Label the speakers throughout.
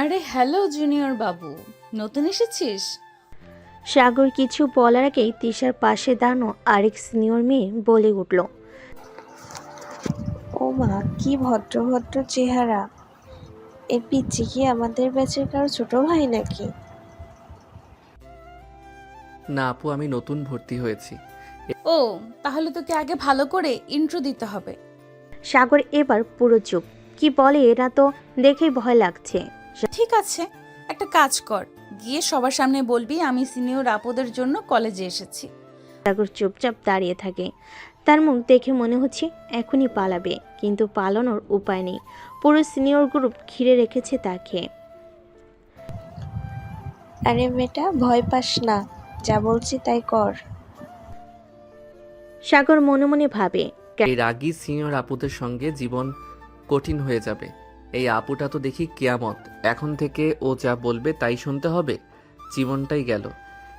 Speaker 1: আরে hello junior বাবু, নতুন এসেছিস?
Speaker 2: সাগর কিছু বলার আগেই তিশার পাশে দাঁড়ানো আরেক সিনিয়র মেয়ে বলে উঠল।
Speaker 3: ও মা, কি ভদ্র ভদ্র চেহারা! এর পিচ্চি কি আমাদের ব্যাচের কারো ছোট ভাই নাকি?
Speaker 4: না আপু, আমি নতুন ভর্তি হয়েছি।
Speaker 1: ও, তাহলে তোকে আগে ভালো করে ইন্ট্রো দিতে হবে।
Speaker 2: সাগর এবার পুরো চুপ। কি বলে এরা তো দেখেই ভয় লাগছে।
Speaker 1: ঠিক আছে, একটা কাজ কর, গিয়ে সবার সামনে বলবি আমি সিনিয়র আপুদের জন্য কলেজে এসেছি।
Speaker 2: সাগর চুপচাপ দাঁড়িয়ে থাকে। তার মুখ দেখে মনে হচ্ছে এখনই পালাবে, কিন্তু পালানোর উপায় নেই। পুরো সিনিয়র গ্রুপ ঘিরে রেখেছে তাকে।
Speaker 3: আরে বেটা, ভয় পাস না, যা বলছি তাই কর।
Speaker 2: সাগর মনে মনে ভাবে,
Speaker 4: এই রাগী সিনিয়র আপুদের সঙ্গে জীবন কঠিন হয়ে যাবে। এই আপুটা তো দেখি কিয়ামত। এখন থেকে ও যা বলবে তাই শুনতে হবে। জীবনটাই গেল।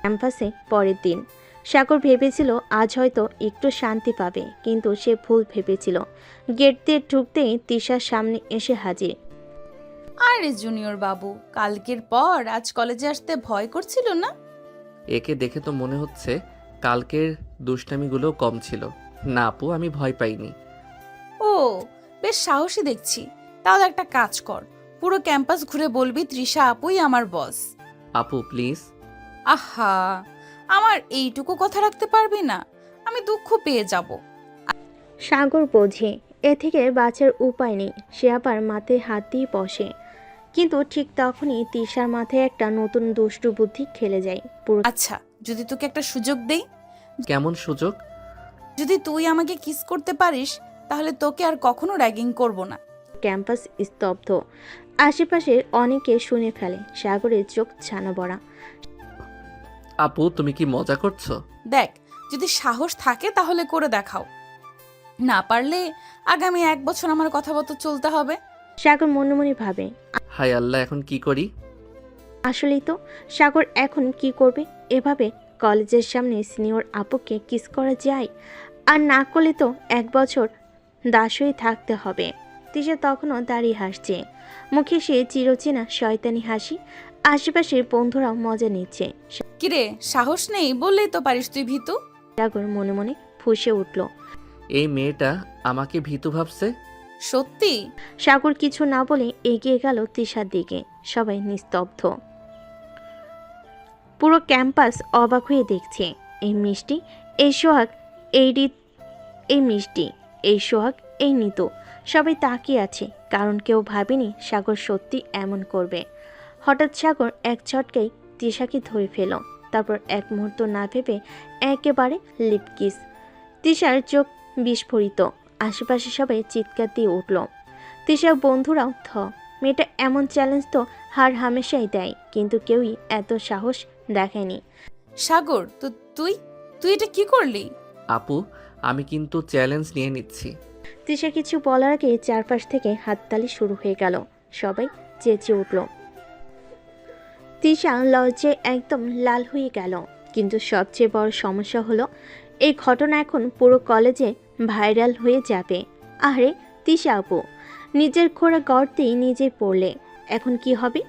Speaker 2: ক্যাম্পাসে পরের দিন সাগর ভেবেছিল আজ হয়তো একটু শান্তি পাবে, কিন্তু সে ভুল ভেবেছিল। গেট দিয়ে ঢুকতেই তিশার সামনে এসে হাজির।
Speaker 1: আরে জুনিয়র বাবু, কালকের পর আজ কলেজে আসতে ভয় করছিল না?
Speaker 4: একে দেখে তো মনে হচ্ছে কালকের দুষ্টামিগুলো কম ছিল। না আপু, আমি ভয় পাইনি।
Speaker 1: ও, বেশ সাহসী দেখছি। তাহলে একটা কাজ কর, পুরো ক্যাম্পাস ঘুরে বলবি তৃষা আপুই আমার বস।
Speaker 4: আপু প্লিজ।
Speaker 1: আহা, আমার এইটুকু কথা রাখতে পারবি না? আমি দুঃখ পেয়ে যাব।
Speaker 2: সাগর বোঝে এ থেকে বাঁচার উপায় নেই। সে আবার মাথায় হাত দিয়ে বসে, কিন্তু ঠিক তখনই তিশার মাথায় একটা নতুন দুষ্টু বুদ্ধি খেলে যায়। পুরো
Speaker 1: আচ্ছা, যদি তোকে একটা সুযোগ দেই,
Speaker 4: কেমন সুযোগ?
Speaker 1: যদি তুই আমাকে কিস করতে পারিস, তাহলে তোকে আর কখনো র্যাগিং করব না।
Speaker 2: ক্যাম্পাস স্তব্ধ। আশেপাশে অনেকে শুনে ফেলে। সাগরের চোখ ছানা বড়া।
Speaker 4: আপু তুমি কি মজা করছো?
Speaker 1: দেখ, যদি সাহস থাকে তাহলে করে দেখাও, না পারলে আগামী 1 বছর আমার কথা মতো চলতে হবে।
Speaker 2: সাগর মনে মনে ভাবে,
Speaker 4: হায় আল্লাহ, এখন কি করি?
Speaker 2: আসলেই তো সাগর এখন কি করবে? এভাবে কলেজের সামনে সিনিয়র আপুকে কিস করা যায়? আর না করলে তো 1 বছর দাস হয়ে থাকতে হবে। তিশা তখনও দাঁড়িয়ে হাসছে, মুখে সে চিরচেনা শয়তানি হাসি। আশেপাশের বন্ধুরাও মজা নিচ্ছে।
Speaker 1: কিরে, সাহস নেই বললেই তো পারিস তুই ভীতু।
Speaker 2: সাগর মনে মনে ফুঁসে উঠল।
Speaker 4: এই মেয়েটা আমাকে ভীতু ভাবছে।
Speaker 1: সত্যি?
Speaker 2: সাগর কিছু না বলে এগিয়ে গেল তিশার দিকে। সবাই নিস্তব্ধ। পুরো ক্যাম্পাস অবাক হয়ে দেখছে। এই মিষ্টি, এই সোহাগ, এই রীত, এই মিষ্টি, এই সোহাগ, এই নিতু। সবাই তাকিয়ে আছে, কারণ কেউ ভাবেনি সাগর সত্যি এমন করবে। হঠাৎ সাগর এক ঝটকায় তিশাকে ধরে ফেল। তারপর এক মুহূর্ত না ভেবে একেবারে লিপ কিস। তিশার চোখ বিস্ফোরিত। আশেপাশে সবাই চিৎকার দিয়ে উঠল। তিশার বন্ধুরাও মেয়েটা এমন চ্যালেঞ্জ তো হার হামেশাই দেয়, কিন্তু কেউই এত সাহস দেখায়নি।
Speaker 1: সাগর, তো তুই তুই এটা কি করলি?
Speaker 4: আপু, আমি কিন্তু চ্যালেঞ্জ নিয়ে নিচ্ছি।
Speaker 2: তিশা কিছু বলার আগে চারপাশ থেকে হাততালি শুরু হয়ে গেল। সবাই চেঁচিয়ে উঠল। তিশা লজ্জায় একদম লাল হয়ে গেল। কিন্তু সবচেয়ে বড় সমস্যা হলো এই ঘটনা এখন পুরো কলেজে ভাইরাল হয়ে যাবে। আরে তিশা আপু, নিজের খোঁড়া গর্তেই নিজে পড়লে, এখন কি হবে?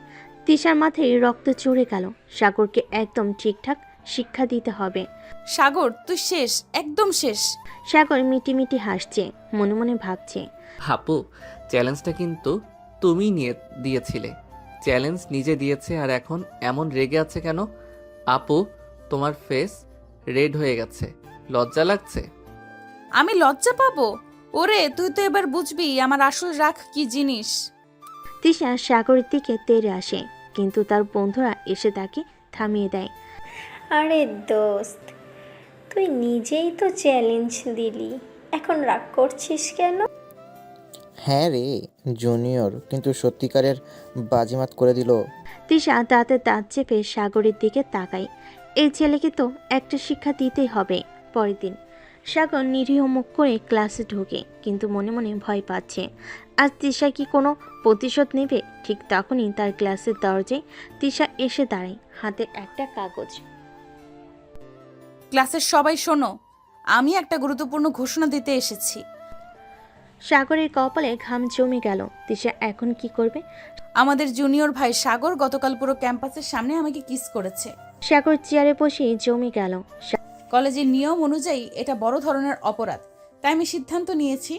Speaker 2: তিশার মাথায় রক্ত চড়ে গেল। সাগরকে একদম ঠিকঠাক শিক্ষা দিতে হবে।
Speaker 1: সাগর, তুই শেষ, একদম শেষ।
Speaker 2: সাগর মিটিমিটি হাসছে, মনে মনে ভাবছে,
Speaker 4: আপু, চ্যালেঞ্জটা কিন্তু তুমি নিয়ে দিয়েছিলে। চ্যালেঞ্জ নিজে দিয়েছে আর এখন এমন রেগে আছে কেন? আপু, তোমার ফেস রেড হয়ে গেছে। লজ্জা লাগছে?
Speaker 1: আমি লজ্জা পাবো? ওরে, তুই তো এবার বুঝবি আমার আসল রাগ কি জিনিস।
Speaker 2: তিশা সাগরের দিকে তেড়ে আসে, কিন্তু তার বন্ধুরা এসে তাকে থামিয়ে দেয়।
Speaker 5: আরে দোস্ত, তুই নিজেই তো চ্যালেঞ্জ দিলি, এখন রাগ করছিস কেন?
Speaker 6: হ্যাঁ রে, জুনিয়র কিন্তু সত্যিকারের বাজিমাত করে দিল।
Speaker 2: তিশা দাঁতে দাঁত চেপে সাগরের দিকে তাকায়। এই ছেলেকে তো একটা শিক্ষা দিতেই হবে। পরের দিন সাগর নিরীহ মুখ করে ক্লাসে ঢোকে, কিন্তু মনে মনে ভয় পাচ্ছে। আজ তিশা কি কোনো প্রতিশোধ নেবে? ঠিক তখনই তার ক্লাসের দরজায় তিশা এসে দাঁড়ায়, হাতে একটা কাগজ।
Speaker 1: ক্লাসের সবাই শোনো, আমি একটা গুরুত্বপূর্ণ ঘোষণা দিতে এসেছি।
Speaker 2: সাগরের কপালে ঘাম জমে গেল। তিশা এখন কি করবে?
Speaker 1: আমাদের জুনিয়র ভাই সাগর গতকাল পুরো ক্যাম্পাসের সামনে আমাকে কিস করেছে।
Speaker 2: সাগর চেয়ারে বসে জমে গেল।
Speaker 1: কলেজের নিয়ম অনুযায়ী এটা বড় ধরনের অপরাধ, তাই আমি সিদ্ধান্ত নিয়েছি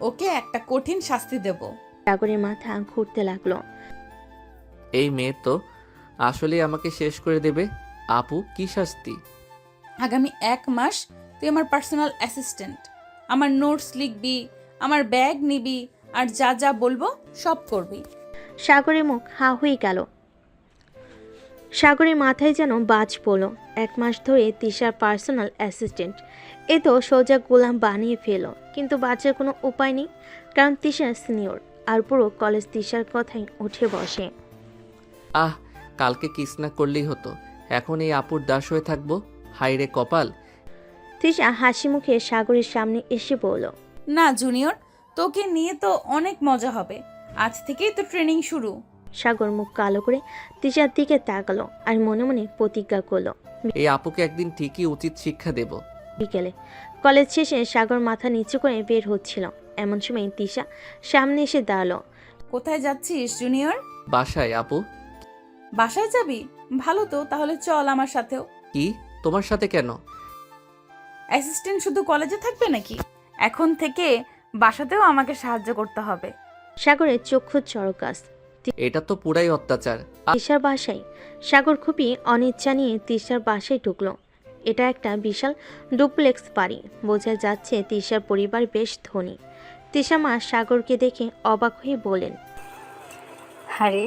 Speaker 1: ওকে একটা কঠিন শাস্তি দেব।
Speaker 2: সাগরের মাথা ঘুরতে লাগলো।
Speaker 4: এই মেয়ে তো আসলেই আমাকে শেষ করে দেবে। আপু, কি শাস্তি?
Speaker 1: আগামী 1 মাস তুই আমার পার্সোনাল অ্যাসিস্ট্যান্ট। আমার নোটস লিখবি, আমার ব্যাগ নিবি, আর যা যা বলবো সব করবি।
Speaker 2: সাগরের মুখ হা হয়ে গেল। সাগরের মাথায় যেন বাজ পড়ল। 1 মাস ধরে তিশার পার্সোনাল অ্যাসিস্ট্যান্ট, এ তো সোজা গোলাম বানিয়ে ফেল। কিন্তু বাঁচার কোনো উপায় নেই, কারণ তিশার সিনিয়র আর পুরো কলেজ তিশার কথাই উঠে বসে।
Speaker 4: আহ, কালকে কিস না করলেই হতো, এখন এই আপুর দাস হয়ে থাকবো। হাইরে কপাল।
Speaker 2: তিশা হাসি মুখে সাগরের সামনে এসে বলল,
Speaker 1: না জুনিয়র, তোকে নিয়ে তো অনেক মজা হবে। আজ থেকেই তো ট্রেনিং শুরু।
Speaker 2: সাগর মুখ কালো করে তিশার দিকে তাকালো আর মনে মনে প্রতিজ্ঞা করলো
Speaker 4: এই আপুকে একদিন ঠিকই উচিত শিক্ষা দেব।
Speaker 2: বিকেলে কলেজ শেষে সাগর মাথা নিচু করে বের হচ্ছিল। এমন সময় তিশা সামনে এসে দাঁড়ালো।
Speaker 1: কোথায় যাচ্ছিস জুনিয়র?
Speaker 4: বাসায়। আপু?
Speaker 1: বাসায় যাবি? ভালো তো, তাহলে চল আমার সাথেও।
Speaker 4: কি, তোমার সাথে কেন?
Speaker 1: অ্যাসিস্ট্যান্ট শুধু কলেজে থাকবে নাকি? এখন থেকে বাসাতেও আমাকে সাহায্য করতে হবে।
Speaker 2: সাগরের চক্ষু চড়কাস।
Speaker 4: এটা তো পুরাই অত্যাচার।
Speaker 2: তিশার বাসায় সাগর খুবই অনিচ্ছা নিয়ে তিশার বাসায় ঢুকলো। এটা একটা বিশাল ডুপ্লেক্স বাড়ি। বোঝা যাচ্ছে তিশার পরিবার বেশ ধনী। তিশা মা সাগরকে দেখে অবাক হয়ে বলেন,
Speaker 7: আরে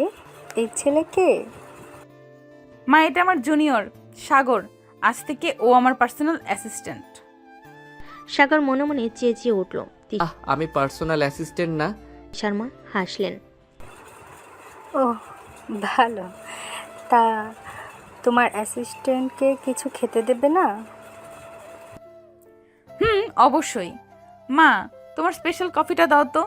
Speaker 7: এই ছেলে কে?
Speaker 1: মা, এটা আমার জুনিয়র সাগর। আজ থেকে ও আমার পার্সোনাল অ্যাসিস্ট্যান্ট।
Speaker 2: সাগর মনে মনে চেঁচিয়ে উঠল।
Speaker 4: আমি পার্সোনাল অ্যাসিস্ট্যান্ট না।
Speaker 2: তিশার মা হাসলেন।
Speaker 7: ও ভালো, তা তোমার অ্যাসিস্ট্যান্টকে কিছু খেতে দেবে না?
Speaker 1: অবশ্যই। মা, তোমার স্পেশাল কফিটা দাও তো।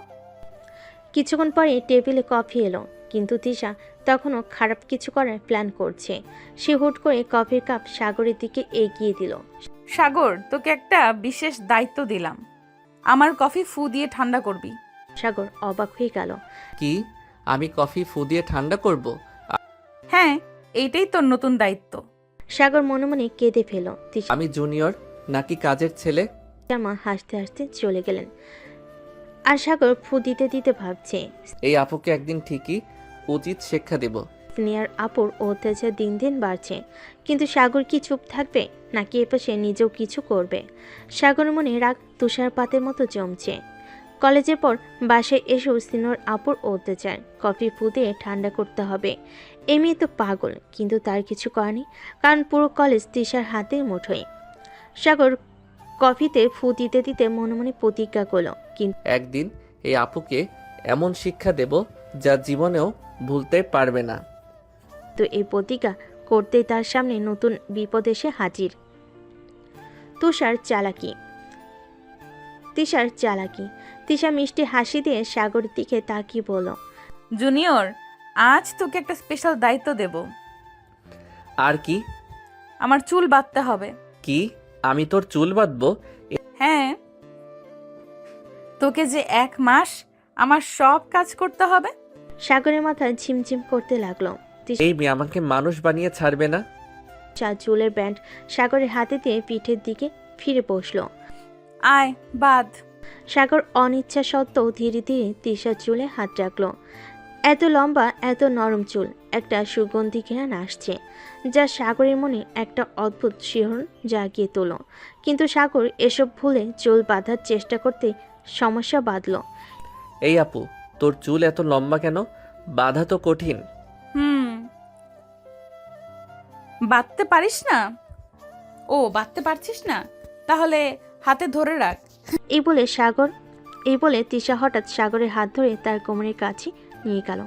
Speaker 2: কিছুক্ষণ পরে টেবিলে কফি এলো, কিন্তু তিশা তখনও খারাপ কিছু করার প্ল্যান করছে। সে হুট করে কফির কাপ সাগরের দিকে এগিয়ে দিল।
Speaker 1: সাগর, তোকে একটা বিশেষ দায়িত্ব দিলাম। আমার কফি ফু দিয়ে ঠান্ডা করবি।
Speaker 2: সাগর অবাক হয়ে গেল।
Speaker 4: কি, আমি কফি ফু দিয়ে ঠান্ডা করব?
Speaker 1: হ্যাঁ, এইটাই তোর নতুন দায়িত্ব।
Speaker 2: সাগর মনে মনে কেঁদে ফেল। তিশার
Speaker 4: আমি জুনিয়র নাকি কাজের ছেলে?
Speaker 2: মা হাসতে হাসতে চলে গেলেন। আর সাগর ফু দিতে দিতে ভাবছে,
Speaker 4: এই আপুকে একদিন ঠিকই উচিত শিক্ষা দেব।
Speaker 2: সিনিয়র আপুর অত্যাচার দিন দিন বাড়ছে, কিন্তু সাগর কি চুপ থাকবে নাকি এপাশে নিজেও কিছু করবে? সাগর মনে রাগ তুষারপাতের মতো জমছে। কলেজের পর বাসায় এসেও সিনিয়র আপুর অত্যাচার। কফি ফু দিয়ে ঠান্ডা করতে হবে। এই মেয়ে তো পাগল, কিন্তু তার কিছু করেনি, কারণ পুরো কলেজ তিশার হাতে মুঠোয়। সাগর কফিতে ফু দিতে দিতে মনে মনে প্রতিজ্ঞা করল, কিন্তু
Speaker 4: একদিন এই আপুকে এমন শিক্ষা দেব যা জীবনেও ভুলতে পারবে না।
Speaker 2: এই প্রতিজ্ঞা করতেই তার সামনে নতুন বিপদ এসে হাজির। তিশার চালাকি। তিশা মিষ্টি হাসি দিয়ে সাগরের দিকে তাকিয়ে বলল,
Speaker 1: জুনিয়র, আজ তোকে একটা স্পেশাল দায়িত্ব দেব।
Speaker 4: আর কি?
Speaker 1: আমার চুল বাঁধতে হবে।
Speaker 4: কি, আমি তোর চুল বাঁধবো?
Speaker 1: হ্যাঁ, তোকে যে 1 মাস আমার সব কাজ করতে হবে।
Speaker 2: সাগরের মাথা ঝিমঝিম করতে লাগলো।
Speaker 4: এই মেয়ে আমাকে মানুষ বানিয়ে ছাড়বে না।
Speaker 2: চুলের ব্যান্ড সাগরের হাতে দিয়ে পিঠের দিকে ফিরে বসলো।
Speaker 1: আয় বাদ।
Speaker 2: সাগর অনিচ্ছা সত্ত্বেও ধীরে ধীরে তিশার চুলে হাত রাখলো। এত লম্বা, এত নরম চুল, একটা সুগন্ধি ঘ্রাণ আসছে, যা সাগরের মনে একটা অদ্ভুত শিহরণ জাগিয়ে তোল। কিন্তু সাগর এসব ভুলে চুল বাঁধার চেষ্টা করতে সমস্যা বাঁধল।
Speaker 4: এই আপু, তোর চুল এত লম্বা কেন? বাঁধা তো কঠিন।
Speaker 1: বাঁধতে পারিস না? ও, বাঁধতে পারছিস না? তাহলে হাতে ধরে রাখ।
Speaker 2: এই বলে তিশা হঠাৎ সাগরের হাত ধরে তার কোমরের কাছে নিয়ে গেল।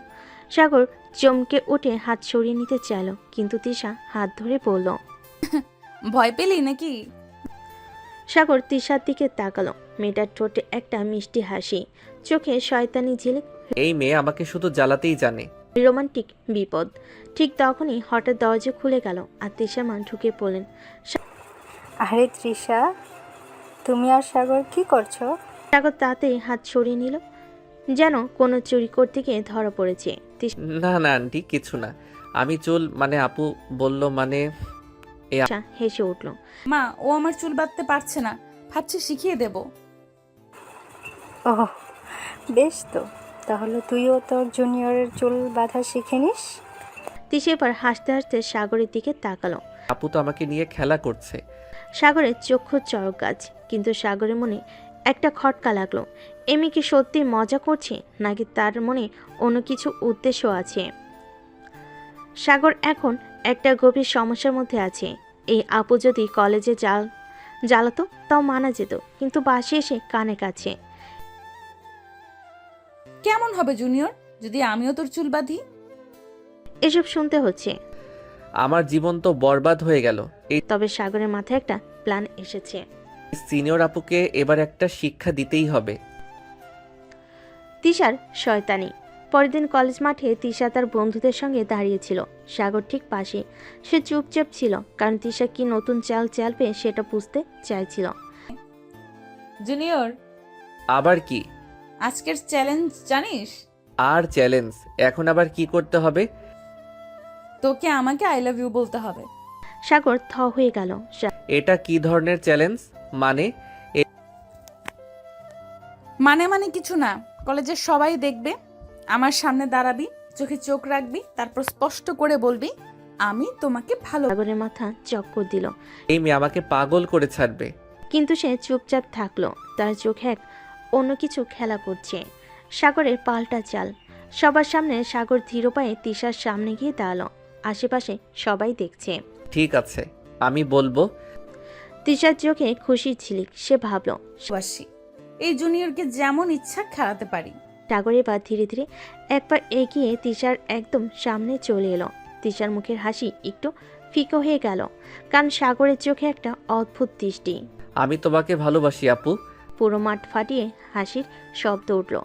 Speaker 2: সাগর চমকে উঠে হাত সরিয়ে নিতে চাইল, কিন্তু তিশা হাত ধরে বলল,
Speaker 1: ভয় পেলি নাকি?
Speaker 2: সাগর তিশার দিকে তাকালো। মেয়েটার ঠোঁটে একটা মিষ্টি হাসি, চোখে শয়তানি ঝিলিক।
Speaker 4: এই মেয়ে আমাকে শুধু জ্বালাতেই জানে।
Speaker 2: রোমান্টিক বিপদ। ঠিক তখনই হঠাৎ দরজা খুলে গেল আর তিশার মা ঢুকে পড়লেন।
Speaker 7: আরে তৃষা, তুমি আর সাগর কি করছো?
Speaker 2: সাগর তাতেই হাত সরিয়ে নিল, যেন কোনো চুরি করতে গিয়ে ধরা পড়েছে।
Speaker 4: না না আন্টি, কিছু না। আমি চুল মানে আপু বলল মানে
Speaker 2: তিশা হেসে উঠল।
Speaker 1: মা, ও আমার চুল বাঁধতে পারছে না, ভাবছি শিখিয়ে দেব।
Speaker 7: ওহ, বেশ তো, তাহলে তুইও তোর জুনিয়রের চুল বাঁধা শিখে নিস।
Speaker 2: তিশা এবার হাসতে হাসতে সাগরের দিকে তাকালো।
Speaker 4: আপু তো আমাকে নিয়ে খেলা করছে।
Speaker 2: সাগরের চক্ষু চড়ক গাছ, কিন্তু সাগরের মনে একটা খটকা লাগলো। এমি কি সত্যি মজা করছে, নাকি তার মনে অন্য কিছু উদ্দেশ্য আছে? সাগর এখন একটা গভীর সমস্যার মধ্যে আছে। এই আপু যদি কলেজে জ্বালাতো তাও মানা যেত, কিন্তু বাসে এসে কানে কাছে।
Speaker 1: কেমন হবে জুনিয়র যদি আমিও তোর চুল বাঁধি?
Speaker 2: এসব শুনতে হচ্ছে।
Speaker 4: আমার জীবন তো বরবাদ হয়ে গেল। এই
Speaker 2: তবে সাগরের মাথায় একটা প্ল্যান এসেছে।
Speaker 4: সিনিয়র আপুকে এবার একটা শিক্ষা দিতেই হবে।
Speaker 2: তিশার শয়তানি। পরের দিন কলেজ মাঠে তিশা তার বন্ধুদের সঙ্গে দাঁড়িয়েছিল, সাগর ঠিক পাশে। সে চুপচাপ ছিল, কারণ তিশা কি নতুন চাল চালবে সেটা বুঝতে চাইছিল।
Speaker 1: জুনিয়র,
Speaker 4: আবার কি?
Speaker 1: আজকের চ্যালেঞ্জ জানিস?
Speaker 4: আর চ্যালেঞ্জ? এখন আবার কি করতে হবে?
Speaker 1: তোকে আমাকে আই লাভ ইউ বলতে হবে।
Speaker 2: সাগর থ হয়ে গেল।
Speaker 4: এটা কি ধরনের চ্যালেঞ্জ? মানে
Speaker 1: মানে কিছু না, কলেজের সবাই দেখবে, আমার সামনে দাঁড়াবি, চোখে চোখ রাখবি, তারপর স্পষ্ট করে বলবি আমি তোমাকে ভালো।
Speaker 2: সাগরের মাথা চক্কর দিল,
Speaker 4: এই মেয়ে আমাকে পাগল করে ছাড়বে।
Speaker 2: কিন্তু সে চুপচাপ থাকলো। তার চোখে এক অন্য কিছু খেলা করছে। সাগরের পাল্টা চাল। সবার সামনে সাগর ধীর পায়ে তিশার সামনে গিয়ে দাঁড়ালো। আশেপাশে সবাই দেখছে।
Speaker 4: ঠিক আছে, আমি বলবো।
Speaker 2: তিশার চোখে খুশি ঝিলিক। সে ভাবল
Speaker 1: বাসি, এই জুনিয়রকে যেমন ইচ্ছা খেলাতে পারি।
Speaker 2: সাগর এবার ধীরে ধীরে একবার এগিয়ে তিশার একদম সামনে চলে এলো। তিশার মুখের হাসি একটু ফিকো হয়ে গেল, কারণ সাগরের চোখে একটা অদ্ভুত দৃষ্টি।
Speaker 4: আমি তোমাকে ভালোবাসি আপু।
Speaker 2: পুরো মাঠ ফাটিয়ে হাসির শব্দ উঠল।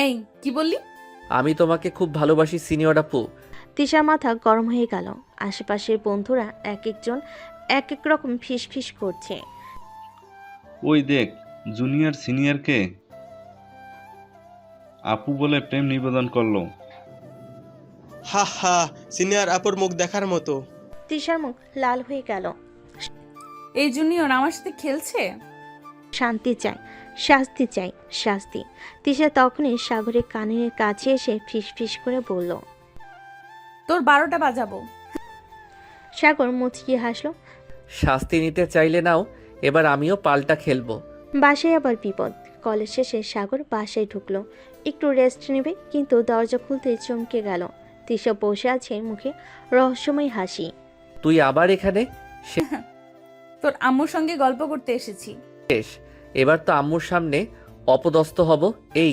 Speaker 1: এই কি বললি?
Speaker 4: আমি তোমাকে খুব ভালোবাসি সিনিয়র আপু।
Speaker 2: তিশার মাথা গরম হয়ে গেল। আশেপাশের বন্ধুরা এক একজন এক এক রকম ফিস ফিস করছে।
Speaker 8: ওই দেখ, জুনিয়র সিনিয়রকে আপু বলে প্রেম নিবেদন করলো।
Speaker 9: হা হা, সিনিয়র আপুর মুখ দেখার মতো।
Speaker 2: তিশার মুখ লাল হয়ে গেল।
Speaker 1: এই জুনিয়র আমার সাথে খেলছে।
Speaker 2: শান্তি চাই, শাস্তি চাই, শাস্তি। তিশা তখনই সাগরের কানের কাছে এসে ফিস ফিস করে বলল।
Speaker 1: তোর 12টা বাজাবো।
Speaker 2: সাগর মুচকিয়ে হাসলো।
Speaker 4: শাস্তি নিতে চাইলে নাও, এবার আমিও পাল্টা খেলবো।
Speaker 2: বাসায় আবার বিপদ। কলেজ শেষে সাগর বাসায় ঢুকলো। একটু রেস্ট নেবে, কিন্তু দরজা খুলতে চমকে গেল। তিশা বসে আছে, মুখে রহস্যময় হাসি।
Speaker 4: তুই আবার এখানে?
Speaker 1: তোর আম্মুর সঙ্গে গল্প করতে এসেছি।
Speaker 4: শেষ, এবার তো আম্মুর সামনে অপদস্থ হব। এই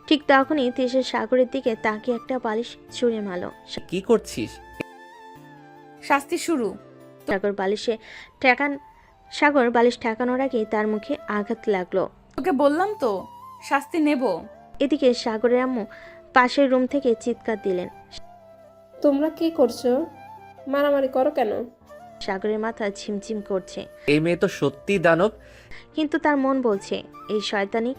Speaker 2: ঠিক তখনই তিশা সাগরের দিকে তাকিয়ে একটা বালিশ ছুঁড়ে মারল।
Speaker 4: কি করছিস?
Speaker 1: শাস্তি শুরু।
Speaker 2: সাগর বালিশ ঠেকানোর আগে তার মুখে আঘাত লাগলো।
Speaker 1: তোকে বললাম তো শাস্তি নেব।
Speaker 2: এদিকে সাগরের আম্মু পাশের রুম থেকে চিৎকার দিলেন।
Speaker 10: তোমরা কি করছো? মারামারি করো কেন?
Speaker 2: সাগরের মাথা ঝিমঝিম করছে,
Speaker 4: এই মেয়ে তো সত্যি দানব।
Speaker 2: কিন্তু তার মন বলছে এই শয়তানি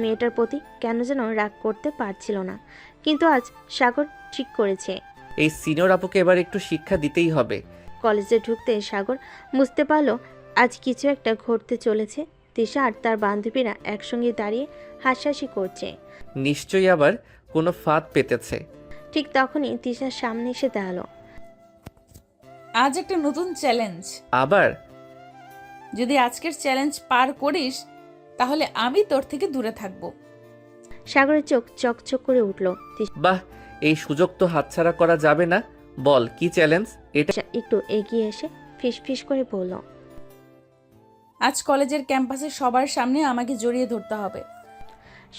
Speaker 2: মেয়েটার প্রতি কেন যেন রাগ করতে পারছিল না। কিন্তু আজ সাগর ঠিক করেছে,
Speaker 4: এই সিনিয়র আপুকে এবার একটু শিক্ষা দিতেই হবে।
Speaker 2: কলেজে ঢুকতে সাগর বুঝতে পারলো আজ কিছু একটা ঘটতে চলেছে। তিশা আর তার বান্ধবীরা একসঙ্গে দাঁড়িয়ে হাসাহাসি করছে।
Speaker 4: নিশ্চয়ই আবার কোনো ফাঁদ পেতেছে।
Speaker 2: ঠিক তখনই তিশার সামনে এসে দাঁড়ালো।
Speaker 1: আজ একটা নতুন চ্যালেঞ্জ।
Speaker 4: আবার?
Speaker 1: যদি আজকের চ্যালেঞ্জ পার করিস তাহলে আমি তোর থেকে দূরে থাকবো।
Speaker 2: সাগরের চোখ চকচক করে উঠল।
Speaker 4: বাহ, এই সুযোগ তো হাতছাড়া করা যাবে না। বল কি চ্যালেঞ্জ এটা?
Speaker 2: তিশা একটু এগিয়ে এসে ফিস ফিস করে বলল।
Speaker 1: আজ কলেজের ক্যাম্পাসে সবার সামনে আমাকে জড়িয়ে ধরতে হবে।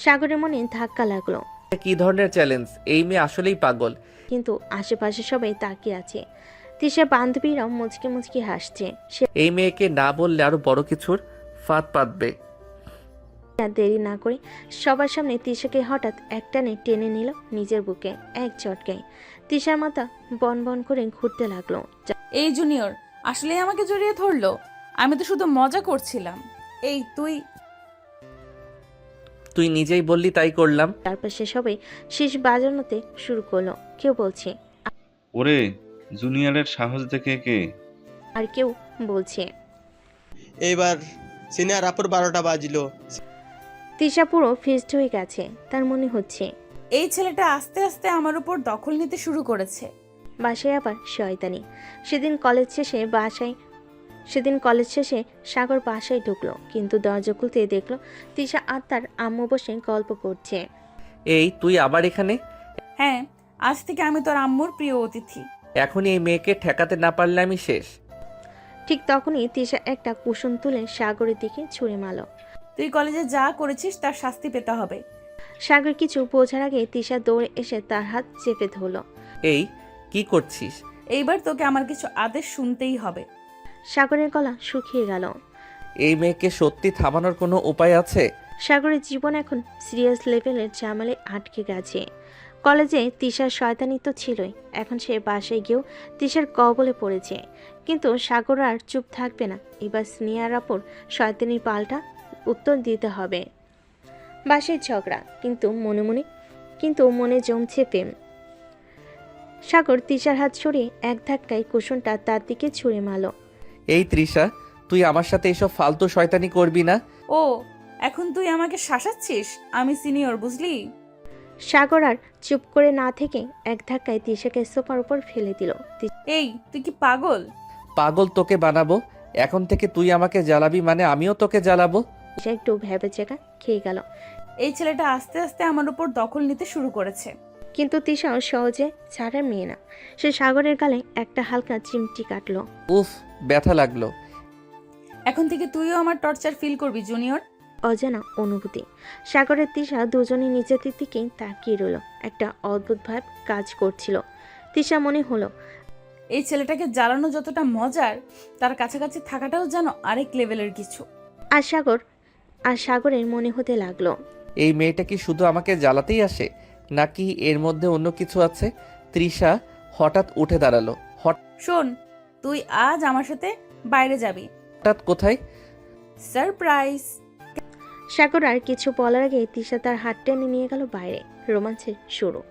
Speaker 2: সাগরের মনে ধাক্কা লাগলো,
Speaker 4: কি ধরনের চ্যালেঞ্জ? এই মেয়ে আসলেই পাগল।
Speaker 2: কিন্তু আশেপাশে সবাই তাকিয়ে আছে। তিশার বান্ধবীরাও মুচকি মুচকি হাসছে। সে
Speaker 4: এই মেয়েকে না বললে আরো বড় কিছুর ফাঁদ পাতবে।
Speaker 2: আর দেরি না করে সবার সামনে তিশাকে হঠাৎ একটানে টেনে নিল নিজের বুকে এক ঝটকায়। তিশার মাথা বন বন করে ঘুরতে লাগলো।
Speaker 1: এই জুনিয়র আসলেই আমাকে জড়িয়ে ধরলো। আমি তো শুধু মজা করছিলাম। এই
Speaker 4: তুই নিজেই বললি তাই করলাম।
Speaker 2: তারপর সে সবাই শীষ বাজানোতে শুরু করলো। কেউ বলছে,
Speaker 8: ওরে জুনিয়রের সাহস দেখে কে?
Speaker 2: আর কেউ বলছে।
Speaker 9: এইবার সিনিয়র আপুর 12টা বাজিলো।
Speaker 2: তিশা পুরো ফিস্ট হয়ে গেছে। তার মনে হচ্ছে
Speaker 1: এই ছেলেটা আস্তে আস্তে আমার উপর দখল নিতে শুরু করেছে।
Speaker 2: বাসায় আবার শয়তানি। সেদিন কলেজ শেষে সাগর বাসায় ঢুকলো, কিন্তু দরজা খুলতে দেখলো তিশা আর তার আম্মু বসে গল্প করছে।
Speaker 4: এই তুই আবার এখানে?
Speaker 1: হ্যাঁ, আজ থেকে আমি তোর আম্মুর প্রিয় অতিথি।
Speaker 4: এখনই এই মেয়েকে ঠেকাতে না পারলে আমি শেষ।
Speaker 2: ঠিক তখনই তিশা একটা কুসুম তুলে সাগরের দিকে ছুঁড়ে মারল।
Speaker 1: তুই কলেজে যা করেছিস তার শাস্তি পেতে হবে।
Speaker 2: সাগর কিছু বোঝার আগে তিশা দৌড়ে এসে তার হাত চেপে ধরল।
Speaker 4: এই কি করছিস?
Speaker 1: এইবার তোকে আমার কিছু আদেশ শুনতেই হবে।
Speaker 2: সাগরের গলা শুকিয়ে গেল।
Speaker 4: এই মেয়েকে সত্যি থামানোর কোনো উপায় আছে?
Speaker 2: সাগরের জীবন এখন সিরিয়াস লেভেলের ঝামেলে আটকে গেছে। কলেজে তিশার শয়তানি তো ছিলই, এখন সে বাসায় গিয়েও তিশার কবলে পড়েছে। কিন্তু সাগর আর চুপ থাকবে না। এবার সিনিয়র আপুর শয়তানির পাল্টা উত্তর দিতে হবে। বাসায় ঝগড়া, কিন্তু মনে জমছে প্রেম। সাগর তিশার হাত সরিয়ে এক ধাক্কায় কুসুমটা তার দিকে ছুঁড়ে মারল।
Speaker 4: এই তৃষা, তুই আমার সাথে এসব ফালতু শয়তানি করবি না।
Speaker 1: ও, এখন তুই আমাকে শাসাচ্ছিস? আমি সিনিয়র, বুঝলি?
Speaker 2: সাগর আর চুপ করে না থেকে এক ধাক্কায় তিশাকে সোফার উপর ফেলে দিল।
Speaker 1: এই, তুই কি পাগল?
Speaker 4: পাগল তোকে বানাবো। এখন থেকে তুই আমাকে জ্বালাবি মানে আমিও তোকে জ্বালাবো।
Speaker 2: তিশা একটু ভেবেচাকা খেয়ে গেল।
Speaker 1: এই ছেলেটা আস্তে আস্তে আমার উপর দখল নিতে শুরু করেছে।
Speaker 2: কিন্তু তিশাও সহজে ছাড়ার মেয়ে না। সে সাগরের গালে একটা হালকা চিমটি কাটলো।
Speaker 4: উফ, ব্যথা লাগলো।
Speaker 1: এখন থেকে তুইও আমার টর্চার ফিল করবি জুনিয়র।
Speaker 2: অজানা অনুভূতি। সাগরের তিশা দুজনে নিজেদের দিকেই তাকিয়ে রইল। একটা অদ্ভুত ভাব কাজ করছিল। তিশা মনে হলো
Speaker 1: এই ছেলেটাকে জ্বালানো যতটা মজার, তার কাছাকাছি থাকাটাও যেন আরেক লেভেলের কিছু।
Speaker 2: আর সাগরের মনে হতে লাগলো
Speaker 4: এই মেয়েটা কি শুধু আমাকে জ্বালাতেই আসে, নাকি এর মধ্যে অন্য কিছু আছে? তৃষা হঠাৎ উঠে দাঁড়ালো।
Speaker 1: শোন, তুই আজ আমার সাথে বাইরে যাবি।
Speaker 4: হঠাৎ কোথায়?
Speaker 1: সারপ্রাইজ।
Speaker 2: সাগর আর কিছু বলার আগে তিশা তার হাত টেনে নিয়ে গেল বাইরে। রোমাঞ্চের শুরু।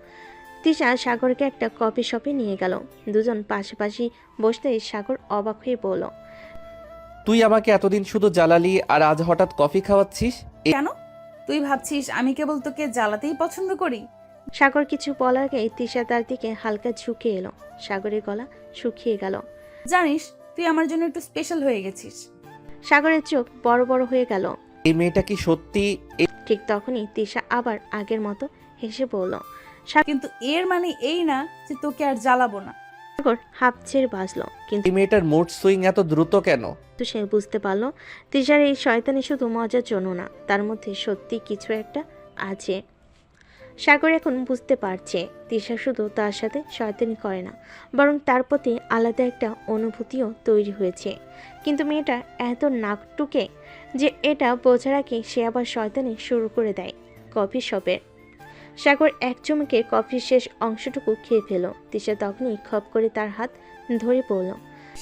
Speaker 2: তিশা সাগরকে একটা কফি শপে নিয়ে গেল। দুজন পাশাপাশি বসতে সাগর অবাক হয়ে বলল,
Speaker 4: তুই আমাকে এতদিন শুধু জ্বালালি আর আজ হঠাৎ কফি খাওয়াচ্ছিস?
Speaker 1: কেন? তুই ভাবছিস আমি কেবল তোকে জ্বালাতেই পছন্দ করি?
Speaker 2: সাগর কিছু বলার আগে তিশা তার দিকে হালকা ঝুঁকে এলো। সাগরের গলা শুকিয়ে গেল।
Speaker 1: জানিস, তুই আমার জন্য একটু স্পেশাল হয়ে গেছিস।
Speaker 2: সাগরের চোখ বড় বড় হয়ে গেল।
Speaker 4: এই মেয়েটা কি সত্যি?
Speaker 2: ঠিক তখনই তিশা আবার আগের মতো হেসে বলল।
Speaker 1: কিন্তু এর মানে এই না যে তোকে আর জ্বালাবো না।
Speaker 2: সাগর হাঁপ ছেড়ে বাঁচলো, কিন্তু
Speaker 4: এই মেয়েটার মুড সুইং এত দ্রুত কেন?
Speaker 2: সে বুঝতে পারলো তিশার এই শয়তানি শুধু মজার জন্য না, তার মধ্যে সত্যি কিছু একটা আছে। সাগর এখন বুঝতে পারছে তিশা শুধু তার সাথে শয়তানি করে না, বরং তার প্রতি আলাদা একটা অনুভূতিও তৈরি হয়েছে। কিন্তু মেয়েটা এত নাকটুকে যে এটা বোঝার আগে সে আবার শয়তানি শুরু করে দেয়। কফি শপের সাগর এক চুমুকে কফির শেষ অংশটুকু খেয়ে ফেল। তিশা তখনই খপ করে তার হাত ধরে পড়ল।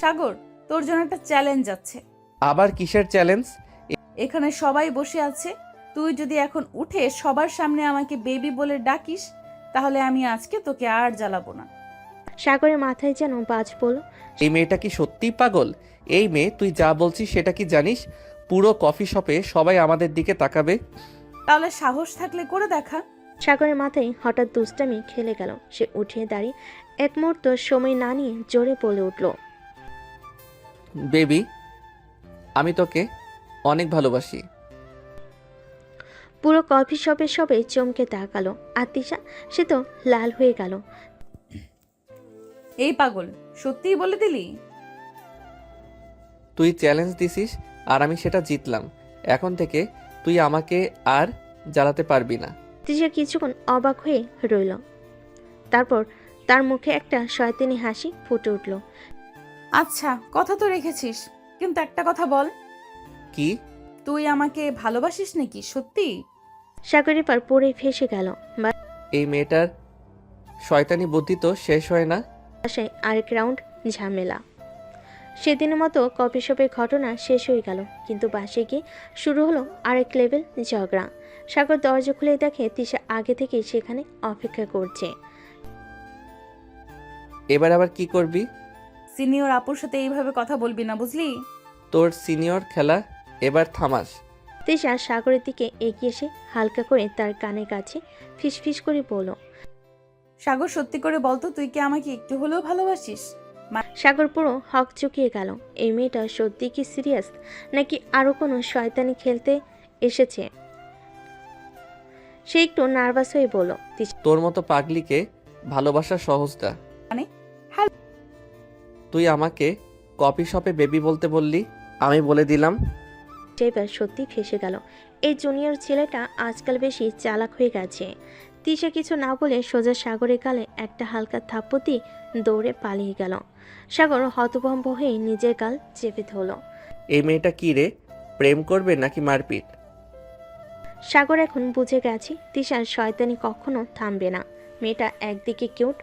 Speaker 1: সাগর, তোর জন্য একটা চ্যালেঞ্জ আছে।
Speaker 4: আবার কিসের চ্যালেঞ্জ?
Speaker 1: এখানে সবাই বসে আছে, তুই যদি এখন উঠে সবার সামনে আমাকে বেবি বলে ডাকিস, তাহলে আমি আজকে তোকে আর জ্বালাবো না।
Speaker 2: সাগরের মাথায় যেন বাজ পড়ল।
Speaker 4: এই মেয়েটা কি সত্যিই পাগল? এই মেয়ে, তুই যা বলছিস সেটা কি জানিস? পুরো কফি শপে সবাই আমাদের দিকে তাকাবে।
Speaker 1: তাহলে সাহস থাকলে করে দেখা।
Speaker 2: সাগরের মাথায় হঠাৎ দুষ্টামি খেলে গেল। সে উঠে দাঁড়িয়ে এক মুহূর্ত সময় না নিয়ে জোরে বলে উঠল,
Speaker 4: বেবি, আমি তোকে অনেক ভালোবাসি।
Speaker 2: পুরো কফি শপের সবাই চমকে তাকালো। আর তিশা, সে তো লাল হয়ে গেল।
Speaker 1: এই পাগল, সত্যিই বলে দিলি?
Speaker 4: তুই চ্যালেঞ্জ দিছিস আর আমি সেটা জিতলাম। এখন থেকে তুই আমাকে আর জ্বালাতে পারবি না।
Speaker 2: তিশা কিছুক্ষণ অবাক হয়ে রইল। তারপর তার মুখে একটা শয়তানি হাসি ফুটে উঠল।
Speaker 1: আচ্ছা, কথা তো রেখেছিস, কিন্তু একটা কথা বল,
Speaker 4: কি?
Speaker 1: তুই আমাকে ভালোবাসিস নাকি সত্যি?
Speaker 2: সাগরের পর পড়ে ফেসে গেল।
Speaker 4: এই মেয়েটার শয়তানি বুদ্ধি তো শেষ হয় না।
Speaker 2: বাসায় আরেক রাউন্ড ঝামেলা। সেদিনের মতো কফি শপের ঘটনা শেষ হয়ে গেল, কিন্তু বাসে গিয়ে শুরু হলো আরেক লেভেল ঝগড়া। সাগর দরজা খুলে দেখে তিশা আগে থেকেই সেখানে অপেক্ষা করছে।
Speaker 4: এবার আবার কি করবি?
Speaker 1: সিনিয়র আপুর সাথে এইভাবে কথা বলবি না, বুঝলি?
Speaker 4: তোর সিনিয়র খেলা এবার থামাস।
Speaker 2: তিশা সাগরের দিকে এগিয়ে এসে হালকা করে তার কানের কাছে ফিসফিস করে বলল।
Speaker 1: সাগর, সত্যি করে বলতো, তুই কি আমাকে একটু হলেও ভালোবাসিস?
Speaker 2: সাগর পুরো হক চুকিয়ে গেল। এই মেয়েটা সত্যি কি সিরিয়াস, নাকি আরো কোনো শয়তানি খেলতে এসেছে? সে একটু নার্ভাস হয়ে বলল।
Speaker 4: তোর মতো পাগলিকে ভালোবাসা সহজটা।
Speaker 1: মানে? হ্যাঁ।
Speaker 4: তুই আমাকে কফি শপে বেবি বলতে বললি, আমি বলে দিলাম।
Speaker 2: এবার সত্যি ফেসে গেল। এই জুনিয়র ছেলেটা আজকাল বেশি চালাক হয়ে গেছে। তিশা কিছু না বলে সোজা সাগরের গালে একটা হালকা থাপ্পড় দিয়ে দৌড়ে পালিয়ে গেল। সাগর হতভম্ব হয়ে নিজের গাল চেপে ধরল।
Speaker 4: এই মেয়েটা কি রে, প্রেম করবে নাকি মারপিট?
Speaker 2: সাগর এখন বুঝে গেছে তিশার শয়তানি কখনো থামবে না। মেয়েটা একদিকে কিউট,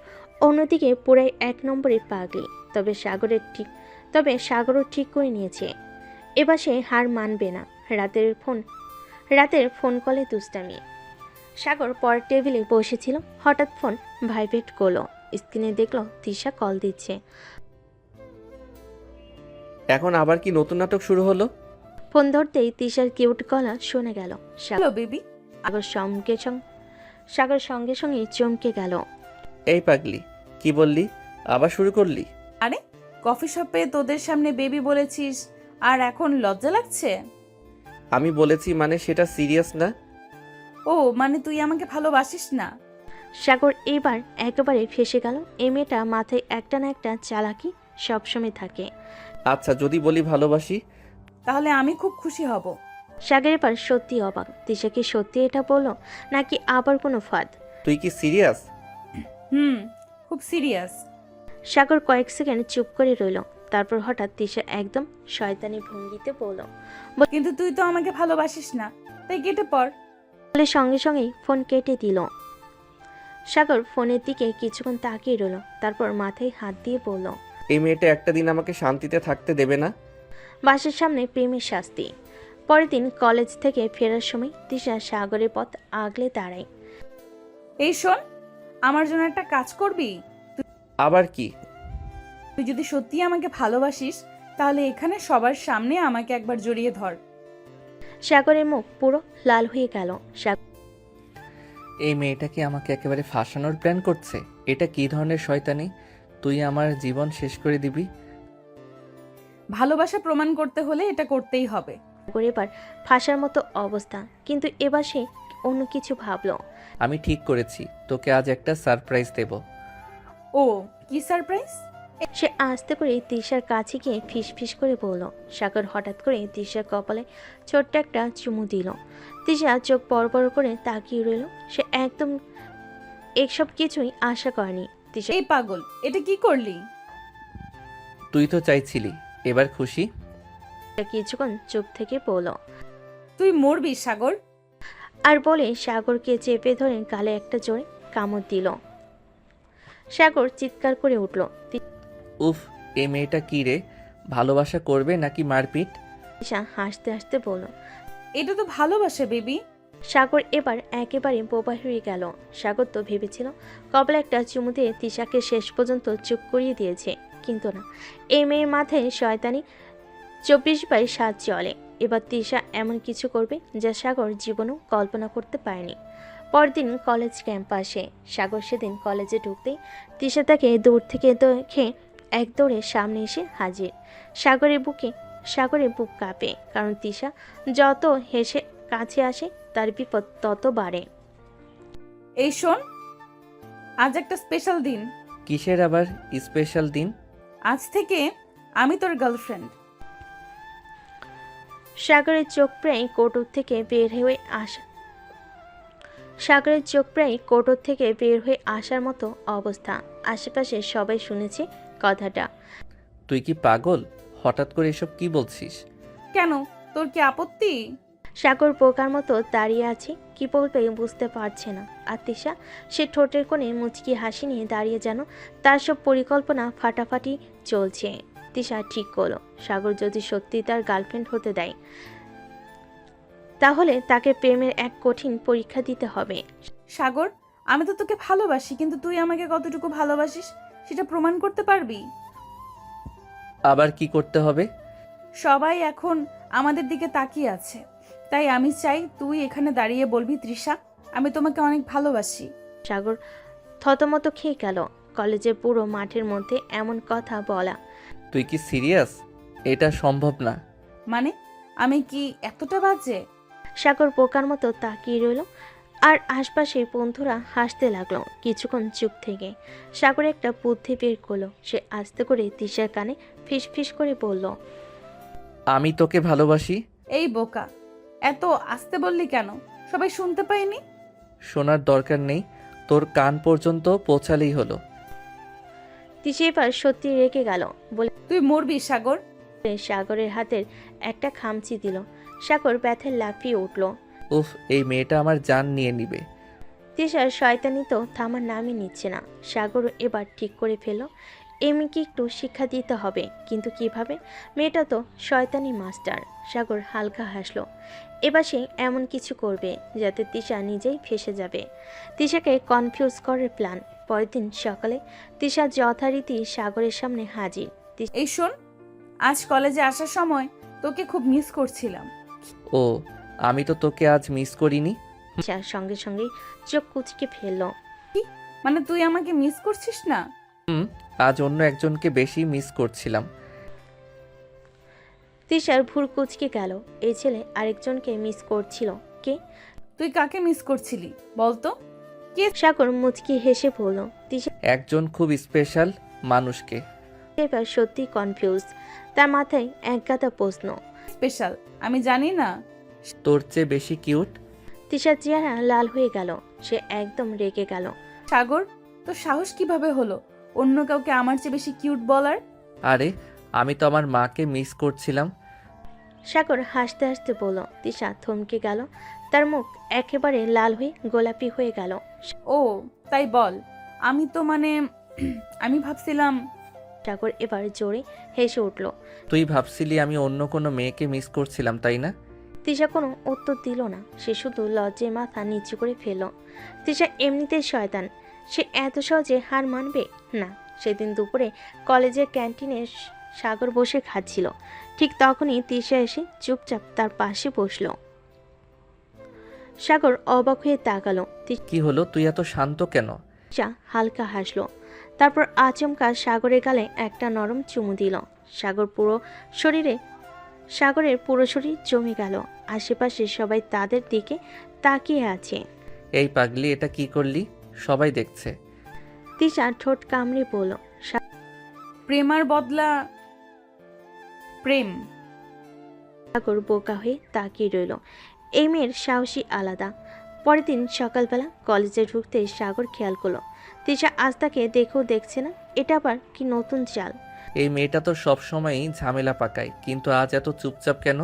Speaker 2: অন্যদিকে পুরাই এক নম্বরে পাগলি। তবে সাগরও ঠিক করে নিয়েছে, এবার সে হার মানবে না। রাতের ফোন কলে দুষ্টামি। সাগর পরের টেবিলে বসেছিল, হঠাৎ ফোন ভাইব্রেট করলো। স্ক্রিনে দেখলো তিশা কল দিচ্ছে।
Speaker 4: এখন আবার কি নতুন নাটক শুরু হলো?
Speaker 2: ফোন ধরতেই তিশার কিউট গলা শোনা গেল।
Speaker 1: Hello baby.
Speaker 2: সাগর সঙ্গে সঙ্গে চমকে গেল।
Speaker 4: এই পাগলি, কি বললি? আবার শুরু করলি?
Speaker 1: আরে, কফি শপে তোদের সামনে বেবি বলেছিস আর এখন লজ্জা লাগছে?
Speaker 4: আমি বলেছি মানে সেটা সিরিয়াস না।
Speaker 1: ও মানে তুই আমাকে ভালোবাসিস না?
Speaker 2: সাগর এবার একেবারে ফেসে গেল। এই মেয়েটা মাথায় একটা না একটা চালাকি সবসময় থাকে।
Speaker 4: আচ্ছা, যদি বলি ভালোবাসি?
Speaker 1: তাহলে আমি খুব খুশি হব।
Speaker 2: সাগর এবার সত্যি অবাক। তিশা কি সত্যি এটা বললো, নাকি আবার কোনো ফাঁদ?
Speaker 4: তুই কি সিরিয়াস?
Speaker 1: খুব সিরিয়াস।
Speaker 2: সাগর কয়েক সেকেন্ড চুপ করে রইল, তারপর হঠাৎ তিশা একদম শয়তানি ভঙ্গিতে বলল।
Speaker 1: কিন্তু তুই তো আমাকে ভালোবাসিস না, তাই কেটে পড়।
Speaker 2: বলে সঙ্গে সঙ্গেই ফোন কেটে দিল। সাগর ফোনের দিকে কিছুক্ষণ তাকিয়ে রইল, তারপর মাথায় হাত দিয়ে বলল।
Speaker 4: এই মেয়েটা একটা দিন আমাকে শান্তিতে থাকতে দেবে না।
Speaker 2: বাসার সামনে প্রেমের শাস্তি। পরের দিন কলেজ থেকে ফেরার সময় তিশা সাগরের পথ আগলে দাঁড়ায়।
Speaker 1: এই শোন, আমার জন্য একটা কাজ করবি?
Speaker 4: আবার কি?
Speaker 1: তুই যদি সত্যি আমাকে ভালোবাসিস তাহলে এখানে সবার সামনে আমাকে একবার জড়িয়ে ধর।
Speaker 2: সাগরের মুখ পুরো লাল হয়ে গেল।
Speaker 4: এই মেয়েটা কি আমাকে একেবারে ফাঁসানোর প্ল্যান করছে? এটা কি ধরনের শয়তানি? তুই আমার জীবন শেষ করে দিবি।
Speaker 1: ভালোবাসা প্রমাণ করতে হলে এটা করতেই হবে।
Speaker 2: সাগর এবার ফাঁসার মতো অবস্থা, কিন্তু এবার সে অন্য কিছু ভাবলো।
Speaker 4: আমি ঠিক করেছি, তোকে আজ একটা সারপ্রাইজ দেব।
Speaker 1: ও, কি সারপ্রাইজ?
Speaker 2: সে আস্তে করে তিশার কাছে গিয়ে ফিস করে বলল। সাগর হঠাৎ করে তিশার কপালে ছোট্ট একটা চুমু দিল। তিশা চোখ বড় করে তাকিয়ে রইল। সে একদম এসব কিছুই আশা করেনি। তিশা
Speaker 1: এই পাগল, এটা কি করলি?
Speaker 4: তুই তো চাইছিলি, এবার খুশি?
Speaker 2: কিছুক্ষণ চুপ থেকে বলল।
Speaker 1: তুই মরবি সাগর।
Speaker 2: আর বলে সাগরকে চেপে ধরে গালে একটা জোরে কামড় দিল। সাগর চিৎকার করে উঠল।
Speaker 4: উফ, এই মেয়েটা কি রে, ভালোবাসা করবে নাকি মারপিট?
Speaker 2: তিশা হাসতে হাসতে বলল।
Speaker 1: এটা তো ভালোবাসা বেবি।
Speaker 2: সাগর এবার একেবারে বোবা হয়ে গেল। সাগর তো ভেবেছিল কপালে একটা চুমু দিয়ে তিশাকে শেষ পর্যন্ত চুপ করিয়ে দিয়েছে, কিন্তু না, এই মেয়ের মাথায় শয়তানি 24/7 চলে। এবার তিশা এমন কিছু করবে যা সাগর জীবনেও কল্পনা করতে পারেনি। পরদিন কলেজ ক্যাম্পাসে সাগর সেদিন কলেজে ঢুকতেই তিশা তাকে দূর থেকে দেখে এক দৌড়ে সামনে এসে হাজির। সাগরের বুক কাঁপে, কারণ তিশা যত হেসে কাছে আসে তার বিপদ তত বাড়ে।
Speaker 1: এই শোন, আজ একটা স্পেশাল দিন।
Speaker 4: কিসের আবার স্পেশাল দিন?
Speaker 1: আজ থেকে আমি তোর গার্লফ্রেন্ড।
Speaker 2: সাগরের চোখ প্রায় কোটর থেকে বের হয়ে আসার মতো অবস্থা। আশেপাশে সবাই শুনেছে কথাটা।
Speaker 4: তুই কি পাগল? হঠাৎ করে এসব কি বলছিস?
Speaker 1: কেন, তোর কি আপত্তি?
Speaker 2: সাগর বোকার মতো দাঁড়িয়ে আছে, কি বলবে বুঝতে পারছে না। আর তিশা, সে ঠোঁটের কোণে মুচকি হাসি নিয়ে দাঁড়িয়ে, যেন তার সব পরিকল্পনা ফাটাফাটি চলছে। তিশা ঠিক করলো সাগর যদি সত্যি তার গার্লফ্রেন্ড হতে দেয় তাহলে তাকে প্রেমের এক কঠিন পরীক্ষা দিতে হবে।
Speaker 1: সাগর, আমি তো তোকে ভালোবাসি, কিন্তু তুই আমাকে কতটুকু ভালোবাসিস সেটা প্রমাণ করতে পারবি?
Speaker 4: আবার কি করতে হবে?
Speaker 1: সবাই এখন আমাদের দিকে তাকিয়ে আছে, তাই আমি চাই তুই এখানে দাঁড়িয়ে বলবি, তৃষা, আমি তোমাকে অনেক ভালোবাসি।
Speaker 2: সাগর থতমত খেয়ে গেল। কলেজের পুরো মাঠের মধ্যে এমন কথা বলা।
Speaker 4: তুই কি সিরিয়াস? এটা সম্ভব না।
Speaker 1: মানে আমি কি এতটা বাজে?
Speaker 2: সাগর বোকার মতো তাকিয়ে রইল, আর আশপাশের বন্ধুরা হাসতে লাগলো। কিছুক্ষণ চুপ থেকে সাগর একটা বুদ্ধি বের করলো। সে আস্তে করে তিশার কানে ফিস ফিস করে বলল,
Speaker 4: আমি তোকে ভালোবাসি।
Speaker 1: এই বোকা, এত আস্তে বললি কেন? সবাই শুনতে পাইনি?
Speaker 4: শোনার দরকার নেই, তোর কান পর্যন্ত পৌঁছালেই হলো।
Speaker 2: তিশা এবার সত্যি রেগে গেল। বলে
Speaker 1: তুই মরবি সাগর।
Speaker 2: সাগরের হাতের একটা খামচি দিল। সাগর ব্যথায় লাফিয়ে উঠল।
Speaker 4: উফ, এই মেয়েটা আমার জান নিয়ে নিবে।
Speaker 2: তিশার শয়তানি তো থামার নামই নিচ্ছে না। সাগর এবার ঠিক করে ফেলল, এই মেয়েকে একটু শিক্ষা দিতে হবে, কিন্তু কিভাবে? মেয়েটা তো শয়তানি মাস্টার। সাগর হালকা হাসলো। এবার সে এমন কিছু করবে যাতে তিশা নিজেই ফেসে যাবে। তিশাকে কনফিউজ করার প্ল্যান। পরের দিন সকালে তিশা যথারীতি সাগরের সামনে হাজির।
Speaker 1: এই শোন, আজ কলেজে আসার সময় তোকে খুব মিস করছিলাম।
Speaker 4: ও, আমি তো তোকে আজ মিস করিনি।
Speaker 2: তিশা সঙ্গে সঙ্গে চোখ কুচকে ফেলল।
Speaker 1: মানে তুই আমাকে মিস করছিস না?
Speaker 4: আজ অন্য একজনকে বেশি মিস করছিলাম।
Speaker 2: তিশার ভুর কুচকে গেল। এই ছেলে আরেকজনকে মিস করছিল। কে?
Speaker 1: তুই কাকে মিস করছিলি বলতো?
Speaker 2: সাগর মুচকি হেসে বলল। তিশা
Speaker 4: একজন খুব স্পেশাল মানুষকে।
Speaker 2: এবার সত্যি কনফিউজ। তার মাথায় একগাদা প্রশ্ন।
Speaker 1: স্পেশাল? আমি জানি না।
Speaker 4: তোর চেয়ে বেশি কিউট।
Speaker 2: তিশার চেহারা লাল হয়ে গেল। সে একদম রেগে গেল।
Speaker 1: সাগর, তোর সাহস কিভাবে হলো অন্য কাউকে আমার চেয়ে বেশি কিউট বলার?
Speaker 4: আরে, আমি তো আমার মাকে মিস করছিলাম।
Speaker 2: সাগর হাসতে হাসতে বলল। তিশা থমকে গেল। তার মুখ একেবারে লাল হয়ে গোলাপি হয়ে গেল।
Speaker 1: ও তাই বল। আমি তো মানে আমি ভাবছিলাম।
Speaker 2: সাগর এবার জোরে হেসে উঠল।
Speaker 4: তুই ভাবছিলি আমি অন্য কোনো মেয়েকে মিস করছিলাম, তাই না?
Speaker 2: তিশা কোনো উত্তর দিল না। সে শুধু লজ্জায় মাথা নিচু করে ফেলল। তিশা এমনিতেই শয়তান। সে এত সহজে হার মানবে না। সেদিন দুপুরে কলেজের ক্যান্টিনে সাগর বসে খাচ্ছিল। ঠিক তখনই তিশা এসে চুপচাপ তার পাশে বসল। সাগর অবাক হয়ে তাকালো।
Speaker 4: কি হলো, তুই এত শান্ত কেন?
Speaker 2: তিশা হালকা হাসলো। তারপর আচমকা সাগরের গালে একটা নরম চুমু দিল। সাগরের পুরো শরীর জমে গেল। আশেপাশে সবাই তাদের দিকে তাকিয়ে আছে।
Speaker 4: এই পাগলি, এটা কি করলি? সবাই দেখছে।
Speaker 2: তিশা ঠোঁট কামড়ে বলল,
Speaker 1: প্রেমার বদলা প্রেম।
Speaker 2: সাগর বোকা হয়ে তাকিয়ে রইল। এই মেয়ের সাহসী আলাদা। পরের দিন সকালবেলা কলেজে ঢুকতে সাগর খেয়াল করলো তিশা আজ তাকে দেখেও দেখছে না। এটা আবার কি নতুন চাল?
Speaker 4: এই মেয়েটা তো সবসময়ই ঝামেলা পাকায়, কিন্তু আজ এত চুপচাপ কেন?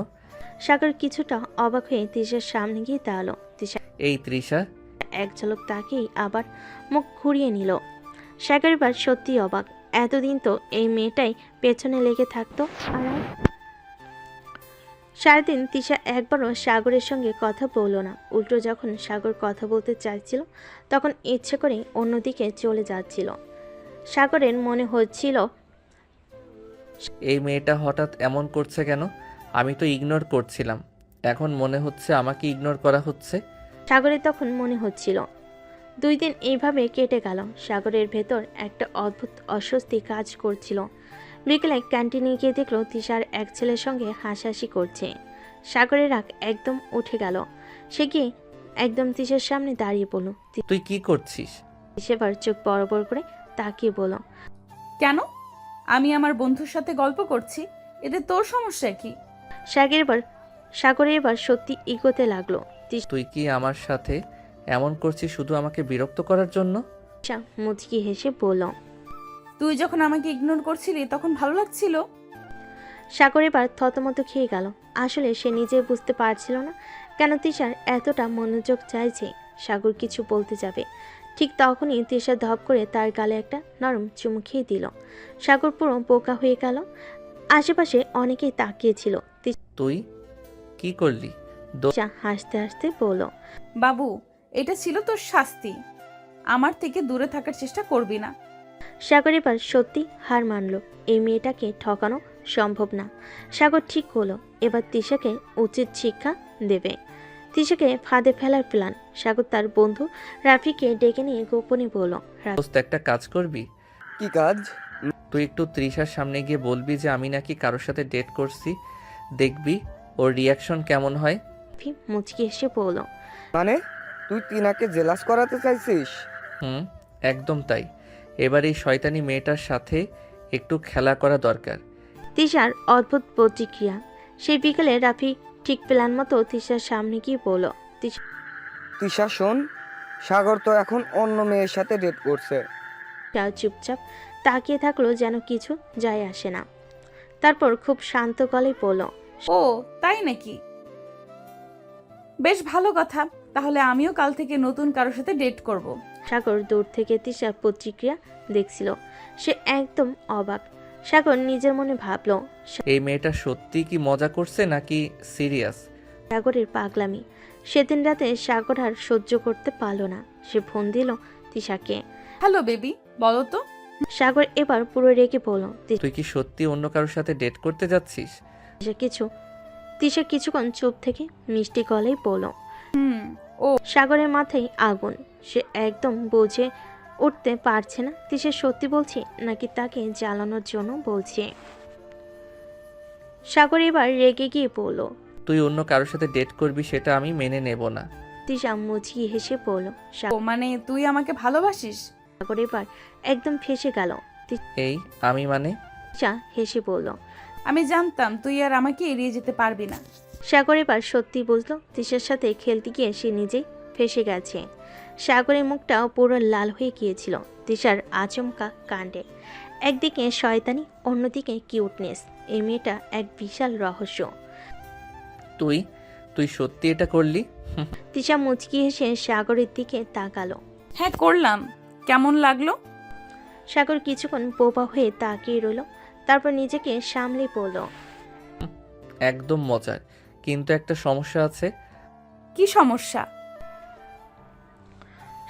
Speaker 2: সাগর কিছুটা অবাক হয়ে তিশার সামনে গিয়ে দাঁড়ালো। তিশা
Speaker 4: এই তৃষা।
Speaker 2: এক ঝলক তাকেই আবার মুখ ঘুরিয়ে নিল। সাগর এবার সত্যি অবাক। এতদিন তো এই মেয়েটাই পেছনে লেগে থাকতো। আর সারাদিন তিশা একবারও সাগরের সঙ্গে কথা বলল না। উল্টো যখন সাগর কথা বলতে চাইছিল তখন ইচ্ছে করে অন্যদিকে চলে যাচ্ছিল। সাগরের মনে হচ্ছিল
Speaker 4: এই মেয়েটা হঠাৎ এমন করছে কেন? আমি তো ইগনোর করছিলাম, এখন মনে হচ্ছে আমাকে ইগনোর করা হচ্ছে।
Speaker 2: সাগরের তখন মনে হচ্ছিল 2 দিন এইভাবে কেটে গেল। সাগরের ভেতর একটা অদ্ভুত অস্বস্তি কাজ করছিল। বিকেলে ক্যান্টিনে গিয়ে দেখলো তিশার এক ছেলের সঙ্গে হাসাহাসি করছে। সাগরের রাগ একদম উঠে গেল। সে গিয়ে একদম তিশার সামনে দাঁড়িয়ে বলল।
Speaker 4: তুই কি করছিস?
Speaker 2: সেবার চোখ বড় বড় করে তাকিয়ে বলল,
Speaker 1: কেন? আমি আমার বন্ধুর সাথে গল্প করছি, এতে তোর সমস্যা কি?
Speaker 2: সাগরের এবার সত্যি ইগোতে লাগলো।
Speaker 4: তুই কি আমার সাথে এমন করছিস শুধু আমাকে বিরক্ত করার জন্য?
Speaker 2: তিশা মুচকি হেসে বলল,
Speaker 1: তুই যখন আমাকে ইগনোর করছিলি তখন ভালো লাগছিল।
Speaker 2: সাগর এবার থতমত খেয়ে গেল। আসলে সে নিজে বুঝতে পারছিল না কেন তিশার এতটা মনোযোগ চাইছে। সাগর কিছু বলতে যাবে, ঠিক তখনই তিশা ধপ করে তার গালে একটা নরম চুমু খেয়ে দিল। সাগর পুরো বোকা হয়ে গেল। আশেপাশে অনেকেই তাকিয়েছিল।
Speaker 4: তুই কি করলি?
Speaker 2: তিশা হাসতে হাসতে বলল,
Speaker 1: বাবু, এটা ছিল তোর শাস্তি। আমার থেকে দূরে থাকার চেষ্টা করবি না।
Speaker 2: সাগর এবার সত্যি হার মানল। এই মেয়েটাকে ঠকানো সম্ভব না। সাগর ঠিক হলো, এবার তিশাকে উচিত শিক্ষা দেবে। তিশাকে ফাঁদে ফেলার প্ল্যান। সাগর তার বন্ধু রাফিকে ডেকে নিয়ে গোপনে বলল,
Speaker 4: দোস্ত, একটা কাজ করবি?
Speaker 11: কি কাজ?
Speaker 4: তুই একটু তৃষার সামনে গিয়ে বলবি যে আমি নাকি কারোর সাথে ডেট করছি, দেখবি ওর রিয়াকশন কেমন হয়।
Speaker 2: রাফি মুচকি এসে বলল,
Speaker 11: মানে তুই টিনাকে জেলাস করাতে চাইছিস?
Speaker 4: হুম, একদম তাই। এবার এই শয়তানি মেয়েটার সাথে একটু খেলা করা দরকার।
Speaker 2: তিশার অদ্ভুত প্রতিক্রিয়া। সেই বিকেলে রাফি ঠিক প্ল্যান মতো তিশার সামনে গিয়ে বলল,
Speaker 11: তিশা শোন, সাগর তো এখন অন্য মেয়ের সাথে ডেট করছে।
Speaker 2: তিশা চুপচাপ তাকিয়ে থাকলো, যেন কিছু যায় আসে না। তারপর খুব শান্ত গলায় বলল,
Speaker 1: ও তাই নাকি? বেশ ভালো কথা, তাহলে আমিও কাল থেকে নতুন কারোর সাথে ডেট করব।
Speaker 2: সাগর দূর থেকে তিশার প্রতিক্রিয়া দেখছিল। সে একদম অবাক। সাগর নিজের মনে ভাবল,
Speaker 4: এই মেয়েটা সত্যি কি মজা করছে নাকি সিরিয়াস?
Speaker 2: সাগরের পাগলামি। সেদিন রাতে সাগর আর সহ্য করতে পারল না। সে ফোন দিল তিশাকে।
Speaker 1: হ্যালো বেবি, বলো তো।
Speaker 2: সাগর এবার পুরো রেগে বলল,
Speaker 4: তুই কি সত্যি অন্য কারোর সাথে ডেট করতে যাচ্ছিস?
Speaker 2: তিশা কিছুক্ষণ চুপ থেকে মিষ্টি গলায় বলল,
Speaker 1: ও।
Speaker 2: সাগরের মাথায় আগুন। সে একদম বুঝে উঠতে পারছে না তিশা সত্যি বলছে নাকি তাকে জ্বালানোর জন্য বলছে। সাগর এবার রেগে গিয়ে বলল,
Speaker 4: তুই অন্য কারোর সাথে ডেট করবি সেটা আমি মেনে নেব না।
Speaker 2: তিশা মুচকি হেসে বলল,
Speaker 1: ও মানে তুই আমাকে ভালোবাসিস?
Speaker 2: সাগর এবার একদম ফেঁসে গেল।
Speaker 4: এই আমি মানে?
Speaker 2: তিশা হেসে বলল,
Speaker 1: আমি জানতাম তুই আর আমাকে এড়িয়ে যেতে পারবি না।
Speaker 2: সাগর এবার সত্যি বুঝলো তিশার সাথে খেলতে গিয়ে সে নিজেই ফেঁসে গেছে। সাগরের মুখটা পুরো লাল হয়ে গিয়েছিল তিশার আচমকা কাণ্ডে। একদিকে শয়তানি, অন্যদিকে কিউটনেস। এই মেয়েটা এক বিশাল রহস্য।
Speaker 4: তুই সত্যি এটা করলি?
Speaker 2: তিশা মুচকি হেসে সাগরের দিকে তাকালো।
Speaker 1: হ্যাঁ করলাম, কেমন লাগলো?
Speaker 2: সাগর কিছুক্ষণ বোবা হয়ে তাকিয়ে রইল, তারপর নিজেকে সামলে পড়ল,
Speaker 4: একদম মজার, কিন্তু একটা সমস্যা আছে।
Speaker 1: কি সমস্যা?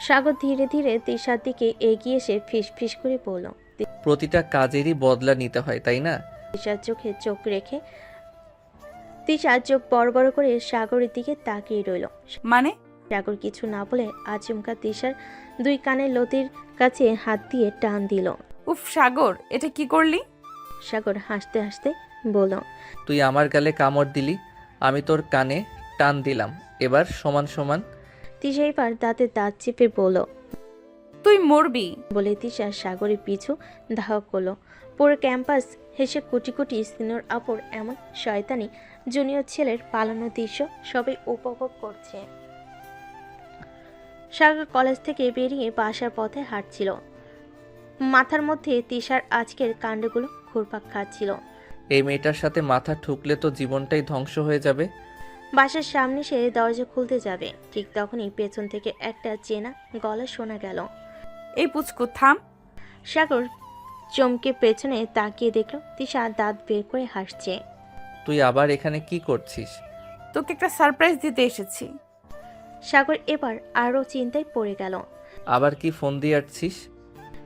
Speaker 2: সাগর ধীরে ধীরে তিশার দিকে এগিয়ে এসে ফিস ফিস করে বলল।
Speaker 4: প্রতিটা কাজেরই বদলা নিতে হয়, তাই না?
Speaker 2: তিশার চোখে চোখ রেখে তিশার চোখ বড় বড় করে সাগরের দিকে তাকিয়ে রইল।
Speaker 1: মানে?
Speaker 2: সাগর কিছু না বলে আচমকা তিশার দুই কানের লতির কাছে হাত দিয়ে টান দিল।
Speaker 1: উফ সাগর, এটা কি করলি?
Speaker 2: সাগর হাসতে হাসতে বলল,
Speaker 4: তুই আমার গালে কামড় দিলি, আমি তোর কানে টান দিলাম, এবার সমান সমান।
Speaker 2: তিশা এবার দাঁতে দাঁত চেপে বলল,
Speaker 1: তুই মরবি।
Speaker 2: বলে তিশা সাগরের পিছু ধাওয়া করলো। পুরো ক্যাম্পাস হেসে কোটি কোটি সিনিয়র আপুর এমন শয়তানি জুনিয়র ছেলের পালানো দৃশ্য সবাই উপভোগ করছে। সাগর কলেজ থেকে বেরিয়ে বাসার পথে হাঁটছিল। মাথার মধ্যে তিশার আজকের কাণ্ডগুলো ঘুরপাক খাচ্ছিল।
Speaker 4: এই মেয়েটার সাথে মাথা ঠুকলে তো জীবনটাই ধ্বংস হয়ে যাবে।
Speaker 2: বাসার সামনে সে দরজা খুলতে যাবে, ঠিক তখনই পেছন থেকে একটা চেনা গলা শোনা গেল।
Speaker 1: এই পুচকু থাম।
Speaker 2: সাগর চমকে পেছনে তাকিয়ে দেখল তিশা দাঁত বের করে হাসছে।
Speaker 4: তুই আবার এখানে কি করছিস?
Speaker 1: তোকে একটা সারপ্রাইজ দিতে এসেছি।
Speaker 2: সাগর এবার আরও চিন্তায় পড়ে গেল।
Speaker 4: আবার কি ফোন দিয়ে আসছিস?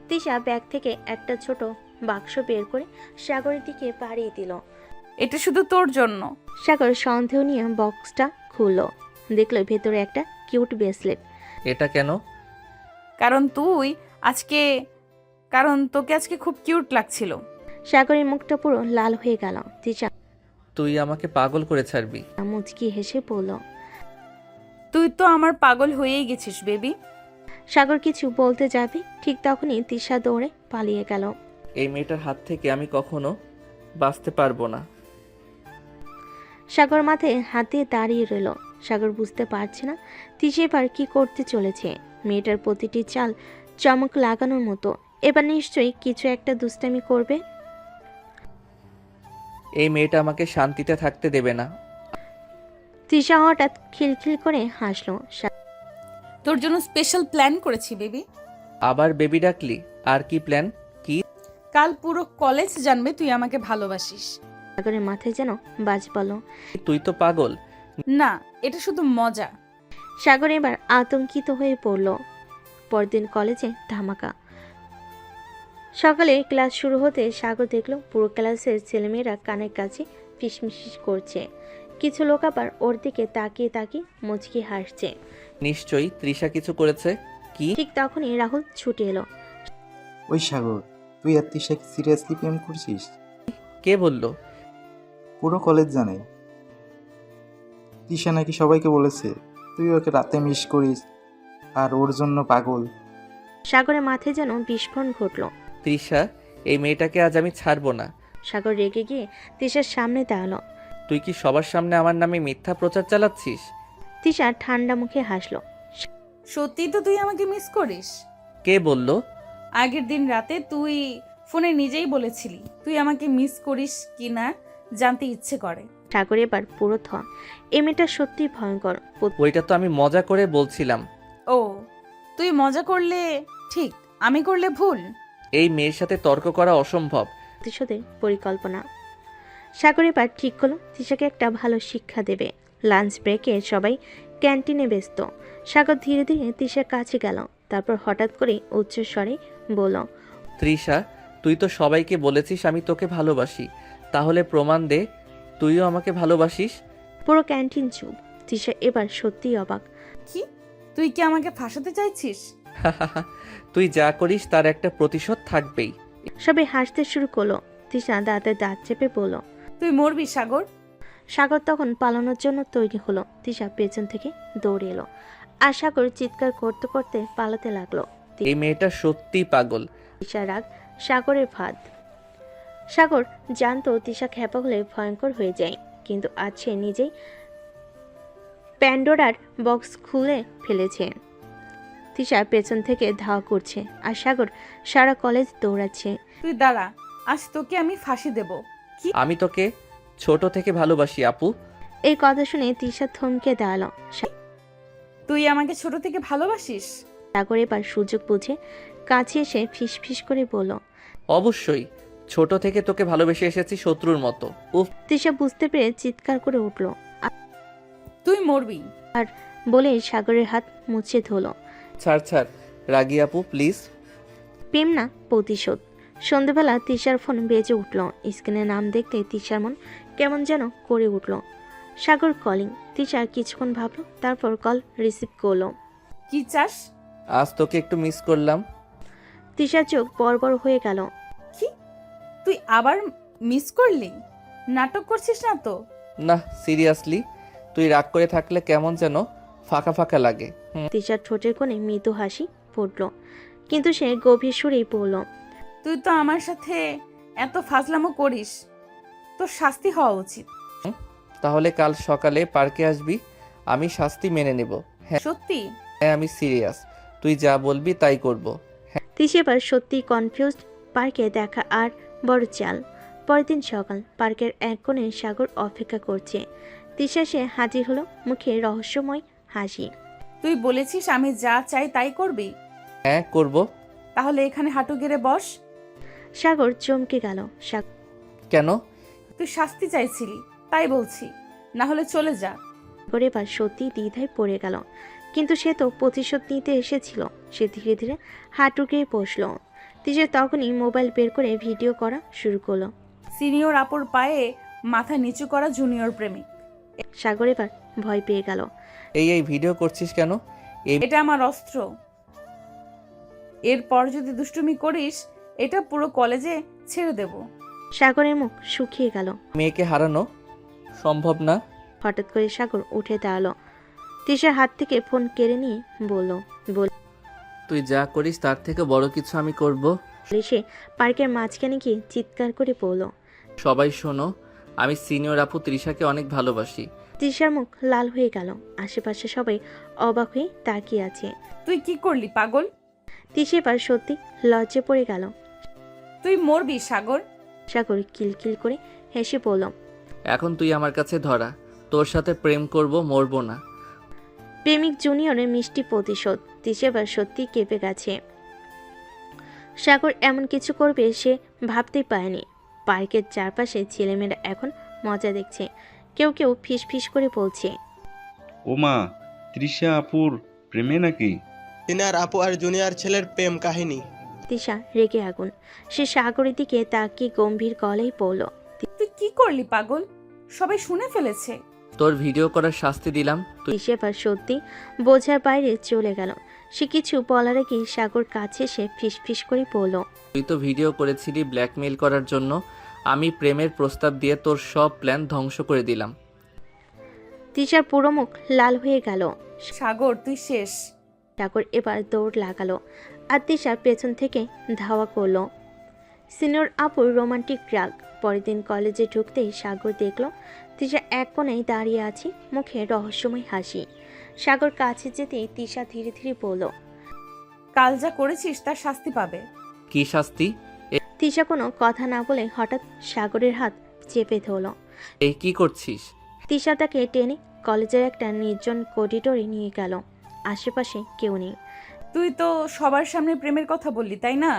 Speaker 2: তিশা ব্যাগ থেকে একটা ছোট বাক্স বের করে সাগরের দিকে বাড়িয়ে দিল।
Speaker 1: এটা শুধু তোর জন্য।
Speaker 2: সাগর সন্দেহ নিয়ে বক্সটা খুলল, দেখল ভেতরে একটা কিউট ব্রেসলেট।
Speaker 4: এটা কেন?
Speaker 1: কারণ তোকে আজকে খুব কিউট লাগছিল।
Speaker 2: সাগরের মুখটা পুরো লাল হয়ে গেল। তিশা
Speaker 4: তুই আমাকে পাগল করে ছাড়বি।
Speaker 2: মুচকি হেসে বলল,
Speaker 1: তুই তো আমার পাগল হয়েই গেছিস বেবি।
Speaker 2: সাগর কিছু বলতে যাবে, ঠিক তখনই তিশা দৌড়ে পালিয়ে গেল।
Speaker 4: এই মেয়েটার হাত থেকে আমি কখনো বাঁচতে পারবো না।
Speaker 2: সাগর মাথায় হাত দিয়ে দাঁড়িয়ে রইল। সাগর বুঝতে পারছে না তিশা এবার কি করতে চলেছে। মেয়েটার প্রতিটি চাল চমক লাগানোর মতো। এবার নিশ্চয়ই কিছু একটা দুষ্টামি করবে।
Speaker 4: এই মেয়েটা আমাকে শান্তিতে থাকতে দেবে না।
Speaker 2: তিশা হঠাৎ খিলখিল করে হাসলো।
Speaker 1: তোর জন্য স্পেশাল প্ল্যান করেছি বেবি।
Speaker 4: আবার বেবি ডাকলি? আর কি প্ল্যান? কি?
Speaker 1: কাল পুরো কলেজ জানবে তুই আমাকে ভালোবাসিস।
Speaker 2: সাগরের মাথায় যেন বাজ পড়ল।
Speaker 4: তুই তো পাগল।
Speaker 1: না, এটা শুধু মজা।
Speaker 2: সাগর এবার আতঙ্কিত হয়ে পড়ল। পরদিন কলেজে ধামাকা। সকালে ক্লাস শুরু হতে সাগর দেখল পুরো ক্লাসের ছেলেমেয়েরা কানের কাছে ফিসফিস করছে। কিছু লোক আবার ওর দিকে তাকিয়ে তাকিয়ে মুচকি হাসছে।
Speaker 4: নিশ্চয়ই তৃষা কিছু করেছে। কি?
Speaker 2: ঠিক তখনই রাহুল ছুটে এলো।
Speaker 12: ওই সাগর, তুই আর তৃষাকে সিরিয়াসলি প্রেম করছিস?
Speaker 4: কে বলল?
Speaker 12: পুরো কলেজ জানে। তৃষা নাকি সবাইকে বলেছে তুই ওকে রাতে মিস করিস আর ওর জন্য পাগল।
Speaker 2: সাগরের মাথায় যেন বিস্ফোরণ ঘটল।
Speaker 4: তৃষা, এই মেয়েটাকে আজ আমি ছাড়বো না।
Speaker 2: সাগর রেগে গিয়ে তৃষার সামনে দাঁড়ালো।
Speaker 4: তুই কি সবার সামনে আমার নামে মিথ্যা প্রচার চালাচ্ছিস?
Speaker 2: তৃষা ঠান্ডা মুখে হাসলো।
Speaker 1: সত্যি তো তুই আমাকে মিস করিস?
Speaker 4: কে বলল?
Speaker 1: আগের দিন রাতে তুই ফোনে নিজেই বলেছিলি তুই আমাকে মিস করিস কি না জানতে ইচ্ছে করে।
Speaker 2: সাগর এবার পুরো এই মেয়েটা সত্যি ভয়ঙ্কর।
Speaker 4: ওইটা তো আমি মজা করে বলছিলাম।
Speaker 1: ও, তুই মজা করলে ঠিক, আমি করলে ভুল।
Speaker 4: এই মেয়ের সাথে তর্ক করা অসম্ভব।
Speaker 2: প্রতিশোধের পরিকল্পনা। সাগর এবার ঠিক করলো তৃষাকে একটা ভালো শিক্ষা দেবে। লাঞ্চ ব্রেকে সবাই ক্যান্টিনে ব্যস্ত। সাগর ধীরে ধীরে তৃষার কাছে গেল। তারপর হঠাৎ করে উচ্চস্বরে বলল,
Speaker 4: তৃষা, তুই তো সবাইকে বলেছিস আমি তোকে ভালোবাসি, তাহলে প্রমাণ দে তুইও আমাকে ভালোবাসিস।
Speaker 2: পুরো ক্যান্টিন চুপ। তৃষা এবার সত্যিই অবাক।
Speaker 1: কি, তুই কি আমাকে ফাঁসাতে চাইছিস?
Speaker 4: তুই যা করিস তার একটা প্রতিশোধ থাকবেই।
Speaker 2: সবাই হাসতে শুরু করলো। তৃষা দাঁতে দাঁত চেপে বলল,
Speaker 1: তুই মরবি সাগর।
Speaker 2: সাগর তখন পালানোর জন্য তৈরি হলো। তৃষা পেছন থেকে দৌড়ে এলো আর সাগর চিৎকার করতে করতে পালাতে লাগলো।
Speaker 4: এই মেয়েটা সত্যি পাগল।
Speaker 2: তৃষা রাগ সাগরের ফাঁদ। সাগর জানতো তৃষা খেপা হলে ভয়ঙ্কর হয়ে যায়, কিন্তু আজ সে নিজেই প্যান্ডোরার বক্স খুলে ফেলেছে। তৃষা পেছন থেকে ধাওয়া করছে আর সাগর সারা কলেজ দৌড়াচ্ছে।
Speaker 1: তুই দাঁড়া, আজ তোকে আমি ফাঁসি দেব। কি?
Speaker 4: আমি তোকে ছোট থেকে ভালোবাসি আপু।
Speaker 2: এই কথা শুনে তৃষা থমকে দাঁড়ালো।
Speaker 1: তুই আমাকে ছোট থেকে ভালোবাসিস?
Speaker 2: সাগর এবার সুযোগ বুঝে কাছে এসে ফিসফিস করে বলল,
Speaker 4: অবশ্যই, ছোট থেকে তোকে ভালোবেসে এসেছি শত্রুর মতো। উফ।
Speaker 2: তৃষা বুঝতে পেরে চিৎকার করে উঠল
Speaker 1: তুই মরবি।
Speaker 2: আর বলে সাগরের হাত মুছে ধরলো।
Speaker 4: ছাড় ছাড় রাগি আপু, প্লিজ।
Speaker 2: প্রেম না প্রতিশোধ। সন্ধ্যেবেলা তৃষার ফোন বেজে উঠল। স্ক্রিনে নাম দেখতে তৃষার মন কেমন যেন করে উঠল। সাগর কলিং। তৃষা কিছুক্ষণ ভাবলো, তারপর কল রিসিভ করলো।
Speaker 1: কি চাস?
Speaker 4: আজ তোকে একটু মিস করলাম।
Speaker 2: তৃষার চোখ বড় হয়ে গেল।
Speaker 1: কি, তুই আবার মিস করলি? নাটক করছিস না তো?
Speaker 4: না, সিরিয়াসলি, তুই রাগ করে থাকলে কেমন যেন ফাঁকা ফাঁকা লাগে।
Speaker 2: তৃষার ঠোঁটের কোণে মৃদু হাসি ফুটল, কিন্তু সে গভীর সুরেই পড়ল,
Speaker 1: তুই তো আমার সাথে এত ফাজলামো করিস, তোর শাস্তি হওয়া উচিত।
Speaker 4: তাহলে কাল সকালে পার্কে আসবি, আমি শাস্তি মেনে নেব।
Speaker 1: সত্যি?
Speaker 4: হ্যাঁ, আমি সিরিয়াস, তুই যা বলবি তাই করব।
Speaker 2: তৃষা এবার সত্যি কনফিউজড। পার্কে দেখা আর বড় চাল। পরের দিন সকাল, পার্কের এক কোণে সাগর অপেক্ষা করছে। তৃষা সে হাজির হলো, মুখে রহস্যময় হাসি।
Speaker 1: তুই বলেছিস আমি যা চাই তাই করবি?
Speaker 4: হ্যাঁ, করব।
Speaker 1: তাহলে এখানে হাঁটু গেড়ে বস।
Speaker 2: সাগর চমকে গেল।
Speaker 4: কেন?
Speaker 1: তুই শাস্তি চাইছিলি তাই বলছি, না হলে চলে যা।
Speaker 2: সাগর এবার সত্যি দ্বিধায় পড়ে গেল, কিন্তু সে তো প্রতিশোধ নিতে এসেছিল। সে ধীরে ধীরে হাঁটু গেড়ে বসলো। তৃষা তখনই মোবাইল বের করে ভিডিও করা শুরু করলো।
Speaker 1: সিনিয়র আপুর পায়ে মাথা নিচু করা জুনিয়র প্রেমিক।
Speaker 2: সাগর এবার ভয় পেয়ে গেল।
Speaker 4: এই ভিডিও করছিস কেন?
Speaker 1: এটা আমার অস্ত্র, এরপর যদি দুষ্টুমি করিস এটা পুরো কলেজে ছেড়ে দেব।
Speaker 2: সাগরের মুখ শুকিয়ে গেল।
Speaker 4: মেয়েকে হারানো সম্ভব না।
Speaker 2: হঠাৎ করে সাগর উঠে দাঁড়ালো। তৃষার হাত থেকে ফোন কেড়ে নিয়ে বলল,
Speaker 4: তুই যা করিস তার থেকে বড় কিছু আমি করব।
Speaker 2: সে পার্কের মাঝখানে গিয়ে চিৎকার করে বলল,
Speaker 4: সবাই শোনো, আমি সিনিয়র আপু তৃষাকে অনেক ভালোবাসি।
Speaker 2: তৃষার মুখ লাল হয়ে গেল। আশেপাশে সবাই অবাক হয়ে তাকিয়ে আছে।
Speaker 1: তুই কি করলি পাগল?
Speaker 2: তৃষা এবার সত্যি লজ্জে পড়ে গেল।
Speaker 1: তুই মরবি সাগর।
Speaker 2: সাগর কিলকিল করে হেসে বলল,
Speaker 4: এখন তুই আমার কাছে ধরা, তোর সাথে প্রেম করব, মরবো না।
Speaker 2: প্রেমিক জুনিয়রের মিষ্টি প্রতিশোধ। তৃষা এবার সত্যি কেঁপে গেছে। সাগর এমন কিছু করবে সে ভাবতেই পারেনি। পার্কের চারপাশে ছেলেমেয়েরা এখন মজা দেখছে। কেউ কেউ ফিস ফিস করে বলছে,
Speaker 8: ওমা, তৃষা আপুর প্রেমে নাকি?
Speaker 9: সিনিয়র আপু আর জুনিয়র ছেলের প্রেম কাহিনী।
Speaker 2: তিশা রেগে আগুন। সে সাগরের দিকে তাকিয়ে গম্ভীর গলায় বলল,
Speaker 1: তুই কি করলি পাগল? সবাই শুনে ফেলেছে।
Speaker 4: তোর ভিডিও করার শাস্তি দিলাম, তুই
Speaker 2: তিশা এবার সত্যি বোঝার বাইরে চলে গেল। সে কিছু বলার আগে সাগর কাছে এসে ফিস ফিস করে বলল,
Speaker 4: তুই তো ভিডিও করেছিলি ব্ল্যাকমেইল করার জন্য। আমি প্রেমের প্রস্তাব দিয়ে তোর সব প্ল্যান ধ্বংস করে দিলাম।
Speaker 2: তিশার পুরো মুখ লাল হয়ে গেল।
Speaker 1: সাগর তুই শেষ।
Speaker 2: সাগর এবার দৌড় লাগালো আর তিশার পেছন থেকে ধাওয়া করলো। সিনিয়র আপুর রোমান্টিক রাগ। পরের দিন কলেজে ঢুকতেই সাগর দেখল তিশা এক কোণেই দাঁড়িয়ে আছে, মুখে রহস্যময় হাসি। সাগর কাছে যেতেই তিশা ধীরে ধীরে বলল,
Speaker 1: কাল যা করেছিস তার শাস্তি পাবে।
Speaker 4: কি শাস্তি?
Speaker 2: তিশা কোনো কথা না বলে হঠাৎ সাগরের হাত চেপে ধরল।
Speaker 4: এই কি করছিস?
Speaker 2: তিশা তাকে টেনে কলেজের একটা নির্জন করিডোরে নিয়ে গেল। আশেপাশে কেউ নেই।
Speaker 1: তুই তো সবার সামনে প্রেমের কথা বললি, তাই না?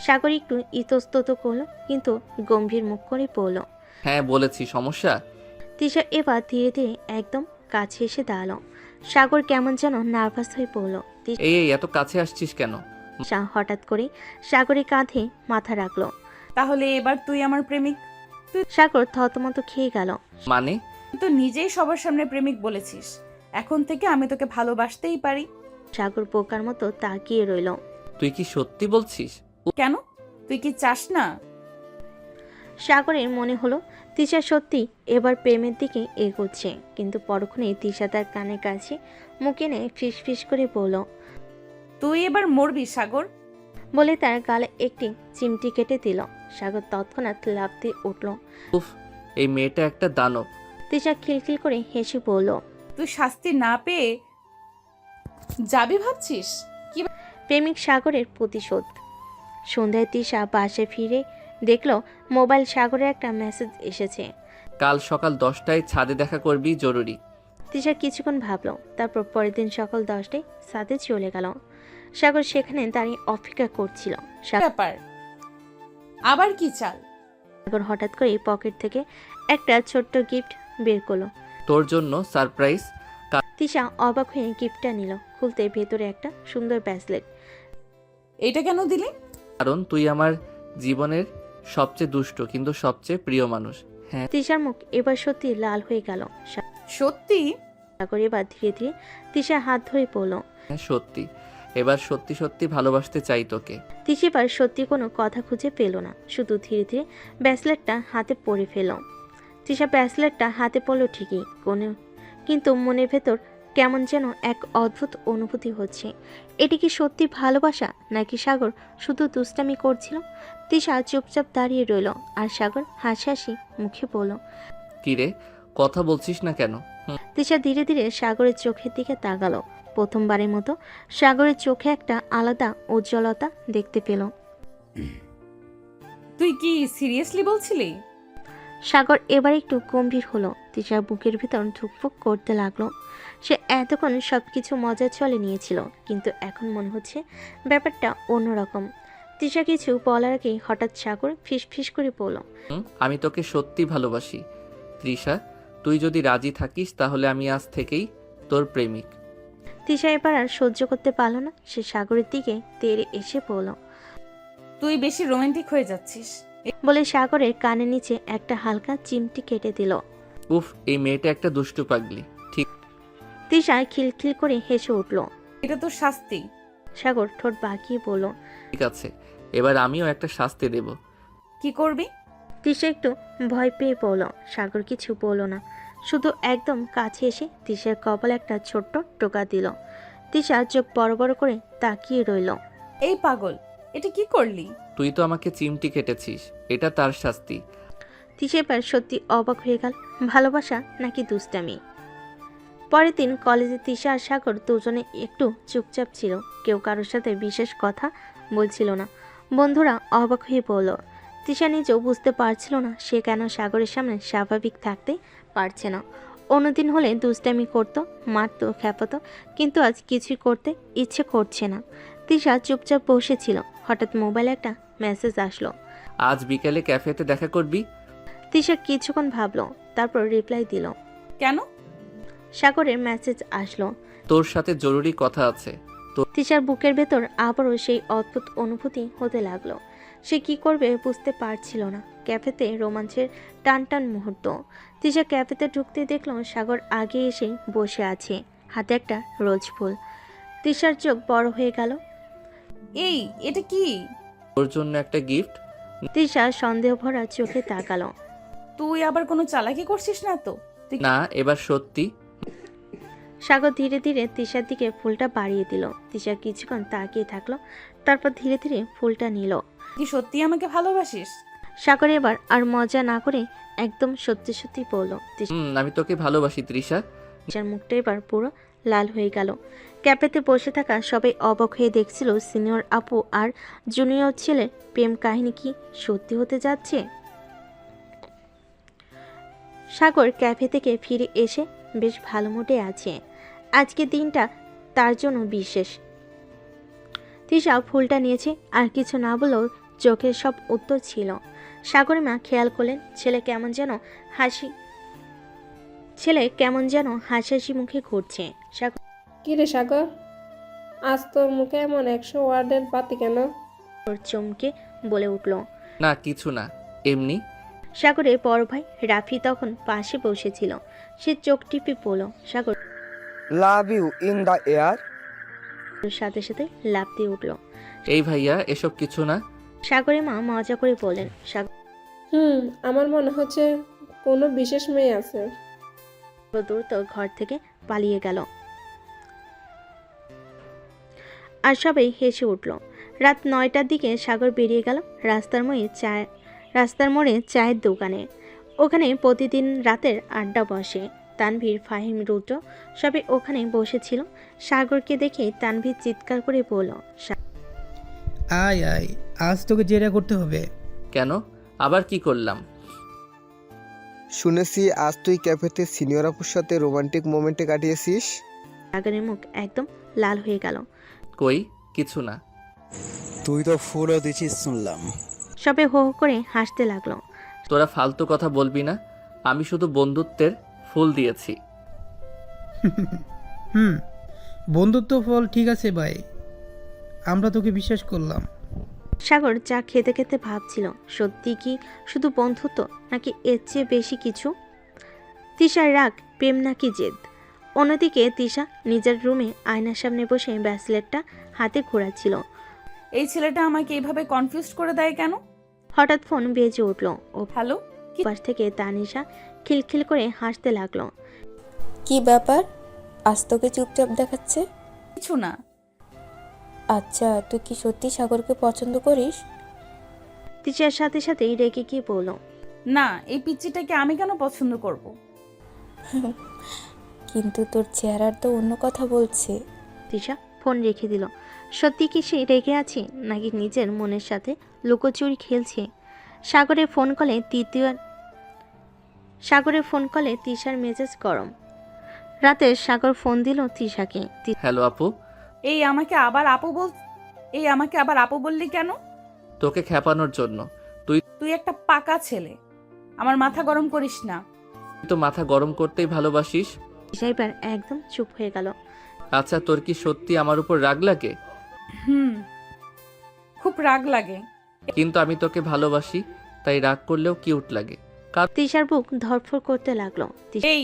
Speaker 2: সাগর একটু ইতস্তত করলো, কিন্তু গম্ভীর মুখ করে বলল,
Speaker 4: হ্যাঁ বলেছি, সমস্যা?
Speaker 2: তিশা এবার ধীরে ধীরে একদম কাছে এসে দাঁড়ালো। সাগর কেমন যেন নার্ভাস হয়ে পড়ল।
Speaker 4: এই এত কাছে আসছিস কেন?
Speaker 2: তিশা হঠাৎ করে সাগরের কাঁধে মাথা রাখলো।
Speaker 1: তাহলে এবার তুই আমার প্রেমিক।
Speaker 2: সাগর থতমত খেয়ে গেল।
Speaker 4: মানে?
Speaker 1: তুই তো নিজেই সবার সামনে প্রেমিক বলেছিস, এখন থেকে আমি তোকে ভালোবাসতেই পারি।
Speaker 2: সাগর বোকার মতো তাকিয়ে রইল।
Speaker 4: তুই কি সত্যি বলছিস?
Speaker 1: কেন, তুই কি চাস না?
Speaker 2: সাগরের মনে হলো তিশা সত্যি এবার প্রেমের দিকে এগোচ্ছে, কিন্তু পরক্ষণেই তিশা তার কানের কাছে মুখ এনে ফিস ফিস করে বলল,
Speaker 1: তুই এবার মরবি সাগর।
Speaker 2: বলে তার গালে একটি চিমটি কেটে দিল। সাগর তৎক্ষণাৎ লাফ দিয়ে উঠল।
Speaker 4: উফ, এই মেয়েটা একটা দানব।
Speaker 2: তিশা খিলখিল করে হেসে বলল,
Speaker 1: তুই শাস্তি না পেয়ে যাবি ভাবছিস?
Speaker 2: প্রেমিক সাগরের প্রতিশোধ। সন্ধ্যায় তিশা বাসে ফিরে দেখল মোবাইল সাগরের একটা মেসেজ এসেছে।
Speaker 4: কাল সকাল 10টায় ছাদে দেখা করবি, জরুরি।
Speaker 2: তিশা কিছুক্ষণ ভাবলো, তারপর পরের দিন সকাল 10টায় ছাদে চলে গেল। সাগর সেখানে দাঁড়িয়ে অপেক্ষা করছিল।
Speaker 1: ব্যাপার আবার কি চাল?
Speaker 2: সাগর হঠাৎ করে পকেট থেকে একটা ছোট্ট গিফট বের করলো।
Speaker 4: তোর জন্য সারপ্রাইজ।
Speaker 2: তিশা অবাক হয়ে গিফটটা নিল। খুলতে ভেতরে একটা সুন্দর ব্রেসলেট।
Speaker 1: এটা কেন দিলি?
Speaker 4: কারণ তুই আমার জীবনের সবচেয়ে দুষ্ট কিন্তু সবচেয়ে প্রিয় মানুষ। হ্যাঁ।
Speaker 2: তিশার মুখ এবার সত্যি লাল হয়ে গেল।
Speaker 1: সত্যি?
Speaker 2: সাগর এবার ধীরে ধীরে তিশার হাত ধরে পড়ল।
Speaker 4: হ্যাঁ সত্যি, এবার সত্যি সত্যি ভালোবাসতে চাই তোকে।
Speaker 2: তিশা এবার সত্যি কোনো কথা খুঁজে পেল না, শুধু ধীরে ধীরে ব্রেসলেটটা হাতে পরে ফেল। তিশা ব্রেসলেটটা হাতে পড়লো ঠিকই, কিন্তু মনের ভেতর কেমন যেন এক অদ্ভুত অনুভূতি হচ্ছে। এটি কি সত্যি ভালোবাসা, নাকি সাগর শুধু দুষ্টামি করছিল? তিশা চুপচাপ দাঁড়িয়ে রইল, আর সাগর হাসি হাসি মুখে বলল,
Speaker 4: কিরে, কথা বলছিস না কেন?
Speaker 2: তিশা ধীরে ধীরে সাগরের চোখের দিকে তাকালো। প্রথমবারের মতো সাগরের চোখে একটা আলাদা উজ্জ্বলতা দেখতে পেল।
Speaker 1: তুই কি সিরিয়াসলি বলছিলি?
Speaker 2: সাগর এবার একটু গম্ভীর হলো। তিশার বুকের ভিতর ধুকফুক করতে লাগলো। সে এতক্ষণ সবকিছু মজার ছলে নিয়েছিল, কিন্তু এখন মনে হচ্ছে ব্যাপারটা অন্যরকম। তিশা কিছু বলার আগেই হঠাৎ সাগর ফিস ফিস করে বলল,
Speaker 4: আমি তোকে সত্যি ভালোবাসি তৃষা। তুই যদি রাজি থাকিস তাহলে আমি আজ থেকেই তোর প্রেমিক।
Speaker 2: তিশা এবার আর সহ্য করতে পারল না। সে সাগরের দিকে তেড়ে এসে বলল,
Speaker 1: তুই বেশি রোমান্টিক হয়ে যাচ্ছিস।
Speaker 2: বলে সাগরের কানের নিচে একটা হালকা চিমটি কেটে দিল।
Speaker 4: উফ, এই মেয়েটা একটা দুষ্টু পাগলি। ঠিক।
Speaker 2: তিশা খিলখিল করে হেসে উঠল।
Speaker 1: এটা তো শাস্তি।
Speaker 2: সাগর ঠোঁট বাঁকিয়ে বলল,
Speaker 4: ঠিক আছে, এবার আমিও একটা শাস্তি দেব।
Speaker 1: কি করবি?
Speaker 2: তিশা একটু ভয় পেয়ে পড়ল। সাগর কিছু বলল না, শুধু একদম কাছে এসে তিশার কপালে একটা ছোট্ট টোকা দিল। তিশা চোখ বড় বড় করে তাকিয়ে রইল।
Speaker 1: এই পাগল, এটা কি করলি?
Speaker 4: তুই তো আমাকে চিমটি কেটেছিস, এটা তার শাস্তি।
Speaker 2: তিশা এবার সত্যি অবাক হয়ে গেল। ভালোবাসা নাকি দুষ্টামি? পরের দিন কলেজে তিশা আর সাগর দুজনে একটু চুপচাপ ছিল। কেউ কারোর সাথে বিশেষ কথা বলছিল না। বন্ধুরা অবাক হয়ে পড়ল। তিশা নিজেও বুঝতে পারছিল না সে কেন সাগরের সামনে স্বাভাবিক থাকতে পারছে না। অন্যদিন হলে দুষ্টামি করতো, মারতো, খেপাতো, কিন্তু আজ কিছুই করতে ইচ্ছে করছে না। তিশা চুপচাপ বসেছিল। হঠাৎ মোবাইলে একটা মেসেজ আসলো।
Speaker 4: আজ বিকেলে ক্যাফেতে দেখা করবি?
Speaker 2: তিশা কিছুক্ষণ ভাবলো, তারপর রিপ্লাই দিল।
Speaker 1: কেন?
Speaker 2: সাগরের মেসেজ আসলো।
Speaker 4: তোর সাথে জরুরি কথা আছে।
Speaker 2: তিশার বুকের ভেতর আবারও সেই অদ্ভুত অনুভূতি হতে লাগলো। সে কি করবে বুঝতে পারছিল না। ক্যাফেতে রোমাঞ্চের টান টান মুহূর্ত। তিশা ক্যাফেতে ঢুকতে দেখলো সাগর আগে এসে বসে আছে, হাতে একটা রোজ ফুল। তিশার চোখ বড় হয়ে গেল।
Speaker 1: এই, এটা কি?
Speaker 4: তোর জন্য একটা গিফট।
Speaker 2: তিশা সন্দেহ ভরা চোখে তাকালো।
Speaker 1: তুই আবার কোনো চালাকি করছিস না তো?
Speaker 4: না, এবার সত্যি।
Speaker 2: সাগর ধীরে ধীরে তিশার দিকে ফুলটা বাড়িয়ে দিল। তিশা কিছুক্ষণ তাকিয়ে থাকলো, তারপর ধীরে ধীরে ফুলটা নিল।
Speaker 1: কি সত্যি আমাকে ভালোবাসিস?
Speaker 2: সাগর এবার আর মজা না করে একদম সত্যি সত্যি বলল।
Speaker 4: আমি তোকে ভালোবাসি তৃষা।
Speaker 2: তিশার মুখটা এবার পুরো লাল হয়ে গেল। ক্যাফেতে বসে থাকা সবাই অবাক হয়ে দেখছিল সিনিয়র আপু আর জুনিয়র ছেলের প্রেম কাহিনী কি সত্যি হতে যাচ্ছে। সাগর ক্যাফে থেকে ফিরে এসে বেশ ভালো মুডে আছে। আজকের দিনটা তার জন্য বিশেষ। তিশা ফুলটা নিয়েছে, আর কিছু না বলেও চোখের সব উত্তর ছিল। সাগরের মা খেয়াল করলেন ছেলে কেমন যেন হাসি মুখে ঘুরছে। সাগর,
Speaker 10: কি রে সাগর, আজ তোর মুখে এমন 100 ওয়ার্ডের বাতি কেন?
Speaker 2: চমকে বলে উঠল।
Speaker 4: না, কিছু না, এমনি।
Speaker 2: সাগরের বড় ভাই রাফি তখন পাশে বসেছিল। সে চোখ টিপে বলল, Sagar
Speaker 11: love you in the air.
Speaker 2: সাথে সাথে লাফ দিয়ে উঠল।
Speaker 4: এই ভাইয়া, এসব কিছু না।
Speaker 2: সাগরের মা মজা করে বললেন। সাগর
Speaker 10: আমার মনে হচ্ছে কোনো বিশেষ মেয়ে আছে।
Speaker 2: দ্রুত ঘর থেকে পালিয়ে গেল। আর সবাই হেসে উঠল। রাত 9টার দিকে সাগর বেরিয়ে গেল রাস্তার মোড়ে চায়ের দোকানে। ওখানে প্রতিদিন রাতের আড্ডা বসে। তানভীর, ফাহিম, রুদ্র সবাই ওখানে বসেছিল। সাগরকে দেখে তানভীর চিৎকার করে বলল,
Speaker 13: আয় আয়, আজ তোকে জেরা করতে হবে।
Speaker 4: কেন? আবার কি করলাম?
Speaker 11: শুনেছি আজ তুই ক্যাফেতে সিনিয়র আপুর সাথে রোমান্টিক মোমেন্টে কাটিয়েছিস।
Speaker 2: সাগরের মুখ একদম লাল হয়ে গেল।
Speaker 4: কই, কিছু না।
Speaker 14: তুই তো ফুলও দিছিস শুনলাম।
Speaker 2: সবাই হো হো করে হাসতে লাগলো।
Speaker 4: তোরা ফালতু কথা বলবি না, আমি শুধু বন্ধুত্বের ফুল দিয়েছি।
Speaker 13: বন্ধুত্ব ফল ঠিক আছে ভাই, আমরা তোকে বিশ্বাস করলাম।
Speaker 2: সাগর চা খেতে খেতে ভাবছিল সত্যি কি শুধু বন্ধুত্ব, নাকি এর চেয়ে বেশি কিছু। তিশার রাগ, প্রেম নাকি জেদ। অন্যদিকে তিশা নিজের রুমে আয়নার সামনে বসে ব্রেসলেটটা হাতে ঘোরাচ্ছিল।
Speaker 1: এই ছেলেটা আমাকে এইভাবে কনফিউজ করে দেয় কেন?
Speaker 2: হঠাৎ ফোন বেজে উঠল। ও
Speaker 1: হ্যালো?
Speaker 2: পাশ থেকে তানিশা খিলখিল করে হাসতে লাগলো।
Speaker 15: কি ব্যাপার, আজ তোকে চুপচাপ দেখাচ্ছে?
Speaker 1: কিছু না।
Speaker 15: আচ্ছা, তুই কি সত্যি সাগরকে পছন্দ করিস?
Speaker 2: তিশার সাথে সাথেই রেগে গিয়ে বলল,
Speaker 1: না, এই পিচ্চিটাকে আমি কেন পছন্দ করব?
Speaker 15: কিন্তু তোর চেহারার তো অন্য কথা বলছে।
Speaker 2: তিশা ফোন রেখে দিল। সত্যি কি সে রেগে আছে, নাকি নিজের মনের সাথে লুকোচুরি খেলছে? সাগরের ফোন কলে তিশার মেজাজ গরম। রাতে সাগর ফোন দিল তিশাকে।
Speaker 4: হ্যালো আপু।
Speaker 1: এই আমাকে আবার আপু বললি কেন?
Speaker 4: তোকে খেপানোর জন্য।
Speaker 1: তুই একটা পাকা ছেলে, আমার মাথা গরম করিস না।
Speaker 4: তুই তো মাথা গরম করতেই ভালোবাসিস।
Speaker 2: তিশা এবার একদম চুপ হয়ে গেল।
Speaker 4: আচ্ছা, তোর কি সত্যি আমার উপর রাগ লাগে?
Speaker 1: খুব রাগ লাগে।
Speaker 4: কিন্তু আমি তোকে ভালোবাসি, তাই রাগ করলেও কিউট লাগে।
Speaker 2: তিশার বুক ধড়ফড় করতে লাগলো।
Speaker 1: এই,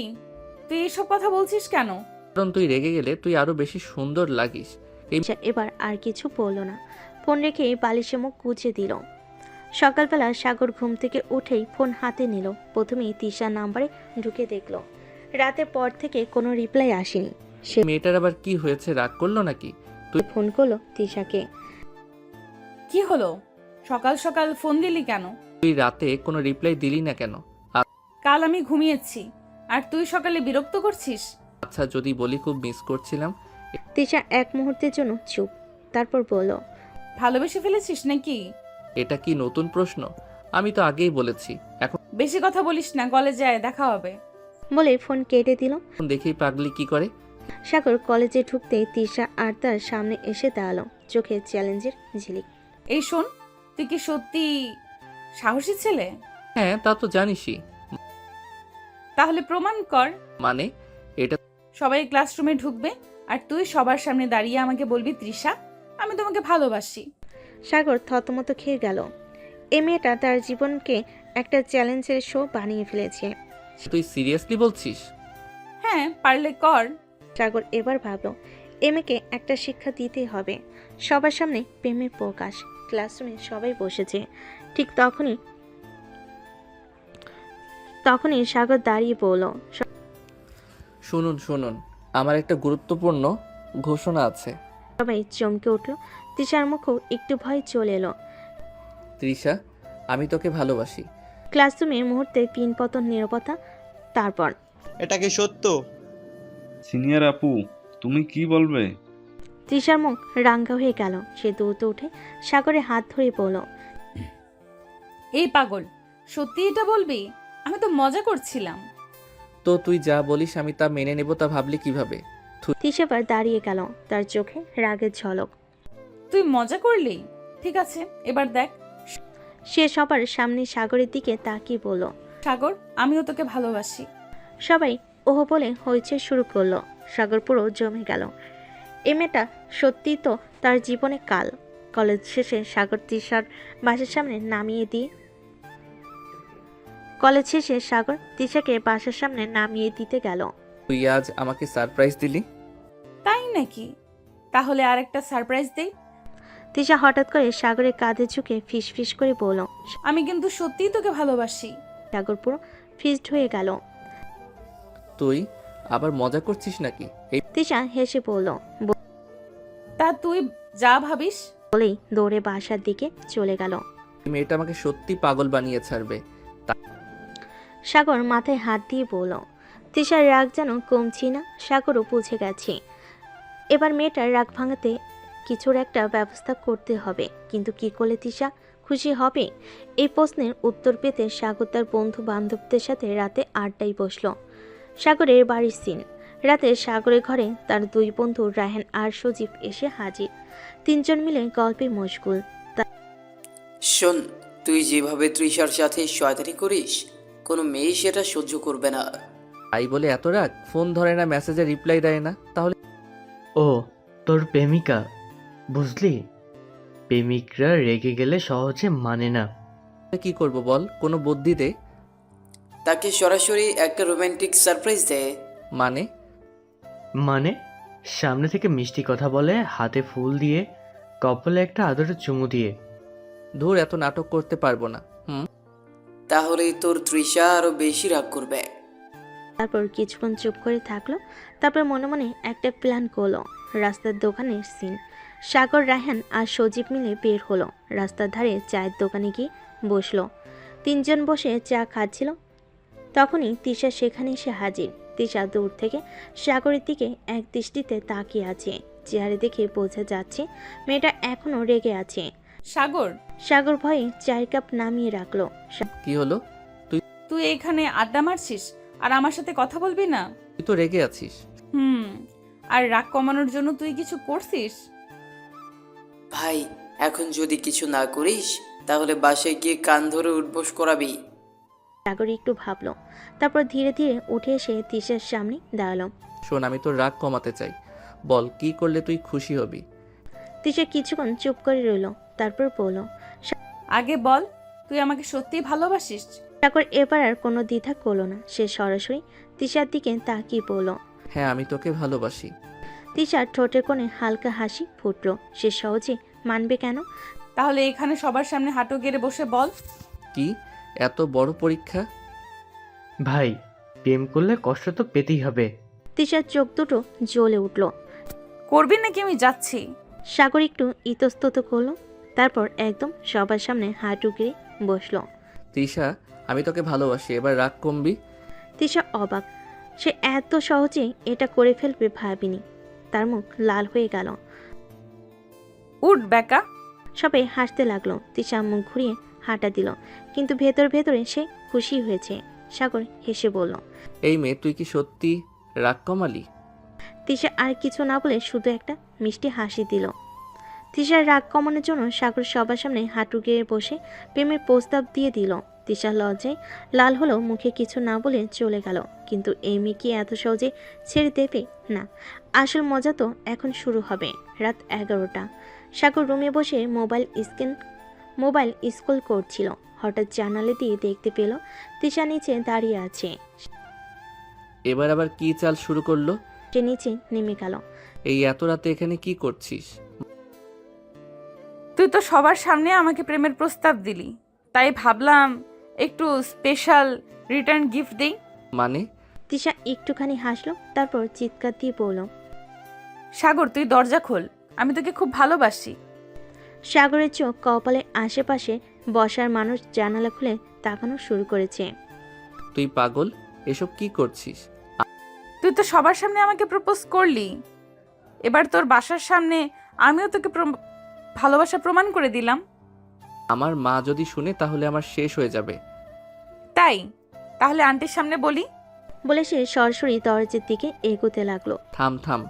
Speaker 1: তুই এসব কথা বলছিস কেন?
Speaker 4: কারণ তুই রেগে গেলে তুই আরো বেশি সুন্দর লাগিস।
Speaker 2: এবার আর কিছু বলল না। ফোন রেখে বালিশে মুখ গুজে দিল। সকালবেলা সাগর ঘুম থেকে উঠেই ফোন হাতে নিল। প্রথমেই তিশার নাম্বারে ঢুকে দেখল। রাতের পর থেকে কোনো রিপ্লাই আসেনি। সে
Speaker 4: মেয়েটার আবার কি হয়েছে, রাগ করলো নাকি?
Speaker 2: তুই ফোন করলো তিশাকে।
Speaker 1: কি হলো, সকাল সকাল ফোন দিলি কেন?
Speaker 4: তুই রাতে কোনো রিপ্লাই দিলি না কেন?
Speaker 1: কাল আমি ঘুমিয়েছি, আর তুই সকালে বিরক্ত করছিস।
Speaker 4: আচ্ছা, যদি বলি খুব মিস করছিলাম।
Speaker 2: তিশা এক মুহূর্তের জন্য চুপ, তারপর বলল,
Speaker 1: ভালোবেসে ফেলেছিস নাকি?
Speaker 4: এটা কি নতুন প্রশ্ন? আমি তো আগেই বলেছি। এখন
Speaker 1: বেশি কথা বলিস না, কলেজে আয়, দেখা হবে।
Speaker 2: বলে ফোন কেটে দিল।
Speaker 4: দেখেই পাগলি কি করে।
Speaker 2: সাগর কলেজে ঢুকতেই তিশা আর তার সামনে এসে দাঁড়ালো, চোখে চ্যালেঞ্জের ঝিলিক।
Speaker 1: এই শোন, তুই কি সত্যি সাহসী ছেলে?
Speaker 4: হ্যাঁ, তা তো জানিসই।
Speaker 1: তাহলে প্রমাণ কর।
Speaker 4: মানে এটা
Speaker 1: সবাই ক্লাসরুমে ঢুকবে আর তুই সবার সামনে দাঁড়িয়ে আমাকে বলবি, তৃষা, আমি তোমাকে ভালোবাসি।
Speaker 2: সাগর থতমত খেয়ে গেল। এই মেয়েটা তার জীবনকে একটা চ্যালেঞ্জের শো বানিয়ে ফেলেছে।
Speaker 4: তুই সিরিয়াসলি বলছিস?
Speaker 1: হ্যাঁ, পারলে কর।
Speaker 2: সাগর এবার ভাবলো এই মেয়েকে একটা শিক্ষা দিতেই হবে। সবার সামনে প্রেমের প্রকাশ। ক্লাসরুমে সবাই বসেছে। ঠিক তখনই সাগর দাঁড়িয়ে পড়ল।
Speaker 4: শুনুন শুনুন, আমার একটা গুরুত্বপূর্ণ ঘোষণা আছে।
Speaker 2: সবাই চমকে উঠল। তৃষার মুখও একটু ভয় চলে এলো।
Speaker 4: তৃষা, আমি তোকে ভালোবাসি।
Speaker 2: ক্লাসরুমে মুহূর্তে পিনপতন নীরবতা। তারপর,
Speaker 9: এটা কি সত্য?
Speaker 8: সিনিয়র আপু, তুমি কি বলবে?
Speaker 2: তৃষার মুখ রাঙ্গা হয়ে গেল। সে দ্রুত উঠে সাগরে হাত ধরে বলল,
Speaker 1: এই পাগল, সত্যি এটা বলবি? আমি তো মজা করছিলাম।
Speaker 4: তো তুই যা বলিস আমি তা মেনে নেব, তা ভাবলি কিভাবে?
Speaker 2: তৃষা এবার দাঁড়িয়ে গেল, তার চোখে রাগের ঝলক।
Speaker 1: তুই মজা করলি? ঠিক আছে, এবার দেখ।
Speaker 2: সে সবার সামনে সাগরের দিকে তাকিয়ে বলল,
Speaker 1: সাগর, আমিও তোকে ভালোবাসি।
Speaker 2: সবাই ওহ বলে হইচই শুরু করলো। সাগর পুরো জমে গেল। এ মেয়েটা সত্যি তো তার জীবনে কাল। কলেজ শেষে সাগর তৃষার বাসার সামনে তৃষাকে বাসার সামনে নামিয়ে দিতে গেল।
Speaker 4: তুই আজ আমাকে সারপ্রাইজ দিলি?
Speaker 1: তাই নাকি? তাহলে আরেকটা সারপ্রাইজ দেই।
Speaker 2: তৃষা হঠাৎ করে সাগরের কাঁধে ঝুঁকে ফিস ফিস করে বলল,
Speaker 1: আমি কিন্তু সত্যিই তোকে ভালোবাসি।
Speaker 2: সাগর পুরো ফিসড হয়ে গেল।
Speaker 4: তুই আবার মজা করছিস নাকি? এই
Speaker 2: তৃষা হেসে বলল,
Speaker 1: তা তুই যা ভাবিস।
Speaker 2: বলেই দৌড়ে বাসার দিকে চলে গেল।
Speaker 4: মেয়েটা আমাকে সত্যি পাগল বানিয়ে ছাড়বে।
Speaker 2: সাগর মাথায় হাত দিয়ে বলল। তৃষার রাগ যেন কমছি না। সাগরও বুঝে গেছে এবার মেয়েটার রাগ ভাঙাতে কিছুর একটা ব্যবস্থা করতে হবে। কিন্তু কি করলে তৃষা খুশি হবে? এই প্রশ্নের উত্তর পেতে সাগর তার বন্ধু বান্ধবদের সাথে রাতে আড্ডায় বসল। সাগরের বাড়ির সিন। রাতে সাগরের ঘরে তার দুই বন্ধু রায়হান আর সজীব এসে হাজির। তিনজন মিলে গল্পে মশগুল।
Speaker 16: শোন, তুই যেভাবে তৃষার সাথে শয়তানি করিস, কোনো মেয়ে সেটা সহ্য করবে না।
Speaker 4: তাই বলে এত রাগ? ফোন ধরে না, মেসেজে রিপ্লাই দেয় না, তাহলে?
Speaker 17: ও তোর প্রেমিকা, বুঝলি? প্রেমিকরা রেগে গেলে সহজে মানে না।
Speaker 4: কি করব বল, কোনো বুদ্ধি দে।
Speaker 16: তাকে সরাসরি একটা রোমান্টিক সারপ্রাইজ দে।
Speaker 17: মানে সামনে থেকে মিষ্টি কথা বলে, হাতে ফুল দিয়ে, কপালে একটা আদরের চুমু দিয়ে।
Speaker 4: ধুর, এত নাটক করতে পারবো না।
Speaker 16: তাহলেই তোর তৃষা আরো বেশি রাগ করবে।
Speaker 2: তারপর কিছুক্ষণ চুপ করে থাকলো। তারপর মনে মনে একটা প্ল্যান করলো। রাস্তার দোকানের সিন। সাগর, রায়হান আর সজীব মিলে বের হলো। রাস্তার ধারে চায়ের দোকানে গিয়ে বসলো। তিনজন বসে চা খাচ্ছিল। তখনই তৃষা সেখানে এসে হাজির। তৃষা দূর থেকে সাগরের দিকে এক দৃষ্টিতে তাকিয়ে আছে। চেহারা দেখে বোঝা যাচ্ছে মেয়েটা এখনো রেগে আছে। সাগর ভয়ে চায়ের কাপ নামিয়ে রাখলো।
Speaker 4: কি হলো?
Speaker 1: তুই এখানে আড্ডা মারছিস আর আমার সাথে কথা বলবি না?
Speaker 4: তুই তো রেগে আছিস।
Speaker 1: আর রাগ কমানোর জন্য তুই কিছু করছিস?
Speaker 16: ভাই, এখন যদি কিছু না করিস তাহলে বাসায় গিয়ে কান ধরে উঠবোস করাবি।
Speaker 2: সাগর একটু ভাবলো। তারপর ধীরে ধীরে উঠে এসে তৃষার সামনে দাঁড়ালো।
Speaker 4: শোন, আমি তোর রাগ কমাতে চাই, বল কি করলে তুই খুশি হবি?
Speaker 2: তৃষা কিছুক্ষণ চুপ করে রইল। তারপর বলল,
Speaker 1: আগে বল, তুই আমাকে সত্যিই ভালোবাসিস?
Speaker 2: সাগর এবার আর কোনো দ্বিধা করলো না। সে সরাসরি তৃষার দিকে তাকিয়ে বলল,
Speaker 4: হ্যাঁ, আমি তোকে ভালোবাসি।
Speaker 2: তৃষার ঠোঁটের কোণে হালকা হাসি ফুটলো। সে সহজে মানবে কেন?
Speaker 1: তাহলে এখানে সবার সামনে হাঁটু গেড়ে বসে বল।
Speaker 4: কি এত বড় পরীক্ষা?
Speaker 17: ভাই, প্রেম করলে কষ্ট তো পেতেই হবে।
Speaker 2: তৃষার চোখ দুটো জ্বলে উঠল।
Speaker 1: করবি নাকি আমি যাচ্ছি?
Speaker 2: সাগর একটু ইতস্তত করলো। তারপর একদম সবার সামনে হাঁটু গেড়ে বসলো।
Speaker 4: তৃষা, আমি তোকে ভালোবাসি, এবার রাগ কমবি?
Speaker 2: তৃষা অবাক। সে এত সহজে এটা করে ফেলবে ভাবিনি। তার মুখ লাল হয়ে গেল।
Speaker 1: উঠ বেকা।
Speaker 2: সবাই হাসতে লাগলো। তৃষা মুখ ঘুরিয়ে হাঁটা দিল, কিন্তু ভেতরে সে খুশি হয়েছে। সাগর হেসে বলল,
Speaker 4: এই মেয়ে, তুই কি সত্যি রাগ কমালি?
Speaker 2: তৃষা আর কিছু না বলে শুধু একটা মিষ্টি হাসি দিল। তিশার রাগ কমানোর জন্য সাগর সবার সামনে হাঁটু গেড়ে বসে প্রেমের প্রস্তাব দিয়ে দিল। তিশা লজ্জায় লাল হলো, মুখে কিছু না বলে চলে গেল। কিন্তু এই মেয়ে কি এত সহজে ছেড়ে দেবে? না, আসল মজা তো এখন শুরু হবে। রাত 11টা। সাগর রুমে বসে মোবাইল স্ক্রল করছিল। হঠাৎ জানালা দিয়ে দেখতে পেল তিশা নিচে দাঁড়িয়ে আছে।
Speaker 4: এবার আবার কি চাল শুরু করলো?
Speaker 2: সে নিচে নেমে গেল।
Speaker 4: এই এত রাতে এখানে কি করছিস?
Speaker 1: তুই তো সবার সামনে আমাকে প্রেমের প্রস্তাব দিলি, তাই ভাবলাম একটু স্পেশাল রিটার্ন গিফট দেই।
Speaker 4: মানে?
Speaker 2: তিশা একটুখানি হাসলো, তারপর চিৎকার দিয়ে বলল,
Speaker 1: সাগর তুই দরজা খোল, আমি তোকে খুব ভালোবাসি।
Speaker 2: সাগরের চোখ কপালের আশেপাশে বসার মানুষ জানালা খুলে তাকানো শুরু করেছে।
Speaker 4: তুই পাগল? এসব কি করছিস?
Speaker 1: তুই তো সবার সামনে আমাকে প্রপোজ করলি, এবার তোর বাসার সামনে আমিও তোকে ভালোবাসা প্রমাণ করে দিলাম।
Speaker 4: আমার মা যদি শুনে তাহলে আমার শেষ হয়ে যাবে।
Speaker 1: তাহলে আন্টির সামনে বলি।
Speaker 2: বলে সে সরাসরি দরজার দিকে এগোতে লাগলো।
Speaker 4: থাম।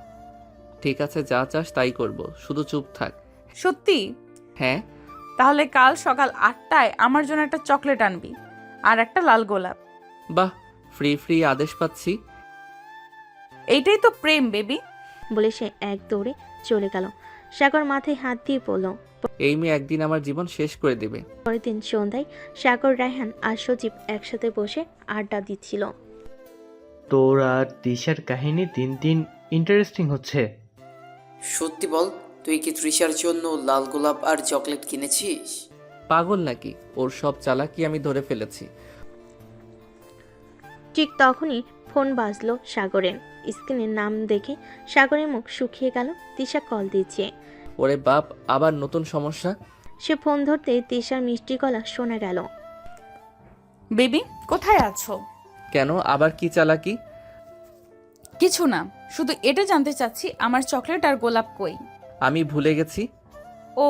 Speaker 4: ঠিক আছে, যা চাস তাই করব, শুধু চুপ থাক।
Speaker 1: সত্যি?
Speaker 4: হ্যাঁ।
Speaker 1: তাহলে কাল সকাল 8টায় আমার জন্য একটা চকলেট আনবি আর একটা লাল গোলাপ।
Speaker 4: বাহ, ফ্রি আদেশ পাচ্ছি।
Speaker 1: এইটাই তো প্রেম বেবি।
Speaker 2: বলে সে এক দৌড়ে চলে গেল। সাগর মাথায় হাত দিয়ে বলল,
Speaker 4: এই মেয়ে একদিন আমার জীবন শেষ করে দেবে।
Speaker 2: পরের দিন সন্ধ্যায় সাগর, রায়হান আর সজীব একসাথে বসে আড্ডা দিচ্ছিল।
Speaker 17: তোর আর তিশার কাহিনী দিন দিন ইন্টারেস্টিং হচ্ছে।
Speaker 16: সত্যি বল, তুই কি তৃষার জন্য লাল গোলাপ আর চকলেট কিনেছিস?
Speaker 4: পাগল নাকি? ওর সব চালাকি আমি ধরে ফেলেছি।
Speaker 2: ঠিক তখনই ফোন বাজলো সাগরের। স্ক্রিনের নাম দেখে সাগরের মুখ শুকিয়ে গেল। তিশা কল দিচ্ছে।
Speaker 4: ওরে বাপ, আবার নতুন সমস্যা?
Speaker 2: সে ফোন ধরতে তিশার মিষ্টি গলা শোনা গেল।
Speaker 1: বেবি কোথায় আছো?
Speaker 4: কেন, আবার কি চালাকি?
Speaker 1: কিছু না, শুধু এটা জানতে চাচ্ছি আমার চকলেট আর গোলাপ কই।
Speaker 4: আমি ভুলে গেছি।
Speaker 1: ও,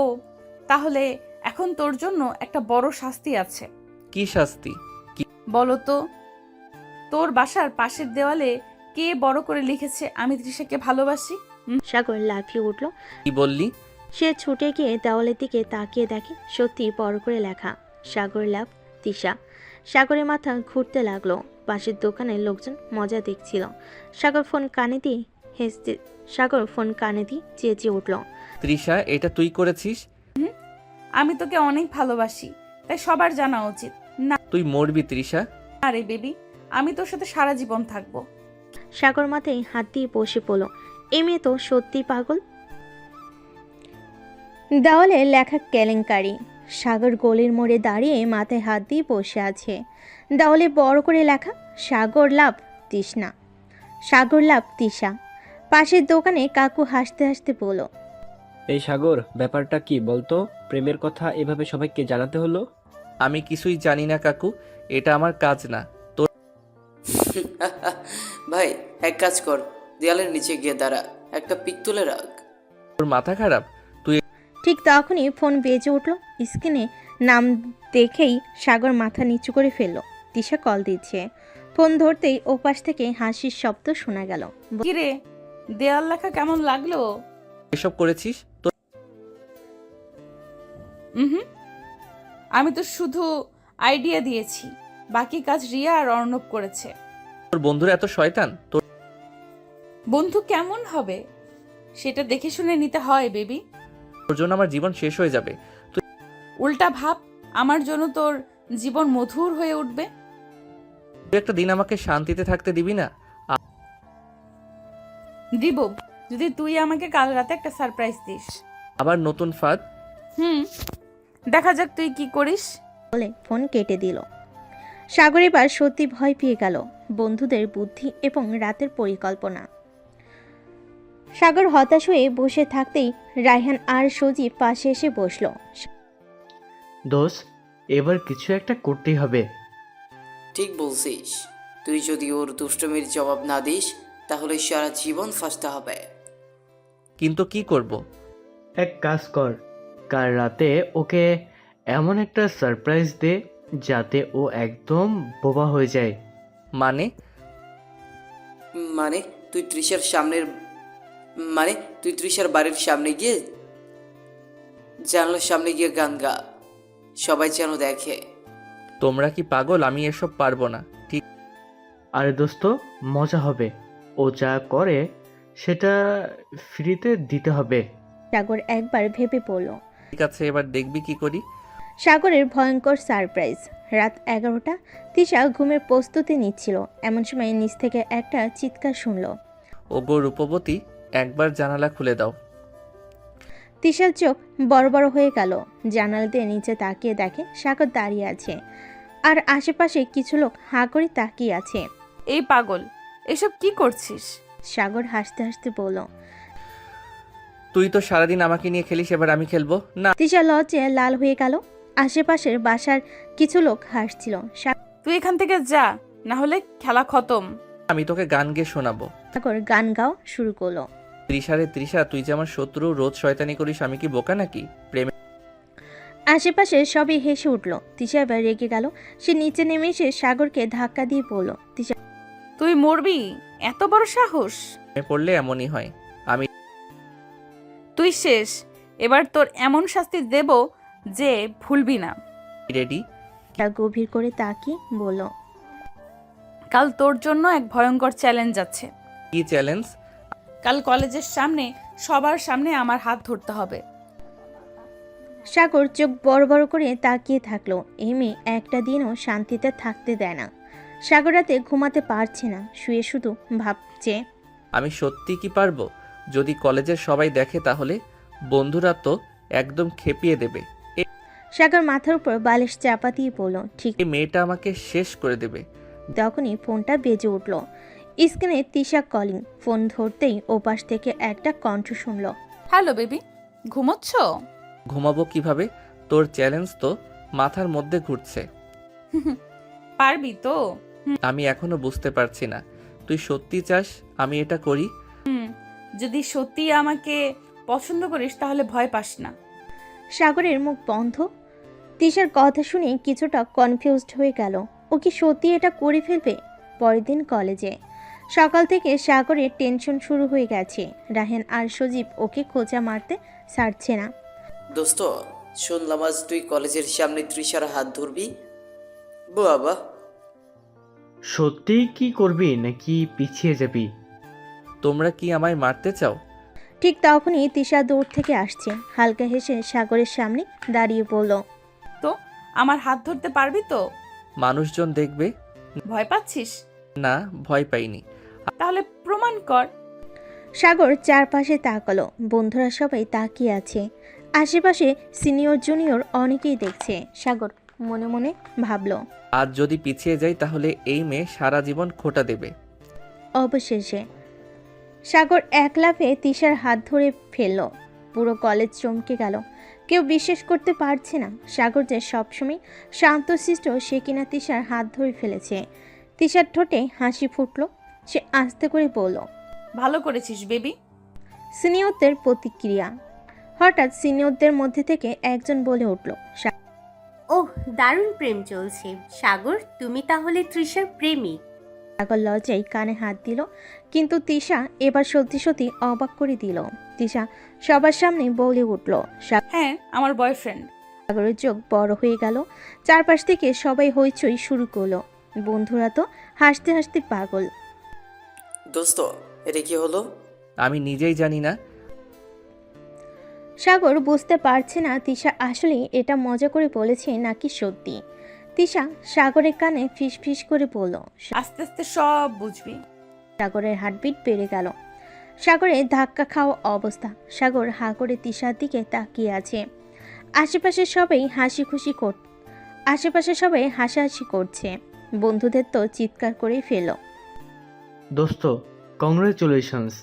Speaker 1: তাহলে এখন তোর জন্য একটা বড় শাস্তি আছে।
Speaker 4: কি শাস্তি?
Speaker 1: বলো তো, তোর বাসার পাশের দেওয়ালে কে বড় করে লিখেছে আমি তৃষাকে ভালোবাসি?
Speaker 2: সাগর লাফিয়ে উঠল।
Speaker 4: কি বললি?
Speaker 2: সে ছুটে গিয়ে দেওয়ালের দিকে তাকিয়ে দেখে সত্যি বড় করে লেখা, সাগর লাভ তিশা। সাগরের মাথা ঘুরতে লাগলো। পাশের দোকানের লোকজন মজা দেখছিল। সাগর ফোন কানে দিয়ে চেঁচিয়ে উঠল,
Speaker 4: তৃষা, এটা তুই করেছিস?
Speaker 1: আমি তোকে অনেক ভালোবাসি, তাই সবার জানা উচিত। না
Speaker 4: তুই মরবি তৃষা।
Speaker 1: আরে বেবি, আমি তোর সাথে সারা জীবন থাকবো।
Speaker 2: সাগর মাথায় হাত দিয়ে বসে পড়ল। এই মেয়ে তো সত্যি পাগল। দেওয়ালে লেখা কেলেঙ্কারি। সাগর গলির মোড়ে দাঁড়িয়ে মাথায় হাত দিয়ে বসে আছে। দেওয়ালে বড় করে লেখা, সাগর লাভ তৃষ্ণা, সাগর লাভ তিশা। পাশের দোকানে কাকু হাসতে হাসতে বলল,
Speaker 18: এই সাগর, ব্যাপারটা কি বলতো? প্রেমের কথা এভাবে সবাইকে জানাতে হলো?
Speaker 4: আমি কিছুই জানি না কাকু, এটা আমার কাজ না। তোর
Speaker 16: ভাই, এক কাজ কর, দেয়ালের নিচে গিয়ে দাঁড়া, একটা পিক তুলে রাখ।
Speaker 4: তোর মাথা খারাপ? তুই
Speaker 2: ঠিক তখনই ফোন বেজে উঠল। স্ক্রিনে নাম দেখেই সাগর মাথা নিচু করে ফেলল। তিশা কল দিচ্ছে। ফোন ধরতেই ওপাশ থেকে হাসির শব্দ শোনা গেল।
Speaker 1: কিরে, দেয়াল লেখা কেমন লাগলো?
Speaker 4: এসব করেছিস? তোর
Speaker 1: আমি তো শুধু আইডিয়া দিয়েছি, বাকি কাজ রিয়া আর অর্ণব করেছে।
Speaker 4: তোর বন্ধুরা এত শয়তান? তোর
Speaker 1: বন্ধু কেমন হবে সেটা দেখে শুনে নিতে হয় বেবি।
Speaker 4: তোর জন্য আমার জীবন শেষ হয়ে যাবে। তুই
Speaker 1: উল্টা ভাব, আমার জন্য তোর জীবন মধুর হয়ে উঠবে।
Speaker 4: একটা দিন আমাকে শান্তিতে থাকতে দিবি না?
Speaker 1: দিব, যদি তুই আমাকে কাল রাতে একটা সারপ্রাইজ দিস।
Speaker 4: আবার নতুন ফাঁদ?
Speaker 1: দেখা যাক তুই কি করিস।
Speaker 2: বলে ফোন কেটে দিল। সাগর এবার সত্যি ভয় পেয়ে গেল বন্ধুদের বুদ্ধি এবং রাতের পরিকল্পনা। সাগর হতাশ হয়ে বসে থাকতেই রায়হান আর সজীব পাশে এসে বসল।
Speaker 17: দোষ, এবার কিছু একটা করতেই হবে।
Speaker 16: ঠিক বলছিস, তুই যদি ওর দুষ্টমির জবাব না দিস তাহলে সারা জীবন ফাঁসতে হবে।
Speaker 4: কিন্তু কি করব?
Speaker 17: এক কাজ কর, কাল রাতে ওকে এমন একটা সারপ্রাইজ দে যাতে ও একদম বোবা হয়ে যায়।
Speaker 4: মানে?
Speaker 16: তুই তৃষার বাড়ির সামনে গিয়ে জানলার সামনে গিয়ে গান গা, সবাই যেন দেখে।
Speaker 4: তোমরা কি পাগল? আমি এসব পারবো না। ঠিক
Speaker 17: আরে দোস্ত, মজা হবে। ও যা করে সেটা ফ্রিতে দিতে হবে।
Speaker 2: সাগর একবার ভেবে পড়ল।
Speaker 4: ঠিক আছে, এবার দেখবি কি করি।
Speaker 2: সাগরের ভয়ঙ্কর সারপ্রাইজ। রাত 11টা। তিশা ঘুমের প্রস্তুতি নিচ্ছিল, এমন সময় নিচ থেকে একটা চিৎকার শুনল।
Speaker 4: ওগো রূপবতী, একবার জানালা খুলে দাও।
Speaker 2: তিশার চোখ বড় বড় হয়ে গেল। জানালা দিয়ে নিচে তাকিয়ে দেখে সাগর দাঁড়িয়ে আছে, আর আশেপাশে কিছু লোক হাঁ করে তাকিয়ে আছে।
Speaker 1: এই পাগল, এসব কি করছিস?
Speaker 2: সাগর হাসতে হাসতে বলল।
Speaker 4: তুই তো সারাদিন আমাকে নিয়ে খেলিস, এবার আমি খেলবো না।
Speaker 2: তিশা লজ্জায় লাল হয়ে গেল। আশেপাশের বাসার কিছু লোক হাসছিল।
Speaker 1: তুই এখান থেকে যা, না হলে খেলা খতম।
Speaker 4: আমি তোকে গান গেয়ে শোনাবো।
Speaker 2: সাগর গান গাও শুরু করলো।
Speaker 4: তৃষারে তৃষা, তুই যে আমার শত্রু, রোজ শয়তানি করিস, আমি কি বোকা নাকি? প্রেমে
Speaker 2: আশেপাশে সবাই হেসে উঠল। তিশা এবার রেগে গেল। সে নিচে নেমে এসে সাগরকে ধাক্কা দিয়ে বলল। তিশা,
Speaker 1: তুই মরবি? এত বড় সাহস!
Speaker 4: পড়লে এমনই হয়। আমি
Speaker 1: তুই শেষ। এবার তোর এমন শাস্তি দেব যে ভুলবি না।
Speaker 4: রেডি?
Speaker 2: গভীর করে তাকিয়ে বলল।
Speaker 1: কাল তোর জন্য এক ভয়ঙ্কর চ্যালেঞ্জ আছে।
Speaker 4: কি চ্যালেঞ্জ?
Speaker 1: কাল কলেজের সামনে সবার সামনে আমার হাত ধরতে হবে।
Speaker 2: সাগর চোখ বড় বড় করে তাকিয়ে থাকলো। এই মেয়ে একটা দিনও শান্তিতে থাকতে দেয় না। সাগর রাতে ঘুমাতে পারছে না, শুয়ে শুধু ভাবছে।
Speaker 4: আমি সত্যি কি পারবো? যদি কলেজের সবাই দেখে তাহলে বন্ধুরা তো একদম খেপিয়ে দেবে।
Speaker 2: সাগর মাথার উপর বালিশ চাপা দিয়ে বলল, ঠিক।
Speaker 4: এই মেয়েটা আমাকে শেষ করে দেবে।
Speaker 2: তখনই ফোনটা বেজে উঠল। স্ক্রিনে তিশা কলিং। ফোন ধরতেই ওপাশ থেকে একটা কণ্ঠ শুনল।
Speaker 1: হ্যালো বেবি, ঘুমোচ্ছ?
Speaker 4: ঘুমাবো কিভাবে? তোর চ্যালেঞ্জ তো মাথার মধ্যে ঘুরছে।
Speaker 1: পারবি তো?
Speaker 4: আমি এখনো বুঝতে পারছি না, তুই সত্যি চাস আমি এটা করি?
Speaker 1: যদি সত্যি আমাকে পছন্দ করিস তাহলে ভয় পাস না।
Speaker 2: সাগরের মুখ বন্ধ। তিশার কথা শুনে কিছুটা কনফিউজড হয়ে গেল। ও কি সত্যি এটা করে ফেলবে? পরের দিন কলেজে সকাল থেকে সাগরের টেনশন শুরু হয়ে গেছে। রাহেন আর সজীব ওকে খোঁচা মারতে ছাড়ছে না।
Speaker 16: দোস্ত, শুনলাম আজ তুই কলেজের সামনে তৃষার হাত ধরবি। বাবা,
Speaker 17: সত্যি কি করবি নাকি পিছিয়ে যাবি?
Speaker 4: তোমরা কি আমায় মারতে চাও?
Speaker 2: ঠিক তখনই তিশা দূর থেকে আসছে। হালকা হেসে সাগরের সামনে দাঁড়িয়ে বলল,
Speaker 1: তো আমার হাত ধরতে পারবি তো?
Speaker 4: মানুষজন দেখবে।
Speaker 1: ভয় পাচ্ছিস?
Speaker 4: না, ভয় পাইনি।
Speaker 1: তাহলে প্রমাণ কর।
Speaker 2: সাগর চারপাশে তাকালো। বন্ধুরা সবাই তাকিয়ে আছে। আশেপাশে সিনিয়র জুনিয়র অনেকেই দেখছে। সাগর মনে মনে ভাবল,
Speaker 4: আজ যদি পিছিয়ে যাই তাহলে এই মেয়ে সারা জীবন খোটা দেবে।
Speaker 2: অবশেষে সাগর এক লাফে তিশার হাত ধরে ফেলল। পুরো কলেজ চমকে গেল। কেউ বিশ্বাস করতে পারছে না সাগর যে সবসময় শান্তশিষ্ট, সে কিনা তিশার হাত ধরে ফেলেছে। তিশার ঠোঁটে হাসি ফুটল। সে আস্তে করে বলল,
Speaker 1: ভালো করেছিস বেবি।
Speaker 2: সিনিয়রদের প্রতিক্রিয়া। হঠাৎ সিনিয়রদের মধ্যে থেকে একজন বলে উঠল,
Speaker 19: ওহ, দারুণ প্রেম চলছে। সাগর, তুমি তাহলে তৃষার প্রেমিক?
Speaker 2: সাগর লজ্জায় কানে হাত দিল, কিন্তু তিশা এবার সত্যি সত্যি অবাক করে দিল। তিশা সবার সামনে বলে উঠল,
Speaker 1: হ্যাঁ, আমার বয়ফ্রেন্ড।
Speaker 2: সাগরের চোখ বড় হয়ে গেল। চারপাশ থেকে সবাই হইচই শুরু করলো। বন্ধুরা তো হাসতে হাসতে পাগল।
Speaker 16: দোস্ত, এটা কি হলো?
Speaker 4: আমি নিজেই জানি না।
Speaker 2: সাগর বুঝতে পারছে না তিশা আসলে এটা মজা করে বলেছে নাকি সত্যি। তিশা সাগরের কানে ফিস ফিস করে বলল,
Speaker 1: আস্তে আস্তে সব বুঝবি।
Speaker 2: সাগরের হার্টবিট বেড়ে গেল। সাগরের ধাক্কা খাওয়া অবস্থা। সাগর হা করে তিশার দিকে তাকিয়ে আছে। আশেপাশে সবাই হাসাহাসি করছে। বন্ধুদের তো চিৎকার করেই ফেল।
Speaker 17: দোস্ত, কংগ্রেচুলেশনস,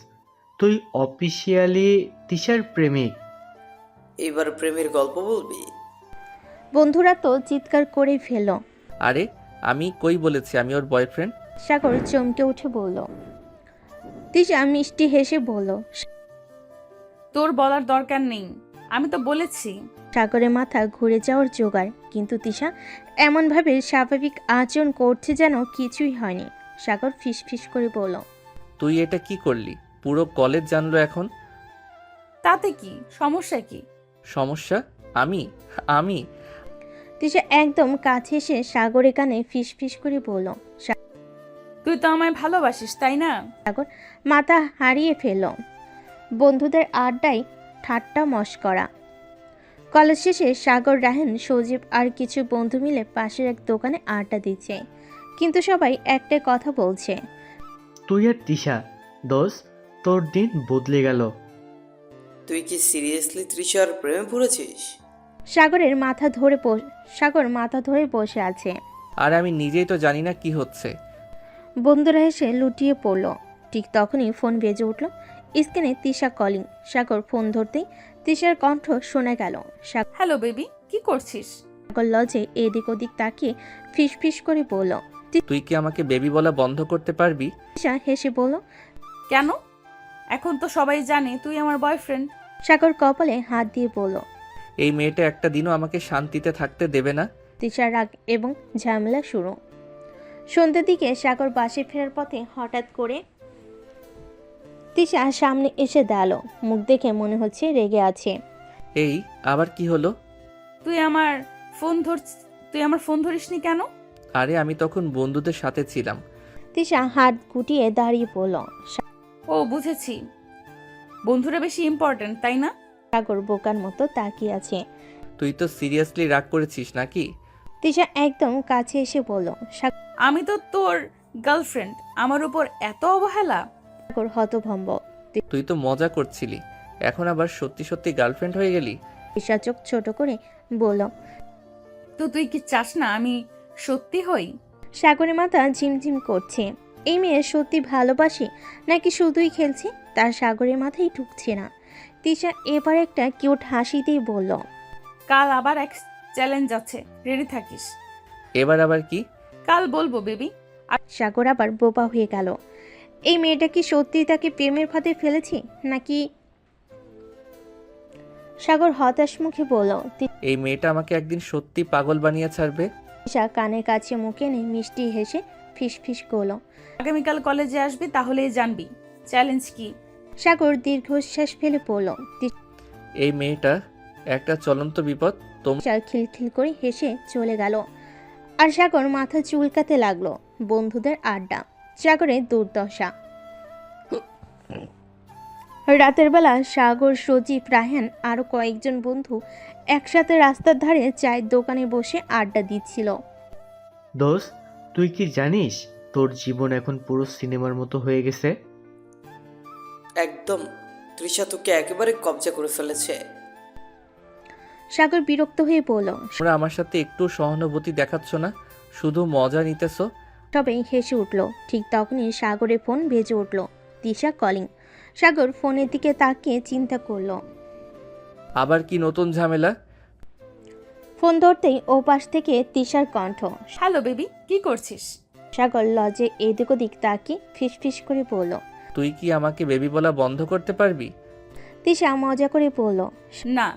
Speaker 17: তুই অফিসিয়ালি তিশার প্রেমিক।
Speaker 16: এবার প্রেমের গল্প বলবি?
Speaker 2: বন্ধুরা তো চিৎকার করেই ফেল।
Speaker 4: আরে আমি কই বলেছি আমি ওর বয়ফ্রেন্ড?
Speaker 2: সাগর চমকে উঠে বলল। তিশা মিষ্টি হেসে বলল,
Speaker 1: তোর বলার দরকার নেই, আমি তো বলেছি।
Speaker 2: সাগরের মাথা ঘুরে যাওয়ার জোগাড়, কিন্তু তিশা এমনভাবে স্বাভাবিক আচরণ করছে যেন কিছুই হয়নি। সাগর ফিস ফিস করে বলল,
Speaker 4: তুই এটা কি করলি? পুরো কলেজ জানলো এখন।
Speaker 1: তাতে কি সমস্যা? কি
Speaker 4: সমস্যা? আমি আমি
Speaker 2: তিশা একদম কাছে এসে সাগরের কানে ফিস ফিস করে বলল।
Speaker 1: তুই তো আমায় ভালোবাসিস তাই না?
Speaker 2: সাগর মাথা হারিয়ে ফেলল। বন্ধুদের আড্ডায় ঠাট্টা মশকরা। কলেজ শেষে সাগর, রাহেন, সজীব আর কিছু বন্ধু মিলে পাশের এক দোকানে আড্ডা দিচ্ছে, কিন্তু সবাই একটাই কথা বলছে।
Speaker 17: তুই আর তিশা দোস্ত, তোর দিন বদলে গেল।
Speaker 16: তুই কি সিরিয়াসলি তৃষার প্রেমে পড়েছিস?
Speaker 2: সাগর মাথা ধরে বসে আছে।
Speaker 4: আর আমি নিজেই তো জানি না কি হচ্ছে।
Speaker 2: বন্ধুরা এসে লুটিয়ে পড়ল। ঠিক তখনই ফোন বেজে উঠল। স্ক্রিনে তিশা কলিং। সাগর ফোন ধরতেই তিশার কণ্ঠ শোনা গেল।
Speaker 1: হ্যালো বেবি, কি করছিস?
Speaker 2: সাগর লজে এদিক ওদিক তাকিয়ে ফিস ফিস করে বলল।
Speaker 4: তুই কি আমাকে বেবি বলা বন্ধ করতে পারবি?
Speaker 2: তিশা হেসে বলল,
Speaker 1: কেন? এখন তো সবাই জানে তুই আমার বয়ফ্রেন্ড।
Speaker 2: সাগর কপালে হাত দিয়ে বলল।
Speaker 4: এই মেয়েটা একটা দিনও আমাকে শান্তিতে থাকতে দেবে না।
Speaker 2: তিশার রাগ এবং ঝামেলা শুরু। সন্ধ্যের দিকে সাগর বাসে ফেরার পথে হঠাৎ করে তিশা সামনে এসে দাঁড়ালো। মুখ দেখে মনে হচ্ছে রেগে আছে।
Speaker 4: এই আবার কি হলো?
Speaker 1: তুই আমার ফোন ধরিসনি কেন?
Speaker 4: আরে আমি তখন বন্ধুদের সাথে ছিলাম।
Speaker 2: তিশা হাত গুটিয়ে দাঁড়িয়ে পড়ল।
Speaker 1: ও বুঝেছি, বন্ধুরা বেশি ইম্পর্ট্যান্ট তাই না?
Speaker 2: সাগর বোকার মতো তাকিয়ে আছে।
Speaker 4: তুই তো সিরিয়াসলি রাগ করেছিস নাকি?
Speaker 2: তিশা একদম কাছে এসে বলল।
Speaker 1: আমি তো তোর গার্লফ্রেন্ড, আমার উপর এত অবহেলা?
Speaker 2: সাগর হতভম্ব।
Speaker 4: তুই তো মজা করছিলি, এখন আবার সত্যি সত্যি গার্লফ্রেন্ড হয়ে গেলি?
Speaker 2: তিশা চোখ ছোট করে বলল।
Speaker 1: তো তুই কি চাস না আমি সত্যি হই?
Speaker 2: সাগরের মাথা ঝিমঝিম করছে। এই মেয়ে সত্যি ভালোবাসে নাকি শুধুই খেলছে, তার সাগরের মাথায় ঢুকছে না। তিশা এবার একটা কিউট হাসিতেই বলল,
Speaker 1: কাল আবার এক চ্যালেঞ্জ আছে, রেডি থাকিস।
Speaker 4: এবার আবার কি?
Speaker 1: কাল বলবো বেবি।
Speaker 2: সাগর আবার বোবা হয়ে গেল। এই মেয়েটা কি সত্যি তাকে প্রেমের ফাঁদে ফেলেছে নাকি? সাগর হতাশ মুখে বলল।
Speaker 4: এই মেয়েটা আমাকে একদিন সত্যি পাগল বানিয়ে ছাড়বে।
Speaker 2: তিশা কানের কাছে মুখে এনে মিষ্টি হেসে ফিস ফিস করল।
Speaker 1: আগামীকাল কলেজে আসবি, তাহলেই জানবি চ্যালেঞ্জ কি।
Speaker 2: সাগর দীর্ঘশ্বাস ফেলে পড়ল।
Speaker 4: এই মেয়েটা একটা চলন্ত বিপদ।
Speaker 2: তিশা খিলখিল করে হেসে চলে গেল। আর সাগর মাথা চুলকাতে লাগলো। বন্ধুদের আড্ডা, সাগরের দুর্দশা। রাতের বেলা সাগর, সজীব, রাহেন আরো কয়েকজন বন্ধু একসাথে রাস্তার ধারে চায়ের দোকানে বসে আড্ডা দিচ্ছিল।
Speaker 17: দোস্ত, তুই কি জানিস তোর জীবন এখন পুরো সিনেমার মতো হয়ে গেছে?
Speaker 16: একদম, তৃষা তোকে একেবারে কবজা করে ফেলেছে।
Speaker 2: সাগর বিরক্ত হয়ে বলল।
Speaker 4: তোমরা আমার সাথে একটু সহানুভূতি দেখাচ্ছ না, শুধু মজা নিতেছো।
Speaker 2: সবাই হেসে উঠল। ঠিক তখনই সাগরের ফোন বেজে উঠল। তিশা কলিং। সাগর ফোনের দিকে তাকিয়ে চিন্তা করল।
Speaker 4: আবার কি নতুন ঝামেলা?
Speaker 2: ফোন ধরতেই ও পাশ থেকে তিশার কণ্ঠ।
Speaker 1: হ্যালো বেবি, কি করছিস?
Speaker 2: সাগর লজে এদিক ওদিক তাকিয়ে ফিস ফিস করে বলল।
Speaker 4: তুই কি আমাকে বেবি বলা বন্ধ করতে পারবি?
Speaker 2: তিশা মজা করে বলল।
Speaker 1: না,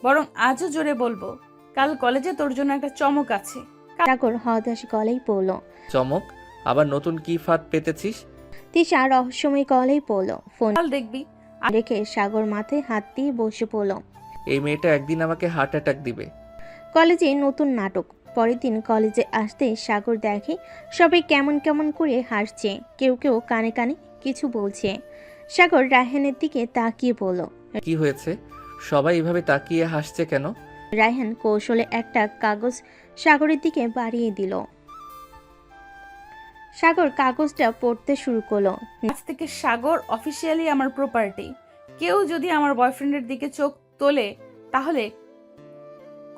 Speaker 1: বরং আজও জোরে বলবো, কাল কলেজে তোর জন্য একটা চমক আছে।
Speaker 2: সাগর হতাশ গলেই পড়ল।
Speaker 4: চমক? আবার নতুন কি ফাঁদ পেতেছিস?
Speaker 2: তিশা রহস্যময় গলেই পড়ল। ফোন
Speaker 1: কাল দেখবি।
Speaker 2: রেখে সাগর মাথায় হাত দিয়ে বসে পড়ল।
Speaker 4: এই মেয়েটা একদিন আমাকে হার্ট অ্যাটাক দিবে।
Speaker 2: কলেজে নতুন নাটক। পরের দিন কলেজে আসতে সাগর দেখে সবাই কেমন কেমন করে হাসছে, কেউ কেউ কানে কানে কিছু বলছে। সাগর রায়হানের দিকে তাকিয়ে বলল।
Speaker 4: কি হয়েছে? সবাই এভাবে তাকিয়ে হাসছে কেন?
Speaker 2: রায়হান কৌশলে একটা কাগজ সাগরের দিকে বাড়িয়ে দিল। সাগর কাগজটা পড়তে শুরু করলো।
Speaker 1: আজ থেকে সাগর অফিসিয়ালি আমার প্রপার্টি। কেউ যদি আমার বয়ফ্রেন্ডের দিকে চোখ তোলে তাহলে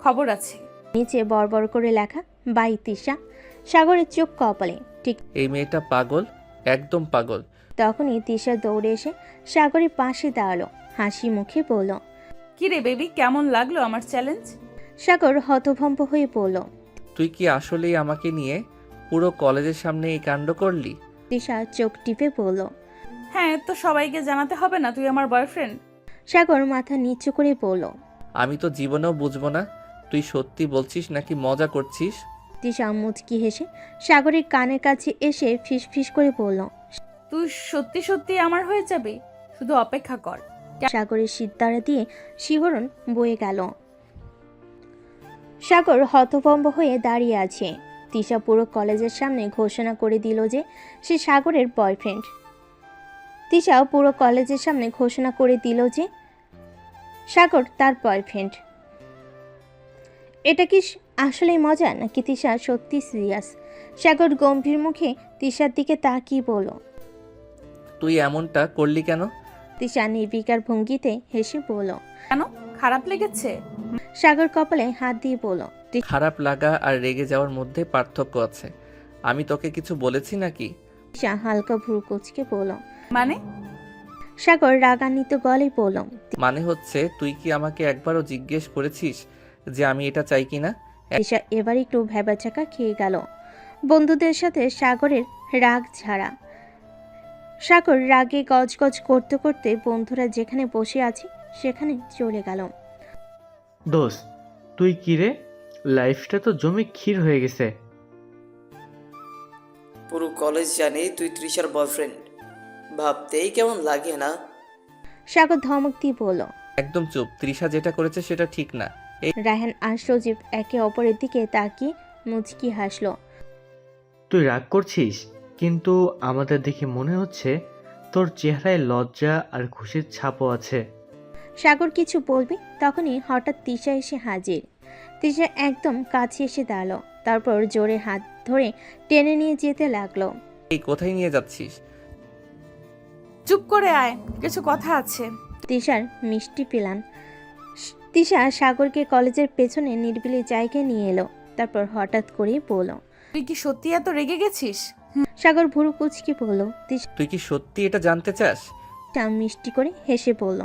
Speaker 1: খবর আছে।
Speaker 2: নিচে বড় করে লেখা, বাই তিশা। সাগরের চোখ কপালে। ঠিক
Speaker 4: এই মেয়েটা পাগল, একদম পাগল।
Speaker 2: তখনই তিশা দৌড়ে এসে সাগরের পাশে দাঁড়ালো। হাসি মুখে বলল।
Speaker 1: কি রে বেবি, কেমন লাগলো আমার চ্যালেঞ্জ?
Speaker 2: সাগর হতভম্ব হয়ে পড়ল।
Speaker 4: তুই কি আসলেই আমাকে নিয়ে পুরো কলেজের সামনে এই কাণ্ড করলি?
Speaker 2: তিশা চোখ টিপে বলল।
Speaker 1: হ্যাঁ, তো সবাইকে জানাতে হবে না তুই আমার বয়ফ্রেন্ড?
Speaker 2: সাগর মাথা নিচু করে বলল।
Speaker 4: আমি তো জীবনেও বুঝবো না তুই সত্যি বলছিস নাকি মজা করছিস।
Speaker 2: তিশা মুচকি হেসে সাগরের কানের কাছে এসে ফিস ফিস করে বলল।
Speaker 1: তুই সত্যি সত্যি আমার হয়ে যাবে, শুধু অপেক্ষা কর।
Speaker 2: সাগরের সিদ্ধারা দিয়ে শিহরণ বয়ে গেল। সাগর হতভম্ব হয়ে দাঁড়িয়ে আছে। তিশা পুরো কলেজের সামনে ঘোষণা করে দিল যে সে সাগরের বয়ফ্রেন্ড। তিশা পুরো কলেজের সামনে ঘোষণা করে দিল যে সাগর তার বয়ফ্রেন্ড। এটা কি আসলেই মজা নাকি তিশা সত্যি সিরিয়াস? সাগর গম্ভীর মুখে তিশার দিকে তাকিয়ে বলল,
Speaker 4: তুই এমনটা করলি কেন?
Speaker 2: তিশা নির্বিকার ভঙ্গিতে হেসে বলল,
Speaker 1: কেন, খারাপ লেগেছে?
Speaker 2: সাগর কপালে হাত দিয়ে বলল,
Speaker 4: খারাপ লাগা আর রেগে যাওয়ার মধ্যে পার্থক্য আছে। আমি তোকে কিছু বলেছি নাকি?
Speaker 2: তিশা হালকা ভ্রু কুঁচকে বলল,
Speaker 1: মানে?
Speaker 2: সাগর রাগান্বিত গলায় বলল,
Speaker 4: মানে হচ্ছে তুই কি আমাকে একবারও জিজ্ঞেস করেছিস যে আমি এটা চাই কিনা?
Speaker 2: তিশা এবার একটু ভেবাচাকা খেয়ে গেল। বন্ধুদের সাথে সাগরের রাগ ছাড়া। সাগর রাগে গজগজ করতে করতে বন্ধুরা যেখানে বসে আছে সেখানে চলে গেল।
Speaker 17: দোস্ত, তুই কি রে? লাইফটা তো জমে ক্ষীর হয়ে গেছে।
Speaker 16: পুরো কলেজ জানে তুই তৃষার বয়ফ্রেন্ড, ভাবতেই কেমন লাগে না?
Speaker 2: সাগর ধমক দিয়ে বলল,
Speaker 4: একদম চুপ। তৃষা যেটা করেছে সেটা ঠিক না।
Speaker 2: রায়হান আর সজীব একে অপরের দিকে তাকিয়ে মুচকি হাসলো।
Speaker 17: তুই রাগ করছিস, কিন্তু আমাদের দেখে মনে হচ্ছে তোর চেহারায় লজ্জা আর খুশির ছাপও আছে।
Speaker 2: সাগর কিছু বলবে তখনই হঠাৎ তিশা এসে হাজির। তিশা একদম কাছে এসে দাঁড়ালো, তারপর জোরে হাত ধরে টেনে নিয়ে যেতে লাগলো।
Speaker 4: এই কোথায় নিয়ে যাচ্ছিস?
Speaker 1: চুপ করে আয়, কিছু কথা আছে।
Speaker 2: তিশার মিষ্টি প্ল্যান। তিশা সাগরকে কলেজের পেছনে নির্বিলি জায়গায় নিয়ে এলো, তারপর হঠাৎ করেই বলল,
Speaker 1: তুই কি সত্যি এত রেগে গেছিস?
Speaker 2: সাগর ভুরু কুচকে বলল,
Speaker 4: তুই কি সত্যি এটা জানতে চাস?
Speaker 2: তিশা মিষ্টি করে হেসে বলল।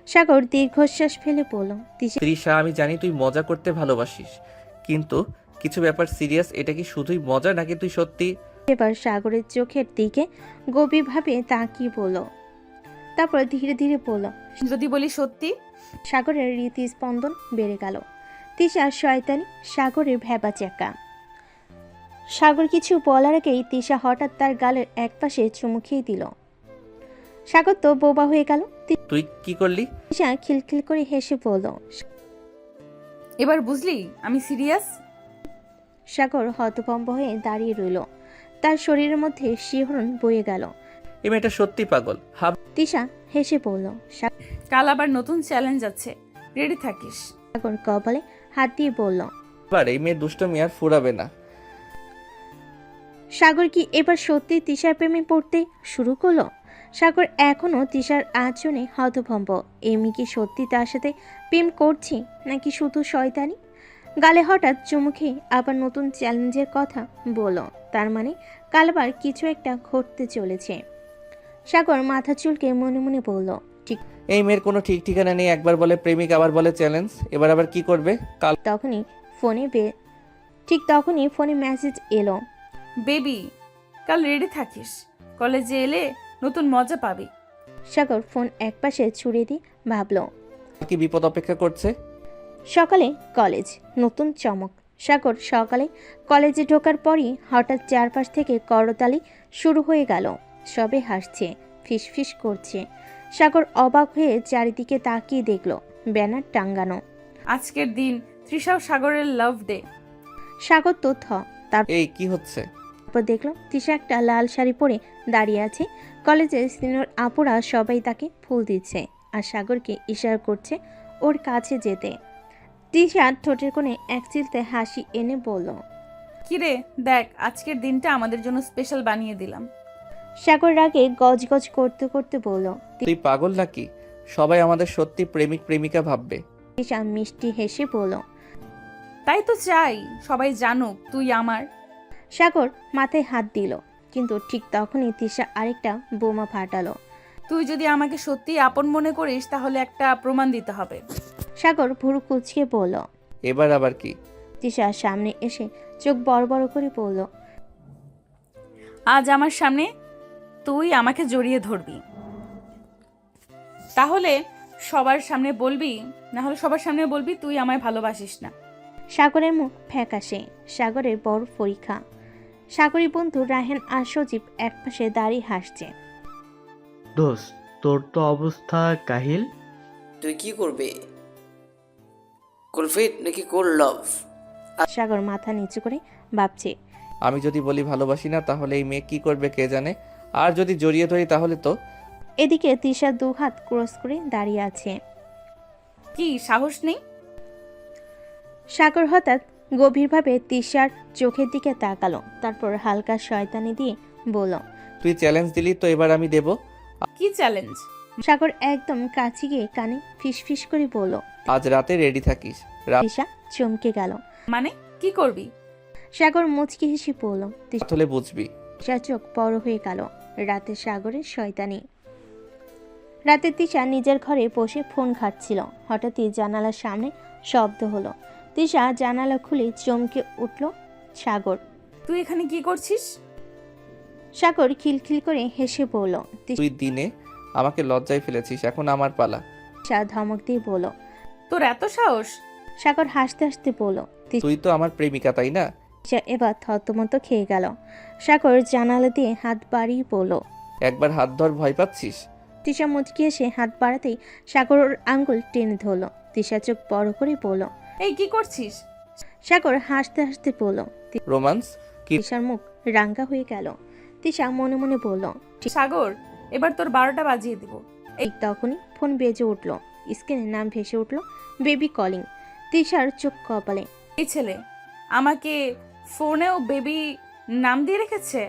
Speaker 2: সাগর দীর্ঘশ্বাস ফেলে বলল,
Speaker 4: তৃষা, আমি জানি তুই মজা করতে ভালোবাসিস, কিন্তু কিছু ব্যাপার সিরিয়াস। এটা কি শুধুই মজা নাকি তুই সত্যি?
Speaker 2: এবার সাগরের চোখের দিকে গভীরভাবে তাকিয়ে বলল, তারপর ধীরে ধীরে বলল,
Speaker 1: যদি বলি সত্যি?
Speaker 2: সাগরের হৃদস্পন্দন বেড়ে গেল। তিশা শয়তানি, সাগরের ভেবাচাকা। সাগর কিছু বলার আগেই তিশা হঠাৎ তার গালের একপাশে চুমু খেয়ে দিল। সাগর তো বোবা হয়ে গেল।
Speaker 4: তুই কি করলি?
Speaker 2: তিশা খিলখিল করে হেসে বলল,
Speaker 1: এবার বুঝলি আমি সিরিয়াস?
Speaker 2: সাগর হতভম্ব হয়ে দাঁড়িয়ে রইল, তার শরীরের মধ্যে শিহরণ বয়ে গেল।
Speaker 4: এই মেয়েটা সত্যি পাগল।
Speaker 2: তিশা হেসে বলল,
Speaker 1: কাল আবার নতুন চ্যালেঞ্জ আছে, রেডি থাকিস।
Speaker 2: সাগর কপালে হাত দিয়ে বলল,
Speaker 4: এবার এই মেয়ে দুষ্টমি আর ফুরাবে না।
Speaker 2: সাগর কি এবার সত্যি তিশার প্রেমে পড়তে শুরু করলো? সাগর এখনো তিশার আচরণে হতভম্ব। এমনি কি সত্যি তার সাথে প্রেম করছি নাকি শুধু শয়তানি? গালে হঠাৎ চুমু খেয়ে আবার নতুন চ্যালেঞ্জের কথা বলল, তার মানে কাল আবার কিছু একটা ঘটতে চলেছে। সাগর মাথা চুলকে মনে মনে বলল, ঠিক।
Speaker 4: এই মেয়ের কোনো ঠিক ঠিকানা নেই, একবার বলে প্রেমিক আবার বলে চ্যালেঞ্জ, এবার আবার কি করবে? কাল
Speaker 2: তখনই ফোনে মেসেজ এলো,
Speaker 1: বেবি কাল রেডি থাকিস, কলেজে এলে নতুন মজা পাবি।
Speaker 2: সাগর ফোন একপাশে ছুড়ে দিয়ে ভাবল,
Speaker 4: কি বিপদ অপেক্ষা করছে?
Speaker 2: সকালে কলেজ, নতুন চমক। সাগর সকালে কলেজে ঢোকার পরই হঠাৎ চারপাশ থেকে করতালি শুরু হয়ে গেল। সবে হাসছে, ফিসফিস করছে। সাগর অবাক হয়ে চারিদিকে তাকিয়ে দেখল ব্যানার টাঙ্গানো।
Speaker 1: আজকের দিন তৃষা ও সাগরের লাভ ডে।
Speaker 2: সাগর তো
Speaker 4: এই কি হচ্ছে?
Speaker 2: তারপর দেখলো তৃষা একটা লাল শাড়ি পরে দাঁড়িয়ে আছে। কলেজের সিনিয়র আপুরা সবাই তাকে ফুল দিচ্ছে আর সাগরকে ইশারা করছে ওর কাছে যেতে। তৃষা ঠোঁটের কোণে এক চিলতে হাসি এনে বলল,
Speaker 1: কিরে দেখ, আজকের দিনটা আমাদের জন্য স্পেশাল বানিয়ে দিলাম।
Speaker 2: সাগর রাগে গজগজ করতে করতে বলল,
Speaker 4: তুই পাগল নাকি? সবাই আমাদের সত্যি প্রেমিক প্রেমিকা ভাববে।
Speaker 2: তৃষা মিষ্টি হেসে বলল,
Speaker 1: তাই তো চাই সবাই জানুক তুই আমার।
Speaker 2: সাগর মাথায় হাত দিল, কিন্তু ঠিক তখনই তৃষা আরেকটা বোমা ফাটালো।
Speaker 1: তুই যদি আমাকে সত্যি আপন মনে করিস তাহলে একটা প্রমাণ দিতে হবে।
Speaker 2: সাগর ভুরু কুচকে বলল,
Speaker 4: এবার আবার কি?
Speaker 2: তৃষা সামনে এসে চোখ বড় বড় করে বলল,
Speaker 1: আজ আমার সামনে তুই আমাকে জড়িয়ে ধরবি, তাহলে সবার সামনে বলবি তুই আমায় ভালোবাসিস না।
Speaker 2: সাগরের মুখ ফ্যাকাশে। সাগরের বড় পরীক্ষা। সাগরী বন্ধু রায়হান আর সজীব একপাশে দাঁড়িয়ে হাসছে।
Speaker 17: দোস্ত, তোর তো অবস্থা কাহিল।
Speaker 16: তুই কি করবে? কুলফিট নাকি কোল্ড লাভ?
Speaker 2: সাগর মাথা নিচু করে ভাবছে।
Speaker 4: আমি যদি বলি ভালোবাসি না তাহলে এই মেয়ে কি করবে কে জানে, আর যদি জড়িয়ে ধরি তাহলে তো।
Speaker 2: এদিকে তিশা দু হাত ক্রস করে দাঁড়িয়ে আছে।
Speaker 1: কি সাহস নেই?
Speaker 2: সাগর হঠাৎ গভীরভাবে তিশার চোখের দিকে তাকালো, তারপর হালকা শয়তানি দিয়ে বলল,
Speaker 4: তুই চ্যালেঞ্জ দিলি তো এবার আমি দেব।
Speaker 1: কি চ্যালেঞ্জ?
Speaker 2: সাগর একদম কাছে গিয়ে কানে ফিসফিস করে বলল।
Speaker 4: আজ রাতে রেডি থাকিস।
Speaker 2: তিশা চমকে গেল।
Speaker 1: মানে কি করবি?
Speaker 2: সাগর মুচকি হেসে বলল।
Speaker 4: হলে বুঝবি।
Speaker 2: তিশা চোখ বড় হয়ে গেল। রাতে সাগরের শয়তানি। রাতে তিশা নিজের ঘরে বসে ফোন ঘাটছিল। হঠাৎই জানালার সামনে শব্দ হলো। তিশা জানালা খুলে চমকে উঠল। সাগর।
Speaker 1: তুই এখানে কি করছিস?
Speaker 2: সাগর খিলখিল করে হেসে বলল।
Speaker 4: তুই দিনে আমাকে লজ্জায় ফেলেছিস, এখন আমার পালা।
Speaker 2: তিশা ধমক দিয়ে বলল।
Speaker 1: তোর এত সাহস?
Speaker 2: সাগর হাসতে হাসতে বলল।
Speaker 4: তুই তো আমার প্রেমিকা তাই না?
Speaker 2: তিশা এবার থতমত খেয়ে গেল। সাগর জানালা দিয়ে হাত বাড়িয়ে বলল।
Speaker 4: একবার হাত ধর, ভয় পাচ্ছিস?
Speaker 2: তিশা মুচকি এসে হাত বাড়াতেই সাগর ওর আঙ্গুল টেনে ধরল। তিশা চোখ বড় করে বলল।
Speaker 1: এই কি করছিস?
Speaker 2: সাগর হাসতে হাসতে বলল।
Speaker 4: রোমান্স?
Speaker 2: তিশার মুখ রাঙ্গা হয়ে গেল। তিশা মনে মনে বলল।
Speaker 1: সাগর, এবার তোর 12টা বাজিয়ে দিব।
Speaker 2: ঠিক তখনই ফোন বেজে উঠল। স্ক্রিনে নাম ভেসে উঠল, বেবি কলিং। তিশার চোখ কপালে।
Speaker 1: এই ছেলে আমাকে ফোনেও বেবি নাম দিয়ে রেখেছে।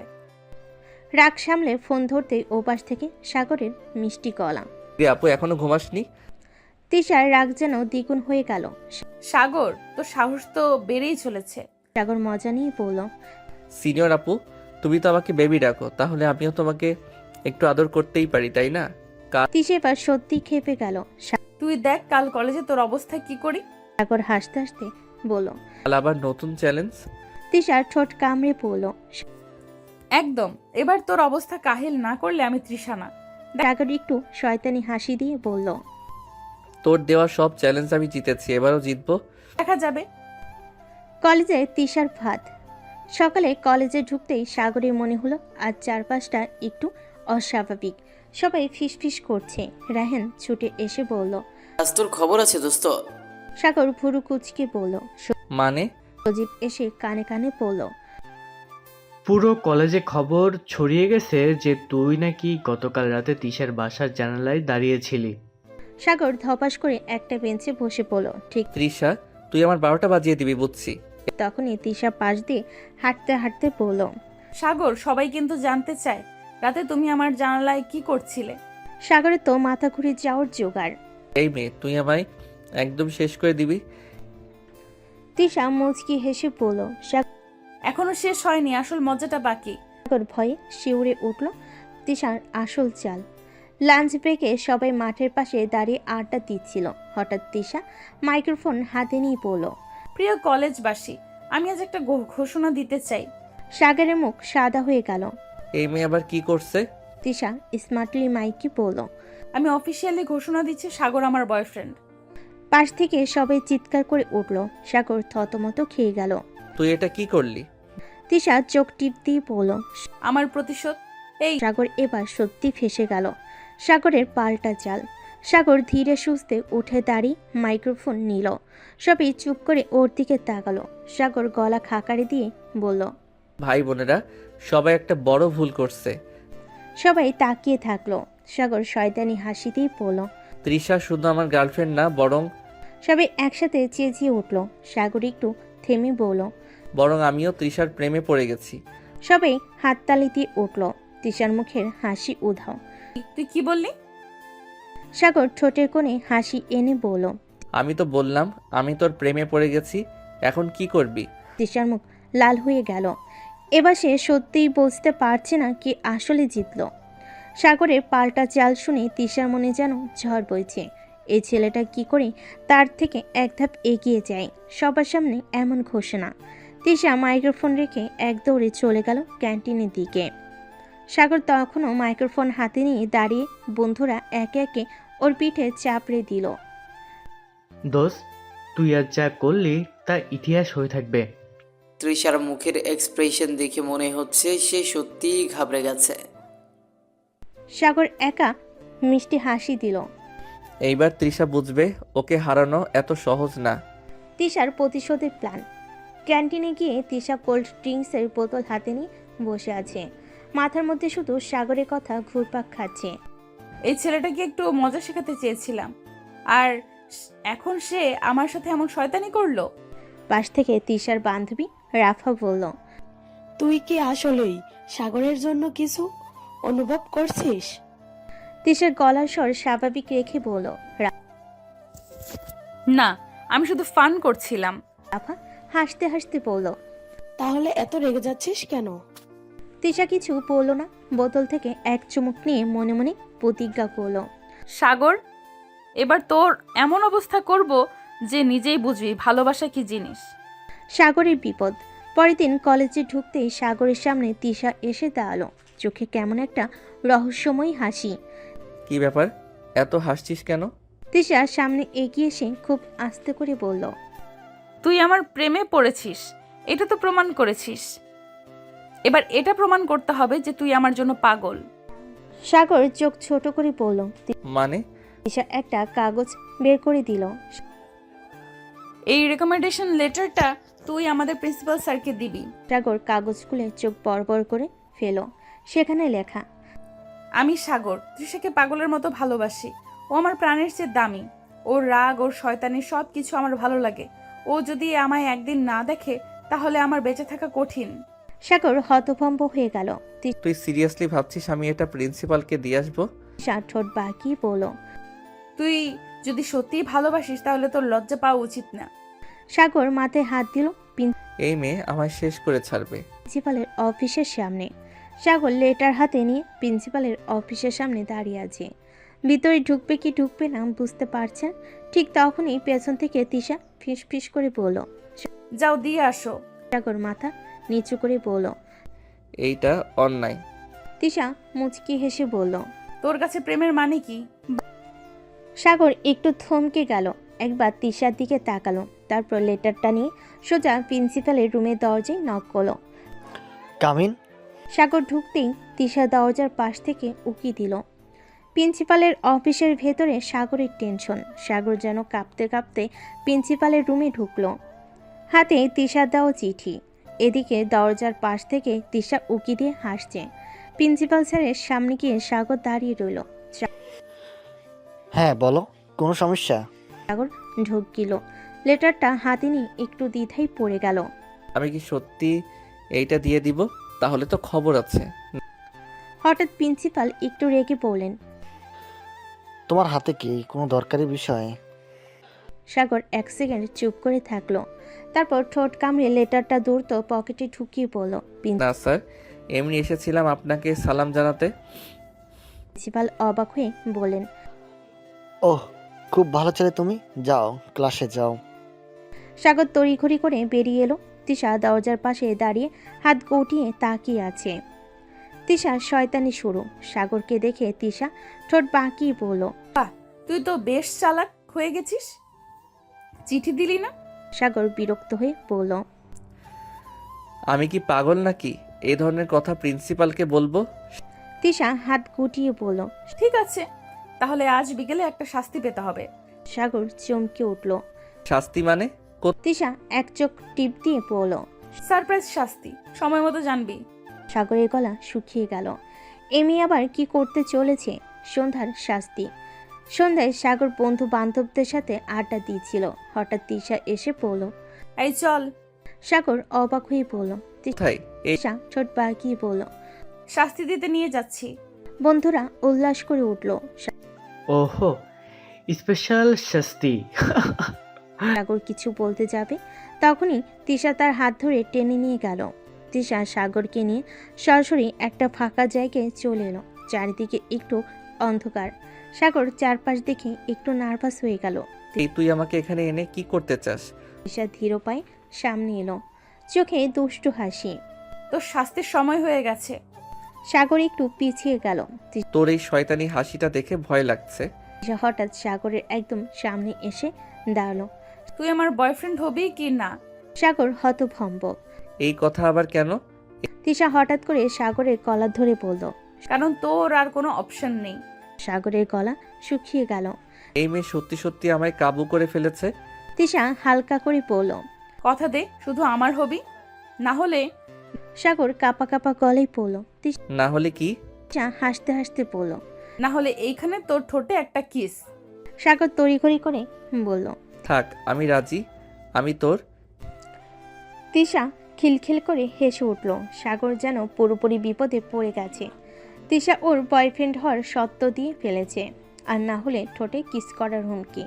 Speaker 2: রাগ সামলে ফোন ধরতেই ওপাশ থেকে সাগরের মিষ্টি গলা।
Speaker 4: আপু এখনো ঘুমাসনি?
Speaker 2: তিশার রাগ যেন দ্বিগুণ হয়ে গেল।
Speaker 1: সাগর, তোর সাহস তো বেড়েই চলেছে।
Speaker 2: সাগর মজা নিয়ে বলল।
Speaker 4: সিনিয়র আপু, তুমি তো আমাকে বেবি ডাকো, তাহলে আমিও তোমাকে একটু আদর করতেই পারি তাই না?
Speaker 2: তিশা এবার সত্যি খেপে গেল।
Speaker 1: তুই দেখ কাল কলেজে তোর অবস্থা কি করি।
Speaker 2: সাগর হাসতে হাসতে বলল।
Speaker 4: কাল আবার নতুন চ্যালেঞ্জ?
Speaker 2: তিশার ঠোঁট কামড়ে পড়ল।
Speaker 1: একদম, এবার তোর অবস্থা কাহিল না করলে আমি তৃষানা।
Speaker 2: সাগর একটু শয়তানি হাসি দিয়ে বলল।
Speaker 4: তোর দেওয়া সব চ্যালেঞ্জ আমি জিতেছি, এবারও জিতবো।
Speaker 1: দেখা যাবে।
Speaker 2: কলেজে তিশার ভাত। সকালে কলেজে ঢুকতেই সাগরের মনে হলো আজ চারপাশটা একটু অস্বাভাবিক। সবাই ফিসফিস করছে। রাহেন ছুটে এসে বলল।
Speaker 16: আজ তোর খবর আছে দোস্ত?
Speaker 2: সাগর ভুরু কুচকে বলল।
Speaker 4: মানে?
Speaker 2: সজীব এসে কানে কানে বলল।
Speaker 17: পুরো কলেজে খবর ছড়িয়ে গেছে যে তুই নাকি গতকাল রাতে তিশার বাসার জানালায় দাঁড়িয়েছিলি।
Speaker 2: সাগর ধপাস করে একটা বেঞ্চে বসে পড়ল। ঠিক
Speaker 4: তৃষা, তুই আমার 12টা বাজিয়ে দিবি বুঝছি।
Speaker 2: তখনই তিশা পাশ দিয়ে হাঁটতে হাঁটতে বলল।
Speaker 1: সাগর, সবাই কিন্তু জানতে চায় রাতে তুমি আমার জানালায় কি করছিলে।
Speaker 2: সাগরে তো মাথা ঘুরে যাওয়ার জোগাড়।
Speaker 4: এই মেয়ে, তুই আমায় একদম শেষ করে দিবি।
Speaker 2: তিশা মুচকি হেসে বলল।
Speaker 1: এখনো শেষ হয়নি, আসল মজাটা বাকি।
Speaker 2: সাগর ভয়ে শিউরে উঠল। তিশার আসল চাল। লাঞ্চ ব্রেকে সবাই মাঠের পাশে দাঁড়িয়ে আড্ডা দিচ্ছিল। হঠাৎ তিশা মাইক্রোফোন হাতে নিয়ে পড়ল।
Speaker 1: প্রিয় কলেজবাসী, আমি আজ একটা ঘোষণা দিতে চাই।
Speaker 2: সাগরের মুখ সাদা হয়ে গেল।
Speaker 4: এই মেয়ে আবার কি করছে?
Speaker 2: তিশা স্মার্টলি মাইকে বলল।
Speaker 1: আমি অফিসিয়ালি ঘোষণা দিচ্ছি, সাগর আমার বয়ফ্রেন্ড।
Speaker 2: পাশ থেকে সবাই চিৎকার করে উঠল। সাগর থতমত খেয়ে গেল।
Speaker 4: তুই এটা কি করলি?
Speaker 2: তিশা চোখ টিপ দিয়ে বলল।
Speaker 1: আমার প্রতিশোধ এই।
Speaker 2: সাগর এবার সত্যি ফেসে গেল। সাগরের পাল্টা চাল। সাগর ধীরে সুস্থে উঠে দাঁড়িয়ে মাইক্রোফোন নিল। সবাই চুপ করে ওর দিকে তাকালো। সাগর গলা খাকারি দিয়ে বলল।
Speaker 4: ভাই বোনেরা, সবাই একটা বড় ভুল করছে।
Speaker 2: সবাই তাকিয়ে থাকলো। সাগর শয়তানি হাসি দিয়ে বলল।
Speaker 4: তৃষা শুধু আমার গার্লফ্রেন্ড না,
Speaker 2: সবাই একসাথে চেঁচিয়ে উঠল। সাগর একটু থেমে বলল।
Speaker 4: আমিও তৃষার প্রেমে পড়ে গেছি।
Speaker 2: সবাই হাততালি দিয়ে উঠল। তৃষার মুখের হাসি উধাও।
Speaker 1: তুই কি বললি?
Speaker 2: সাগর ঠোঁটের কোণে হাসি এনে বলল।
Speaker 4: আমি তো বললাম আমি তোর প্রেমে পড়ে গেছি, এখন কি করবি?
Speaker 2: তৃষার মুখ লাল হয়ে গেল। এবার সে সত্যিই বুঝতে পারছে না কি আসলে জিতল। সাগরের পাল্টা চাল শুনে তৃষার মনে যেন ঝড় বইছে। এই ছেলেটা কি করে তার থেকে এক ধাপ এগিয়ে যায়। সবার সামনে এমন ঘোষণা। তৃষা মাইক্রোফোন রেখে এক দৌড়ে চলে গেল ক্যান্টিনের দিকে। সাগর তখনও মাইক্রোফোন হাতে নিয়ে দাঁড়িয়ে। বন্ধুরা একে একে ওর পিঠে চাপড়ে দিল।
Speaker 17: দোস্ত, তুই আজ যা করলি তা ইতিহাস হয়ে থাকবে।
Speaker 16: তৃষার মুখের এক্সপ্রেশন দেখে মনে হচ্ছে সে সত্যিই ঘাবড়ে গেছে।
Speaker 2: সাগর একা মিষ্টি হাসি দিল।
Speaker 4: এইবার তৃষা বুঝবে ওকে হারানো এত সহজ না।
Speaker 2: তিশার প্রতিশোধের প্ল্যান। ক্যান্টিনে গিয়ে তিশা কোল্ড ড্রিঙ্কসের বোতল হাতে নিয়ে বসে আছে। মাথার মধ্যে শুধু সাগরের কথা ঘুরপাক খাচ্ছে।
Speaker 1: এই ছেলেটাকে একটু মজা শেখাতে চেয়েছিলাম, আর এখন সে আমার সাথে এমন শয়তানি করলো।
Speaker 2: পাশ থেকে তিশার বান্ধবী রাফা বলল,
Speaker 3: তুই কি আসলেই সাগরের জন্য কিছু অনুভব করছিস?
Speaker 2: তিশার গলার স্বর স্বাভাবিক রেখে বলল,
Speaker 1: না, আমি শুধু ফান করছিলাম।
Speaker 2: রাফা হাসতে হাসতে বলল,
Speaker 3: তাহলে এত রেগে যাচ্ছিস কেন?
Speaker 2: তিশা কিছু বলল না। বোতল থেকে এক চুমুক নিয়ে মনে মনে প্রতিজ্ঞা করল,
Speaker 1: সাগর, এবার তোর এমন অবস্থা করব যে নিজেই বুঝবি ভালোবাসা কি জিনিস।
Speaker 2: সাগরের বিপদ। পরের দিন কলেজে ঢুকতেই সাগরের সামনে তিশা এসে দাঁড়ালো, চোখে কেমন একটা রহস্যময়ী হাসি।
Speaker 4: কি ব্যাপার, এত হাসছিস কেন?
Speaker 2: তিশা সামনে এগিয়ে এসে খুব আস্তে করে বলল,
Speaker 1: তুই আমার প্রেমে পড়েছিস, এটা তো প্রমাণ করেছিস। এবার এটা প্রমাণ করতে হবে যে তুই আমার জন্য পাগল।
Speaker 2: সাগর চোখ ছোট করে বলল।
Speaker 4: মানে?
Speaker 2: তিশা একটা কাগজ বের করে দিল।
Speaker 1: এই রেকমেন্ডেশন লেটারটা তুই আমাদের প্রিন্সিপাল স্যারকে দিবি।
Speaker 2: সাগর কাগজ খুলে চোখ বড় করে ফেল। সেখানে লেখা,
Speaker 1: আমি সাগর তৃষাকে পাগলের মতো ভালোবাসি। ও আমার প্রাণের চেয়ে দামি। ওর রাগ, ওর শয়তানি সব কিছু আমার ভালো লাগে। ও যদি আমায় একদিন না দেখে তাহলে আমার বেঁচে থাকা কঠিন।
Speaker 2: সাগর হতভম্ব হয়ে গেল।
Speaker 4: তুই সিরিয়াসলি ভাবছিস আমি এটা প্রিন্সিপালকে দিয়ে আসবো?
Speaker 2: তিশা ঠোঁট বাঁকিয়ে বলল,
Speaker 1: তুই যদি সত্যিই ভালোবাসিস তাহলে তোর লজ্জা পাওয়া উচিত না।
Speaker 2: সাগর মাথায় হাত দিল।
Speaker 4: এই মেয়ে আমায় শেষ করে ছাড়বে।
Speaker 2: প্রিন্সিপালের অফিসের সামনে সাগর লেটার হাতে নিয়ে প্রিন্সিপালের অফিসের সামনে দাঁড়িয়ে আছে। ভিতরে ঢুকবে কি ঢুকবে না বুঝতে পারছেন। ঠিক তখনই পেছন থেকে তিশা ফিস ফিস করে বলল,
Speaker 1: যাও দিয়ে আসো।
Speaker 2: সাগর মাথা নিচু করে বলল,
Speaker 4: এইটা অন্যায়।
Speaker 2: তিশা মুচকি হেসে বলল,
Speaker 1: তোর কাছে প্রেমের মানে কি?
Speaker 2: সাগর একটু থমকে গেল, একবার তিশার দিকে তাকালো, তারপর লেটারটা নিয়ে সোজা প্রিন্সিপালের রুমের দরজায় নক করলো।
Speaker 14: কামিন।
Speaker 2: সাগর ঢুকতেই তিশা দরজার পাশ থেকে উকি দিল। প্রিন্সিপালের অফিসের ভেতরে সাগরের টেনশন। সাগর যেন কাঁপতে কাঁপতে প্রিন্সিপালের রুমে ঢুকলো, হাতে তিশার দেওয়া চিঠি। এদিকে দরজার পাশ থেকে তিশা উকি দিয়ে হাসছে। প্রিন্সিপাল স্যারের সামনে গিয়ে সাগর দাঁড়িয়ে রইল।
Speaker 14: হ্যাঁ বলো, কোনো সমস্যা?
Speaker 2: সাগর ঢুকিল। লেটারটা হাতে নিয়ে একটু দ্বিধায় পড়ে গেল।
Speaker 4: আমি কি সত্যি এইটা দিয়ে দিব? তাহলে তো খবর আছে।
Speaker 2: হঠাৎ প্রিন্সিপাল একটু রেগে বললেন,
Speaker 14: তোমার হাতে কি কোনো দরকারি বিষয়?
Speaker 2: সাগর এক সেকেন্ড চুপ করে থাকলো, তারপর ঠোঁট কামড়ে লেটারটা দ্রুত পকেটে ঢুকিয়ে পড়ল।
Speaker 4: না স্যার, এমনি এসেছিলাম আপনাকে সালাম জানাতে।
Speaker 2: প্রিন্সিপাল অবাক হয়ে বলেন,
Speaker 14: ওহ, খুব ভালো ছেলে তুমি, যাও ক্লাসে যাও।
Speaker 2: সাগর তড়িঘড়ি করে বেরিয়ে এলো। তিশা দরজার পাশে দাঁড়িয়ে হাত গুটিয়ে তাকিয়ে আছে। তিশার শয়তানি শুরু। সাগরকে দেখে তিশা ঠোঁট বাঁকিয়ে বলল,
Speaker 1: তুই তো বেশ চালাক হয়ে গেছিস, চিঠি দিলি না?
Speaker 2: সাগর বিরক্ত হয়ে বলল,
Speaker 4: আমি কি পাগল নাকি এই ধরনের কথা প্রিন্সিপালকে বলবো?
Speaker 2: তিশা হাত গুটিয়ে বলল,
Speaker 1: ঠিক আছে, তাহলে আজ বিকেলে একটা শাস্তি পেতে হবে।
Speaker 2: সাগর চমকে উঠল।
Speaker 4: শাস্তি মানে?
Speaker 2: তিশা এক চোখ টিপ দিয়ে বলল,
Speaker 1: সারপ্রাইজ শাস্তি, সময় মতো জানবি।
Speaker 2: সাগরের গলা শুকিয়ে গেল। এমি আবার কি করতে চলেছে? সন্ধ্যার শাস্তি। সন্ধ্যায় সাগর বন্ধু বান্ধবদের সাথে আড্ডা দিয়েছিল। হঠাৎ তিশা এসে পড়ল।
Speaker 1: এই চল।
Speaker 2: সাগর অবাক হয়ে বলল।
Speaker 4: তিশা
Speaker 2: ছোট বাগিয়ে বলল,
Speaker 1: শাস্তি দিতে নিয়ে যাচ্ছি।
Speaker 2: বন্ধুরা উল্লাস করে উঠল।
Speaker 17: ওহো, স্পেশাল শাস্তি।
Speaker 2: সাগর কিছু বলতে যাবে, তখনই তিশা তার হাত ধরে টেনে নিয়ে গেল। তিশা সাগরকে নিয়ে সরাসরি একটা ফাঁকা জায়গায় চলে এলো। চারিদিকে একটু অন্ধকার। সাগর চারপাশ দেখে একটু নার্ভাস হয়ে গেল।
Speaker 4: তুই আমাকে এখানে এনে কি করতে চাস?
Speaker 2: তিশা ধীর পায়ে সামনে এলো, চোখে দুষ্টু হাসি।
Speaker 1: তোর শাস্তির সময় হয়ে গেছে।
Speaker 2: সাগর একটু পিছিয়ে গেল।
Speaker 4: তোর এই শয়তানি হাসিটা দেখে ভয় লাগছে।
Speaker 2: তিশা হঠাৎ সাগরের একদম সামনে এসে দাঁড়ালো।
Speaker 1: তুই আমার বয়ফ্রেন্ড হবি কি না?
Speaker 2: সাগর হতভম্ব।
Speaker 4: এই কথা আবার কেন?
Speaker 2: তিশা হঠাৎ করে সাগরের কলার ধরে বলল,
Speaker 1: কারণ তোর আর কোনো অপশন নেই।
Speaker 2: সাগরের গলা শুকিয়ে গেল।
Speaker 4: এই মেয়ে সত্যি সত্যি আমায় কাবু করে ফেলেছে।
Speaker 2: তিশা হালকা করে বলল।
Speaker 1: কথা দে শুধু আমার হবি, না হলে।
Speaker 2: সাগর কাপা কাপা গলায় পড়ল।
Speaker 4: না হলে কি?
Speaker 2: তিশা হাসতে হাসতে বলল।
Speaker 1: না হলে এইখানে তোর ঠোঁটে একটা কিস।
Speaker 2: সাগর তড়িঘড়ি করে বলল।
Speaker 4: থাক, আমি রাজি, আমি তোর।
Speaker 2: তিশা খিলখিল করে হেসে উঠল। সাগর যেন পুরোপুরি বিপদে পড়ে গেছে। তিশা ওর বয়ফ্রেন্ড হওয়ার সত্য দিয়ে ফেলেছে, আর না হলে ঠোঁটে কিস করার হুমকি।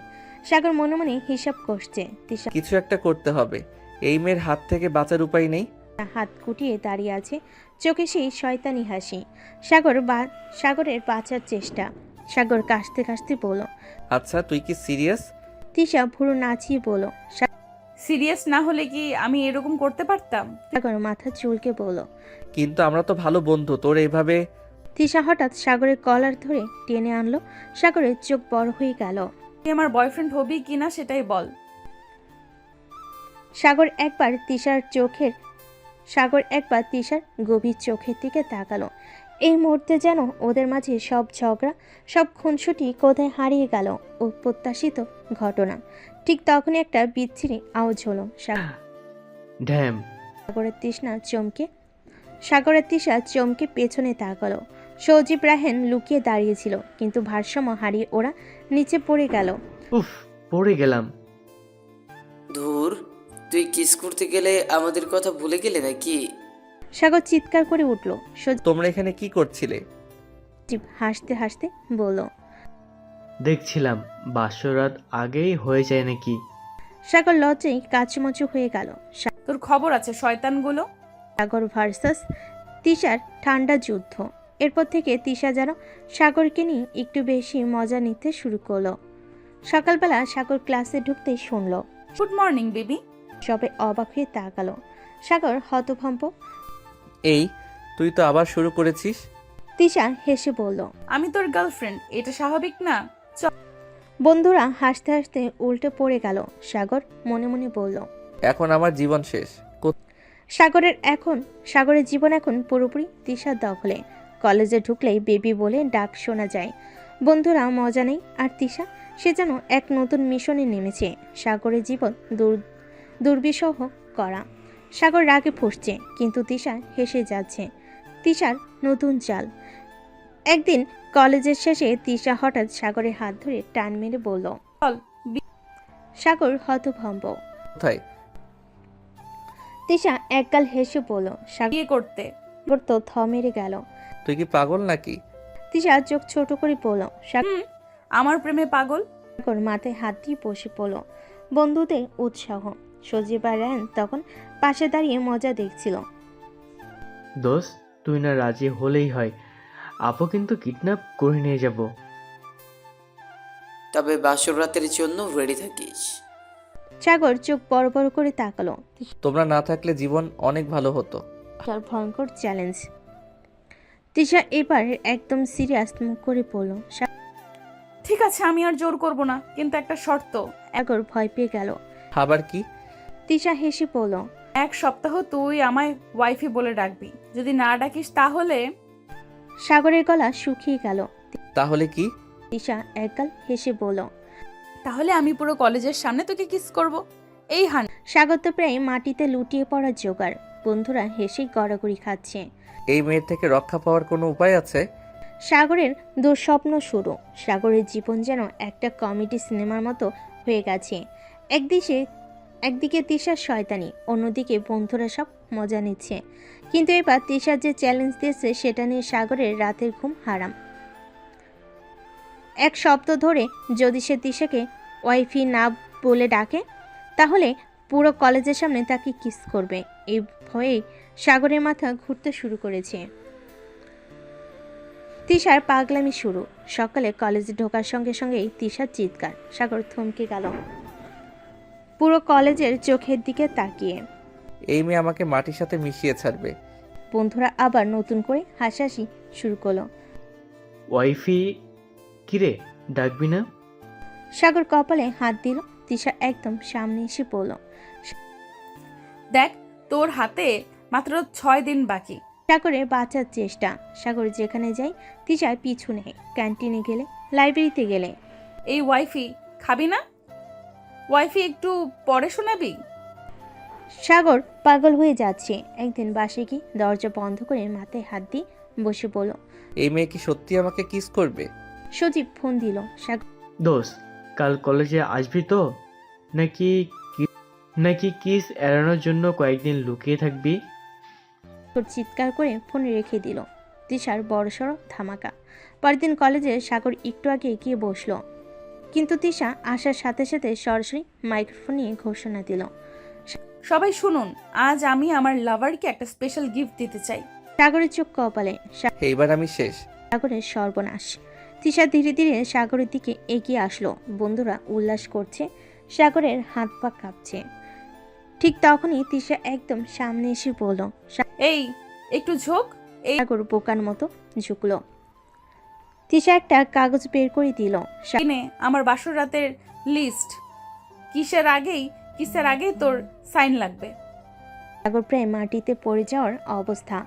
Speaker 2: সাগর মনে মনে হিসাব করছে। তিশা
Speaker 4: কিছু একটা করতে হবে, এই মেয়ের হাত থেকে বাঁচার উপায় নেই।
Speaker 2: হাত গুটিয়ে দাঁড়িয়ে আছে, চোখে সেই শয়তানি হাসি। সাগরের বাঁচার চেষ্টা। সাগর কাশতে কাশতে বলল।
Speaker 4: আচ্ছা তুই কি সিরিয়াস?
Speaker 2: তিশা ভুরু নাচিয়ে বলল।
Speaker 1: সিরিয়াস না হলে কি আমি এরকম করতে পারতাম?
Speaker 2: সাগর মাথা চুলকে বলল।
Speaker 4: কিন্তু আমরা তো ভালো বন্ধু, তোর এইভাবে।
Speaker 2: তিশা হঠাৎ সাগরের কলার ধরে টেনে আনলো। সাগরের চোখ বড় হয়ে গেল।
Speaker 1: তুই আমার বয়ফ্রেন্ড হবি কিনা সেটাই বল।
Speaker 2: সাগর একবার তিশার গভীর চোখের দিকে তাকালো। এই মুহূর্তে যেন ওদের মাঝে সব ঝগড়া, সব খুনসুটি কোথায় হারিয়ে গেল। অপ্রত্যাশিত ঘটনা। ঠিক তখনই একটা বিচ্ছিরি আওয়াজ হলো।
Speaker 17: ড্যাম।
Speaker 2: সাগরের তিশা চমকে পেছনে তাকালো। সজীব রাহেন লুকিয়ে দাঁড়িয়েছিল, কিন্তু ভারসাম্য হারিয়ে ওরা নিচে পড়ে গেল।
Speaker 17: উফ, পড়ে গেলাম।
Speaker 16: ধুর, তুই কিস করতে গেলে আমাদের কথা ভুলে গেলে নাকি?
Speaker 2: সাগর চিৎকার করে উঠল।
Speaker 4: তোমরা এখানে কি করছিলে?
Speaker 2: সজীব হাসতে হাসতে বলল।
Speaker 17: দেখছিলাম বাসরাত আগেই হয়ে যায় নাকি।
Speaker 2: সাগর লজ্জায় কাচুমাচু হয়ে গেল।
Speaker 1: তোর খবর আছে শয়তানগুলো।
Speaker 2: সাগর ভার্সাস তিশার ঠান্ডা যুদ্ধ। এরপর থেকে তিশা যেন সাগরকে নিয়ে একটু বেশি মজা নিতে শুরু করলো। সকালবেলা সাগর ক্লাসে ঢুকতেই শুনল।
Speaker 1: Good morning baby.
Speaker 2: সবে অবাক হয়ে তাকালো। সাগর হতভম্ব।
Speaker 4: এই তুই তো আবার শুরু করেছিস।
Speaker 2: তিশা হেসে বলল।
Speaker 1: আমি তোর গার্লফ্রেন্ড, এটা স্বাভাবিক না?
Speaker 2: বন্ধুরা হাসতে হাসতে উল্টে পড়ে গেল। সাগর মনে মনে বলল।
Speaker 4: এখন আমার জীবন শেষ।
Speaker 2: সাগরের জীবন এখন পুরোপুরি তিশার দখলে। কলেজে ঢুকলেই বেবি বলে ডাক শোনা যায়। বন্ধুরা মজা নেই, আর তিশা সে যেন এক নতুন মিশনে নেমেছে। সাগরের জীবন দুর্বিষহ করা। সাগর রাগে ফুঁসছে, কিন্তু তিশা হেসে যাচ্ছে। তিশার নতুন চাল। একদিন কলেজের শেষে তিশা হঠাৎ সাগরের হাত ধরে টান মেরে বলল। সাগর হতভম্ব।
Speaker 4: কোথায়?
Speaker 2: তিশা একগাল হেসে বলল।
Speaker 1: বিয়ে করতে।
Speaker 2: সাগর তো থ মেরে গেল।
Speaker 4: তুই কি পাগল নাকি?
Speaker 2: তিশা চোখ ছোট করে বলল।
Speaker 1: আমার প্রেমে পাগল?
Speaker 2: সাগর মাথায় হাত দিয়ে বসে পড়ল। বন্ধুদের উৎসাহ। সজীব আর রায়ন তখন পাশে দাঁড়িয়ে মজা দেখছিল।
Speaker 17: দোস্ত, তুই না রাজি হলেই হয়, আপু কিন্তু কিডন্যাপ করে নিয়ে যাব।
Speaker 16: তবে বাসর রাতের জন্য রেডি থাকিস।
Speaker 2: সাগর চোখ বড় বড় করে তাকালো।
Speaker 4: তোমরা না থাকলে জীবন অনেক ভালো হতো।
Speaker 2: ভয়ঙ্কর চ্যালেঞ্জ। তিশা এবার একদম সিরিয়াস মুখ করে বলল।
Speaker 1: ঠিক আছে, আমি আর জোর করব না, কিন্তু একটা শর্ত।
Speaker 2: সাগর ভয় পেয়ে গেল।
Speaker 4: আবার কি?
Speaker 2: তিশা হেসে বলল।
Speaker 1: 1 সপ্তাহ তুই আমায় ওয়াইফি বলে ডাকবি, যদি না ডাকিস তাহলে।
Speaker 2: সাগরের গলা শুকিয়ে গেল।
Speaker 4: তাহলে কি?
Speaker 2: তিশা একগাল হেসে বলল।
Speaker 1: তাহলে আমি পুরো কলেজের সামনে তোকে কিস করব। এই হান।
Speaker 2: সাগর তো প্রায় মাটিতে লুটিয়ে পড়ার জোগাড়। বন্ধুরা হেসে গড়াগড়ি খাচ্ছে।
Speaker 4: এই মেয়ের থেকে রক্ষা পাওয়ার কোনো উপায় আছে?
Speaker 2: সাগরের দুঃস্বপ্ন শুরু। সাগরের জীবন যেন একটা কমেডি সিনেমার মতো হয়ে গেছে। একদিকে তিশার শয়তানি, অন্যদিকে বন্ধুরা সব মজা নিচ্ছে। কিন্তু এবার তিশার যে চ্যালেঞ্জ দিয়েছে সেটা নিয়ে সাগরের রাতের ঘুম হারাম। 1 সপ্তাহ ধরে যদি সে তিশাকে ওয়াইফি না বলে ডাকে, তাহলে পুরো কলেজের সামনে তাকে কিস করবে। এই ভয়েই সাগরের মাথা ঘুরতে শুরু করেছে। তিশার পাগলামি শুরু। সকালে কলেজে ঢোকার সঙ্গে সঙ্গেই তিশার চিৎকার। সাগর থমকে গেল, পুরো কলেজের চোখের দিকে তাকিয়ে।
Speaker 4: এই মেয়ে আমাকে মাটির সাথে মিশিয়ে ছাড়বে।
Speaker 2: বন্ধুরা আবার নতুন করে হাসাহাসি শুরু করলো।
Speaker 17: ওয়াইফি কিরে, ডাকবি না?
Speaker 2: সাগর কপালে হাত দিল। তিশা একদম সামনে এসে বলল।
Speaker 1: দেখ, তোর হাতে মাত্র 6 দিন বাকি।
Speaker 2: সাগরের বাঁচার চেষ্টা। সাগর যেখানে যায় তিশা পিছু নেয়। ক্যান্টিনে গেলে, লাইব্রেরিতে গেলে।
Speaker 1: এই ওয়াইফি খাবি না? ওয়াইফি একটু পরে শোনাবি?
Speaker 2: সাগর পাগল হয়ে যাচ্ছে। একদিন বাসে গিয়ে দরজা বন্ধ করে মাথায় হাত দিয়ে বসে বলল।
Speaker 4: এই মেয়ে কি সত্যি আমাকে কিস করবে?
Speaker 2: সজীব ফোন দিল। সাগর
Speaker 17: দোস্ত, কাল কলেজে আসবি তো? নাকি কিস এড়ানোর জন্য কয়েকদিন লুকিয়ে থাকবি?
Speaker 2: চিৎকার করে ফোন রেখে দিল। তিশার বড়সড় ধামাকা। পরের দিন কলেজে সাগর একটু আগে গিয়ে বসলো, কিন্তু তিশা আসার সাথে সাথে সরাসরি মাইক্রোফোন নিয়ে ঘোষণা দিল।
Speaker 1: সবাই শুনুন, আজ আমি আমার লাভারকে একটা স্পেশাল গিফট দিতে চাই।
Speaker 2: সাগরের চোখ কপালে।
Speaker 4: এইবার আমি শেষ।
Speaker 2: সাগরের সর্বনাশ। তিশা ধীরে ধীরে সাগরের দিকে এগিয়ে আসলো। বন্ধুরা উল্লাস করছে, সাগরের হাত পা কাঁপছে। ঠিক তখনই তিশা একদম সামনে এসে বলল।
Speaker 1: এই একটু ঝোঁক। এই
Speaker 2: সাগর বোকার মতো ঝুঁকলো। তিশা একটা কাগজ বের করে দিল।
Speaker 1: নে আমার বাসর রাতের লিস্ট। কিসের আগেই তোর সাইন লাগবে।
Speaker 2: সাগর প্রায় মাটিতে পড়ে যাওয়ার অবস্থা।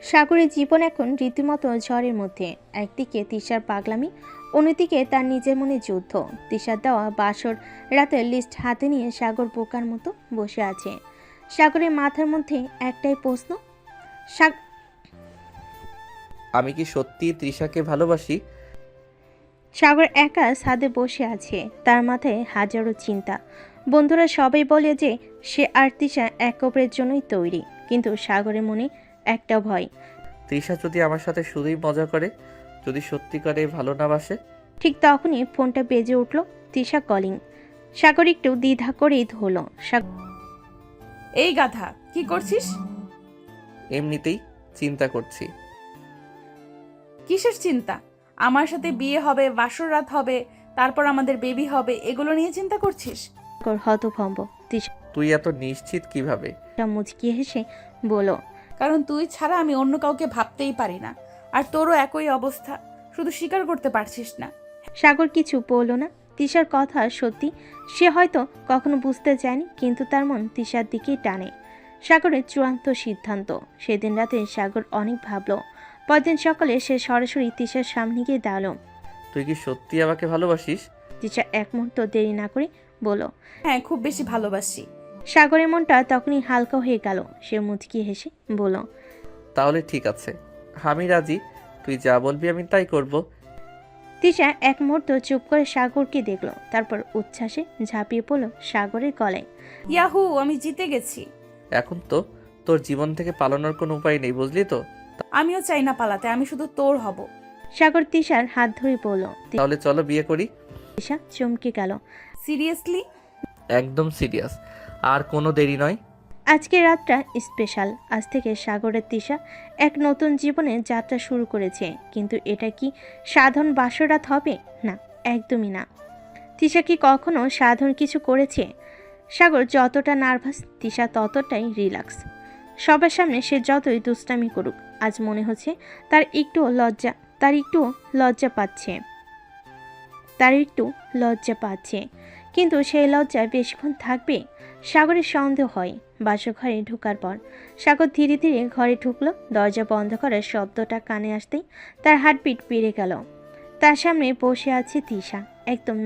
Speaker 2: সাগরের জীবন এখন রীতিমতো ঝড়ের মধ্যে। একদিকে তিশার পাগলামি, অন্যদিকে তার নিজের মনে যুদ্ধ। তিশার দেওয়া বাসর রাতের লিস্ট হাতে নিয়ে সাগর বোকার মতো বসে আছে। সাগরের মাথার মধ্যে একটাই প্রশ্ন,
Speaker 4: আমি কি সত্যি তৃষাকে ভালোবাসি?
Speaker 2: সাগর একা ছাদে বসে আছে, তার মাথায় হাজারো চিন্তা। বন্ধুরা সবাই বলে যে সে আর তৃষা এক অপরের জন্যই তৈরি, কিন্তু সাগরের মনে একটা ভয়।
Speaker 4: তৃষা যদি আমার সাথে শুধুই মজা করে, যদি সত্যিকারে ভালো না বাসে?
Speaker 2: ঠিক তখনই ফোনটা বেজে উঠল। তৃষা কলিং। সাগর একটু দ্বিধা করেই ধরল।
Speaker 1: এই গাধা, কি করছিস?
Speaker 4: এমনিতেই চিন্তা করছি।
Speaker 1: কিসের চিন্তা? আমার সাথে বিয়ে হবে, বাসর রাত হবে, তারপর আমাদের বেবি হবে, এগুলো নিয়ে চিন্তা করছিস?
Speaker 2: হতভম্ব।
Speaker 4: তুই এত নিশ্চিত কিভাবে?
Speaker 2: মুচকি হেসে বলল,
Speaker 1: কারণ তুই ছাড়া আমি অন্য কাউকে ভাবতেই পারি না, আর তোরও একই অবস্থা, শুধু স্বীকার করতে পারছিস না।
Speaker 2: সাগর কিছু বলল না। তিশার কথা সত্যি, সে হয়তো কখনো বুঝতে চায়নি, কিন্তু তার মন তিশার দিকেই টানে। সাগরের চূড়ান্ত সিদ্ধান্ত। সেদিন রাতে সাগর অনেক ভাবল। পরদিন সকালে সে সরাসরি তিশার সামনে গিয়ে দাঁড়ালো।
Speaker 4: তুই কি সত্যি আমাকে ভালোবাসিস?
Speaker 2: তিশা এক মুহূর্ত দেরি না করে বলল,
Speaker 1: হ্যাঁ, খুব বেশি ভালোবাসি।
Speaker 2: সাগরের মনটা তখনই হালকা হয়ে গেল। সে মুচকি হেসে বলল,
Speaker 4: তাহলে ঠিক আছে, আমি রাজি। তুই যা বলবি আমি তাই করব।
Speaker 2: তিশা এক মুহূর্ত চুপ করে সাগরকে দেখল, তারপর উচ্ছ্বাসে ঝাঁপিয়ে পড়ল সাগরের গলায়।
Speaker 1: ইয়াহু, আমি জিতে গেছি।
Speaker 4: এখন তো তোর জীবন থেকে পালানোর কোনো উপায় নেই, বুঝলি তো?
Speaker 1: আমিও চাই না পালাতে, আমি শুধু তোর হব।
Speaker 2: সাগর তিশার হাত ধরে বলল।
Speaker 4: তাহলে চলো বিয়ে করি।
Speaker 2: তিশা চমকে গেল।
Speaker 1: সিরিয়াসলি?
Speaker 4: একদম সিরিয়াস, আর কোনো দেরি নয়।
Speaker 2: আজকের রাতটা স্পেশাল। আজ থেকে সাগরের তিশা এক নতুন জীবনের যাত্রা শুরু করেছে। কিন্তু এটা কি সাধারণ বাসর রাত হবে? না, একদমই না। তিশা কি কখনো সাধারণ কিছু করেছে? সাগর যতটা নার্ভাস, তিশা ততটাই রিল্যাক্স। সবার সামনে সে যতই দুষ্টামি করুক, আজ মনে হচ্ছে তার একটু লজ্জা পাচ্ছে। কিন্তু সেই লজ্জা বেশিক্ষণ থাকবে? সাগরের সন্দেহ হয়। বাসঘরে ঢোকার পর সাগর ধীরে ধীরে ঘরে ঢুকলো। দরজা বন্ধ করার শব্দটা কানে আসতেই তার হার্টবিট বেড়ে গেল। তার সামনে বসে আছে তিশা, একদম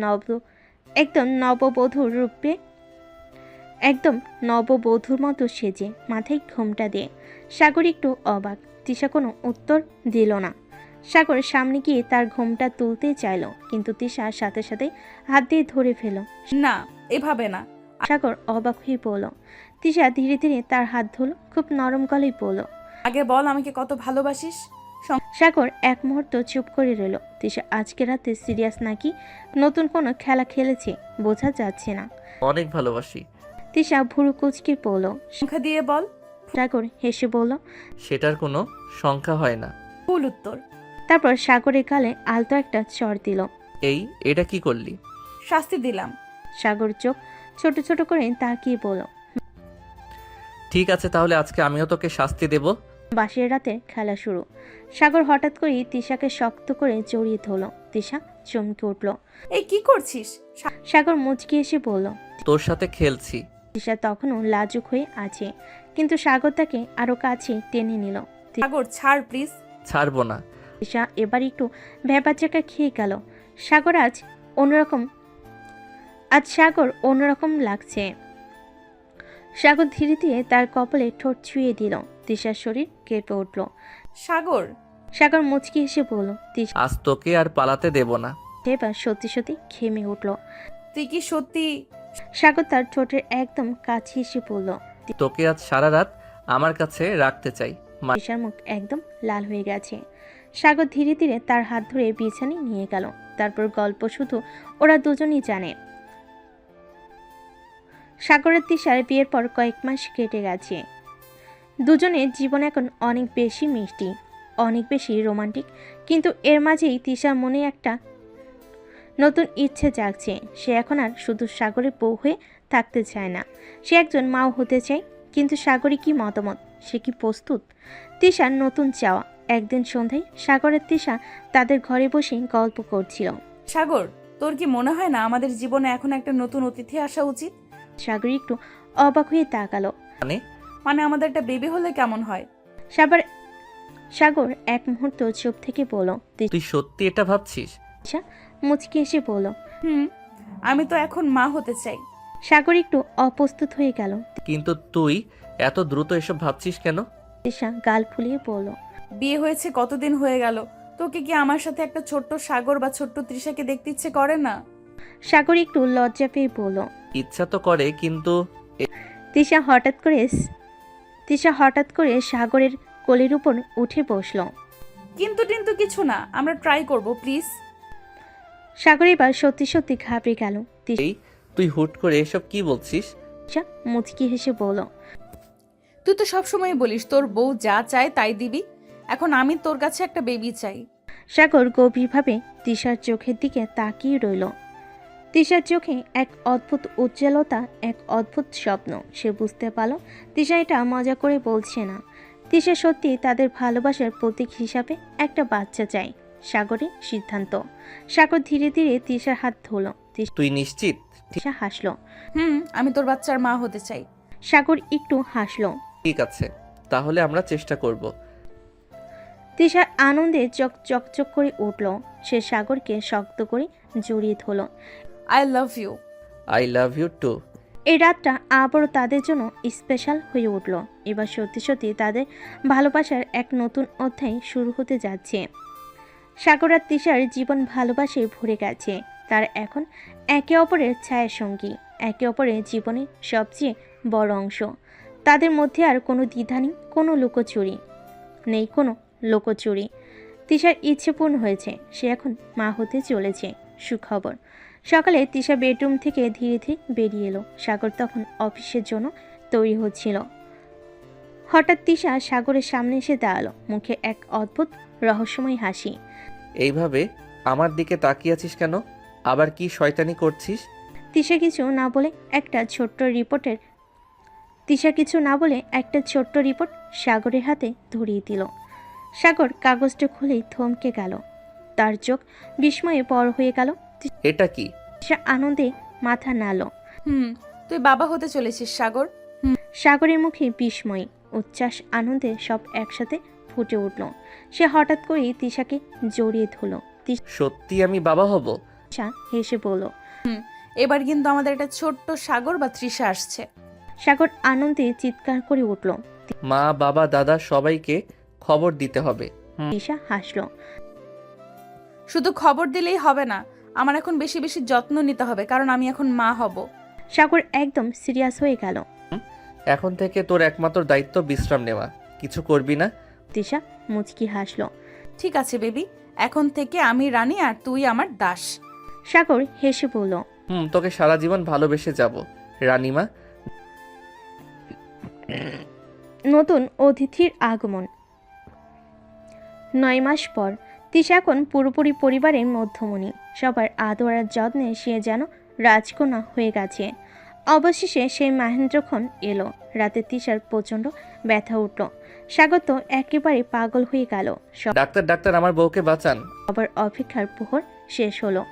Speaker 2: নববধূর মতো সেজে, মাথায় ঘোমটা দিয়ে। সাগর একটু অবাক। তিশা কোনো উত্তর দিল না। সাগর সামনে গিয়ে তার ঘোমটা তুলতে চাইল, কিন্তু তিশা সাথে সাথে হাত দিয়ে ধরে ফেল।
Speaker 1: না, এভাবে না।
Speaker 2: সাগর অবাক হয়ে বলল। তিশা ধীরে ধীরে তার হাত ধরল, খুব নরম গলায় বলল,
Speaker 1: আগে বল আমাকে কত ভালোবাসিস।
Speaker 2: সাগর এক মুহূর্ত চুপ করে রইল। তিশা আজকে রাতে সিরিয়াস নাকি নতুন কোনো খেলা খেলেছে বোঝা যাচ্ছে না।
Speaker 4: অনেক ভালোবাসি।
Speaker 2: তিশা ভুরু কুচকে বলল।
Speaker 1: সংখ্যা দিয়ে বল।
Speaker 2: সাগর হেসে বলল,
Speaker 4: সেটার কোনো সংখ্যা হয় না।
Speaker 1: ভুল উত্তর।
Speaker 2: তারপর সাগরের গালে আলতো একটা চড় দিল।
Speaker 4: এটা কি করলি?
Speaker 1: শাস্তি দিলাম।
Speaker 2: সাগর চোখ ছোট ছোট করে তাকিয়ে বলল,
Speaker 4: ঠিক আছে, তাহলে আজকে আমিও তোকে শাস্তি দেব।
Speaker 2: বাসের রাতে খেলা শুরু। সাগর হঠাৎ করেই তিশাকে শক্ত করে জড়িয়ে ধরল। তিশা চমকে উঠল।
Speaker 1: এই কি করছিস?
Speaker 2: সাগর মুচকি এসে বলল,
Speaker 4: তোর সাথে খেলছি।
Speaker 2: তিশা তখনও লাজুক হয়ে আছে, কিন্তু সাগর তাকে আরো কাছে টেনে নিল।
Speaker 1: সাগর ছাড় প্লিজ।
Speaker 4: ছাড়বো না।
Speaker 2: তৃষা এবার একটু ভ্যাবাচাকা খেয়ে গেল। সাগর অন্যরকম লাগছে। সাগর ধীরে ধীরে তার কপালে ঠোঁট ছুঁয়ে দিল। তৃষার শরীর কেঁপে উঠল। সাগর মুচকি হেসে বলল, তৃষা
Speaker 4: আজ তোকে আর পালাতে দেব না।
Speaker 2: এবার সত্যি সত্যি ঘেমে উঠল।
Speaker 1: তুই কি সত্যি?
Speaker 2: সাগর তার ঠোঁটের একদম কাছে এসে বলল।
Speaker 4: তোকে আজ সারা রাত আমার কাছে রাখতে চাই।
Speaker 2: তৃষার মুখ একদম লাল হয়ে গেছে। সাগর ধীরে ধীরে তার হাত ধরে বিছানায় নিয়ে গেল। তারপর গল্প শুধু ওরা দুজনই জানে। সাগরের তৃষার বিয়ের পর কয়েক মাস কেটে গেছে। দুজনের জীবন এখন অনেক বেশি মিষ্টি, অনেক বেশি রোমান্টিক। কিন্তু এর মাঝেই তৃষার মনে একটা নতুন ইচ্ছে জাগছে। সে এখন আর শুধু সাগরের বউ হয়ে থাকতে চায় না, সে একজন মাও হতে চায়। কিন্তু সাগরের কি মতামত? সে কি প্রস্তুত? তৃষার নতুন চাওয়া। একদিন সন্ধ্যায় সাগরের তৃষা তাদের ঘরে বসে গল্প করছিল।
Speaker 1: সাগর, তোর কি মনে হয় না আমাদের জীবনে এখন একটা নতুন অতিথি আসা উচিত?
Speaker 2: সাগর একটু অবাক হয়ে তাকালো।
Speaker 1: মানে আমাদের একটা বেবি হলে কেমন হয়?
Speaker 2: সাগর এক মুহূর্ত চুপ থেকে বলল।
Speaker 4: তুই সত্যি এটা ভাবছিস?
Speaker 2: তৃষা মুচকি এসে বলল,
Speaker 1: আমি তো এখন মা হতে চাই।
Speaker 2: সাগর একটু অপ্রস্তুত হয়ে গেল।
Speaker 4: কিন্তু তুই এত দ্রুত এসব ভাবছিস কেন?
Speaker 2: তৃষা গাল ফুলিয়ে বলল,
Speaker 1: বিয়ে হয়েছে কতদিন হয়ে গেল, তোকে কি আমার সাথে একটা ছোট্ট সাগর বা ছোট্ট তৃষাকে দেখতে ইচ্ছে করে না?
Speaker 2: সাগর একটু লজ্জা পেয়ে বলল,
Speaker 4: ইচ্ছা তো করে, কিন্তু
Speaker 2: তৃষা হঠাৎ করে সাগরের কোলের উপর উঠে বসল।
Speaker 1: কিন্তু কিছু না, আমরা ট্রাই করব প্লিজ।
Speaker 2: সাগর এবার সত্যি সত্যি ঘাবড়ে গেল।
Speaker 4: তুই হুট করে এসব কি বলছিস?
Speaker 2: তৃষা মুচকি হেসে বলল,
Speaker 1: তুই তো সবসময় বলিস তোর বউ যা চায় তাই দিবি, এখন আমি তোর কাছে একটা বেবি চাই।
Speaker 2: সাগর গভীরভাবে তৃষার চোখের দিকে তাকিয়ে রইল। তৃষার চোখে এক অদ্ভুত উজ্জ্বলতা, এক অদ্ভুত স্বপ্ন। সে বুঝতে পারল তৃষা এটা মজা করে বলছে না। তৃষা সত্যি তাদের ভালোবাসার প্রতীক হিসাবে একটা বাচ্চা চাই। সাগরের সিদ্ধান্ত। সাগর ধীরে ধীরে তৃষার হাত ধরল।
Speaker 4: তুই নিশ্চিত?
Speaker 2: তৃষা হাসলো।
Speaker 1: আমি তোর বাচ্চার মা হতে চাই।
Speaker 2: সাগর একটু হাসলো।
Speaker 4: ঠিক আছে, তাহলে আমরা চেষ্টা করব।
Speaker 2: তৃষার আনন্দে চকচক করে উঠল। সে সাগরকে শক্ত করে জড়িয়ে ধরল।
Speaker 1: I love you.
Speaker 4: I love you too.
Speaker 2: এই রাতটা আবারও তাদের জন্য স্পেশাল হয়ে উঠল। এবার সত্যি সত্যি তাদের ভালোবাসার এক নতুন অধ্যায় শুরু হতে যাচ্ছে। সাগর আর তৃষার জীবন ভালোবাসায় ভরে গেছে। তার এখন একে অপরের ছায়া সঙ্গী, একে অপরের জীবনের সবচেয়ে বড় অংশ। তাদের মধ্যে আর কোনো দ্বিধা নেই, কোনো লুকোচুরি। তৃষার ইচ্ছে পূর্ণ হয়েছে, সে এখন মা হতে চলেছে। সুখবর। সকালে তৃষা বেডরুম থেকে ধীরে ধীরে বেরিয়ে এলো। সাগর তখন অফিসের জন্য তৈরি হচ্ছিল। হঠাৎ তৃষা সাগরের সামনে এসে দাঁড়ালো, মুখে এক অদ্ভুত রহস্যময় হাসি।
Speaker 4: এইভাবে আমার দিকে তাকিয়ে আছিস কেন? আবার কি শয়তানি করছিস?
Speaker 2: তৃষা কিছু না বলে একটা ছোট্ট রিপোর্ট সাগরের হাতে ধরিয়ে দিল। সাগর কাগজটা খুলেই থমকে গেল। তার চোখ বিস্ময়ে বড় হয়ে গেল।
Speaker 4: এটা কি?
Speaker 2: তৃষা আনন্দে মাথা নাড়ল।
Speaker 1: তুই বাবা হতে চলেছিস সাগর।
Speaker 2: সাগরের মুখে বিস্ময়, উচ্ছ্বাস, আনন্দে সব একসাথে ফুটে উঠল। সে হঠাৎ করেই তৃষাকে জড়িয়ে ধরল।
Speaker 4: সত্যি আমি বাবা হব?
Speaker 2: তৃষা হেসে বলল,
Speaker 1: এবার কিন্তু আমাদের একটা ছোট্ট সাগর বা তৃষা আসছে।
Speaker 2: সাগর আনন্দে চিৎকার করে উঠল।
Speaker 4: মা, বাবা, দাদা সবাইকে খবর দিতে হবে।
Speaker 2: তৃষা হাসল।
Speaker 1: শুধু খবর দিলেই হবে না, আমার এখন বেশি বেশি যত্ন নিতে হবে, কারণ আমি এখন মা হব।
Speaker 2: সাগর একদম সিরিয়াস হয়ে গেল।
Speaker 4: এখন থেকে তোর একমাত্র দায়িত্ব বিশ্রাম নেওয়া, কিছু করবি না।
Speaker 2: তৃষা মুচকি হাসল।
Speaker 1: ঠিক আছে বেবি, এখন থেকে আমি রানী আর তুই আমার দাস।
Speaker 2: সাগর হেসে বলল,
Speaker 4: তোকে সারা জীবন ভালোবেসে যাব রানীমা।
Speaker 2: নতুন অতিথির আগমন। 9 মাস পর তৃষা এখন পুরোপুরি পরিবারের মধ্যমণি। সবার আদর আর যত্নে সে যেন রাজকন্যা হয়ে গেছে। অবশেষে সেই মহেন্দ্রক্ষণ এলো। রাতে তৃষার প্রচণ্ড ব্যথা উঠল। সাগর তো একেবারে পাগল হয়ে গেল।
Speaker 4: ডাক্তার, আমার বউকে বাঁচান।
Speaker 2: আবার অপেক্ষার প্রহর শেষ হলো।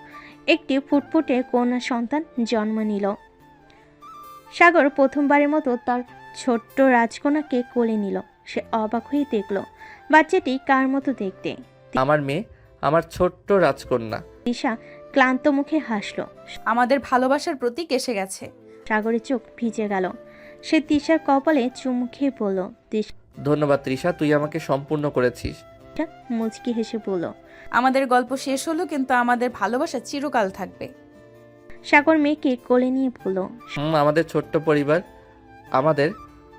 Speaker 2: একটি ফুটফুটে কন্যা সন্তান জন্ম নিল। সাগর প্রথমবারের মতো তার ছোট্ট রাজকন্যাকে কোলে নিল। সে অবাক হয়ে দেখল বাচ্চাটি কার মতো দেখতে।
Speaker 4: আমার মেয়ে, আমার ছোট্ট রাজকন্যা।
Speaker 2: তৃষা ক্লান্ত মুখে হাসল।
Speaker 1: আমাদের ভালোবাসার প্রতীক এসে গেছে।
Speaker 2: সাগরের চোখ ভিজে গেল। সে তৃষার কপালে চুমু খেয়ে বলল। তৃষা
Speaker 4: ধন্যবাদ তৃষা, তুই আমাকে সম্পূর্ণ করেছিস।
Speaker 2: মুচকি হেসে বলল।
Speaker 1: আমাদের গল্প শেষ হলো, কিন্তু আমাদের ভালোবাসা চিরকাল থাকবে।
Speaker 2: সাগর মেয়েকে কোলে নিয়ে বলল।
Speaker 4: আমাদের ছোট্ট পরিবার, আমাদের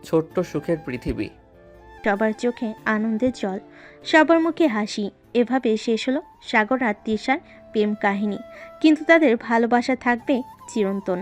Speaker 4: ছোট্ট সুখের পৃথিবী।
Speaker 2: সবার চোখে আনন্দের জল, সবার মুখে হাসি। এভাবে শেষ হলো সাগর আর তৃষার প্রেম কাহিনী, কিন্তু তাদের ভালোবাসা থাকবে চিরন্তন।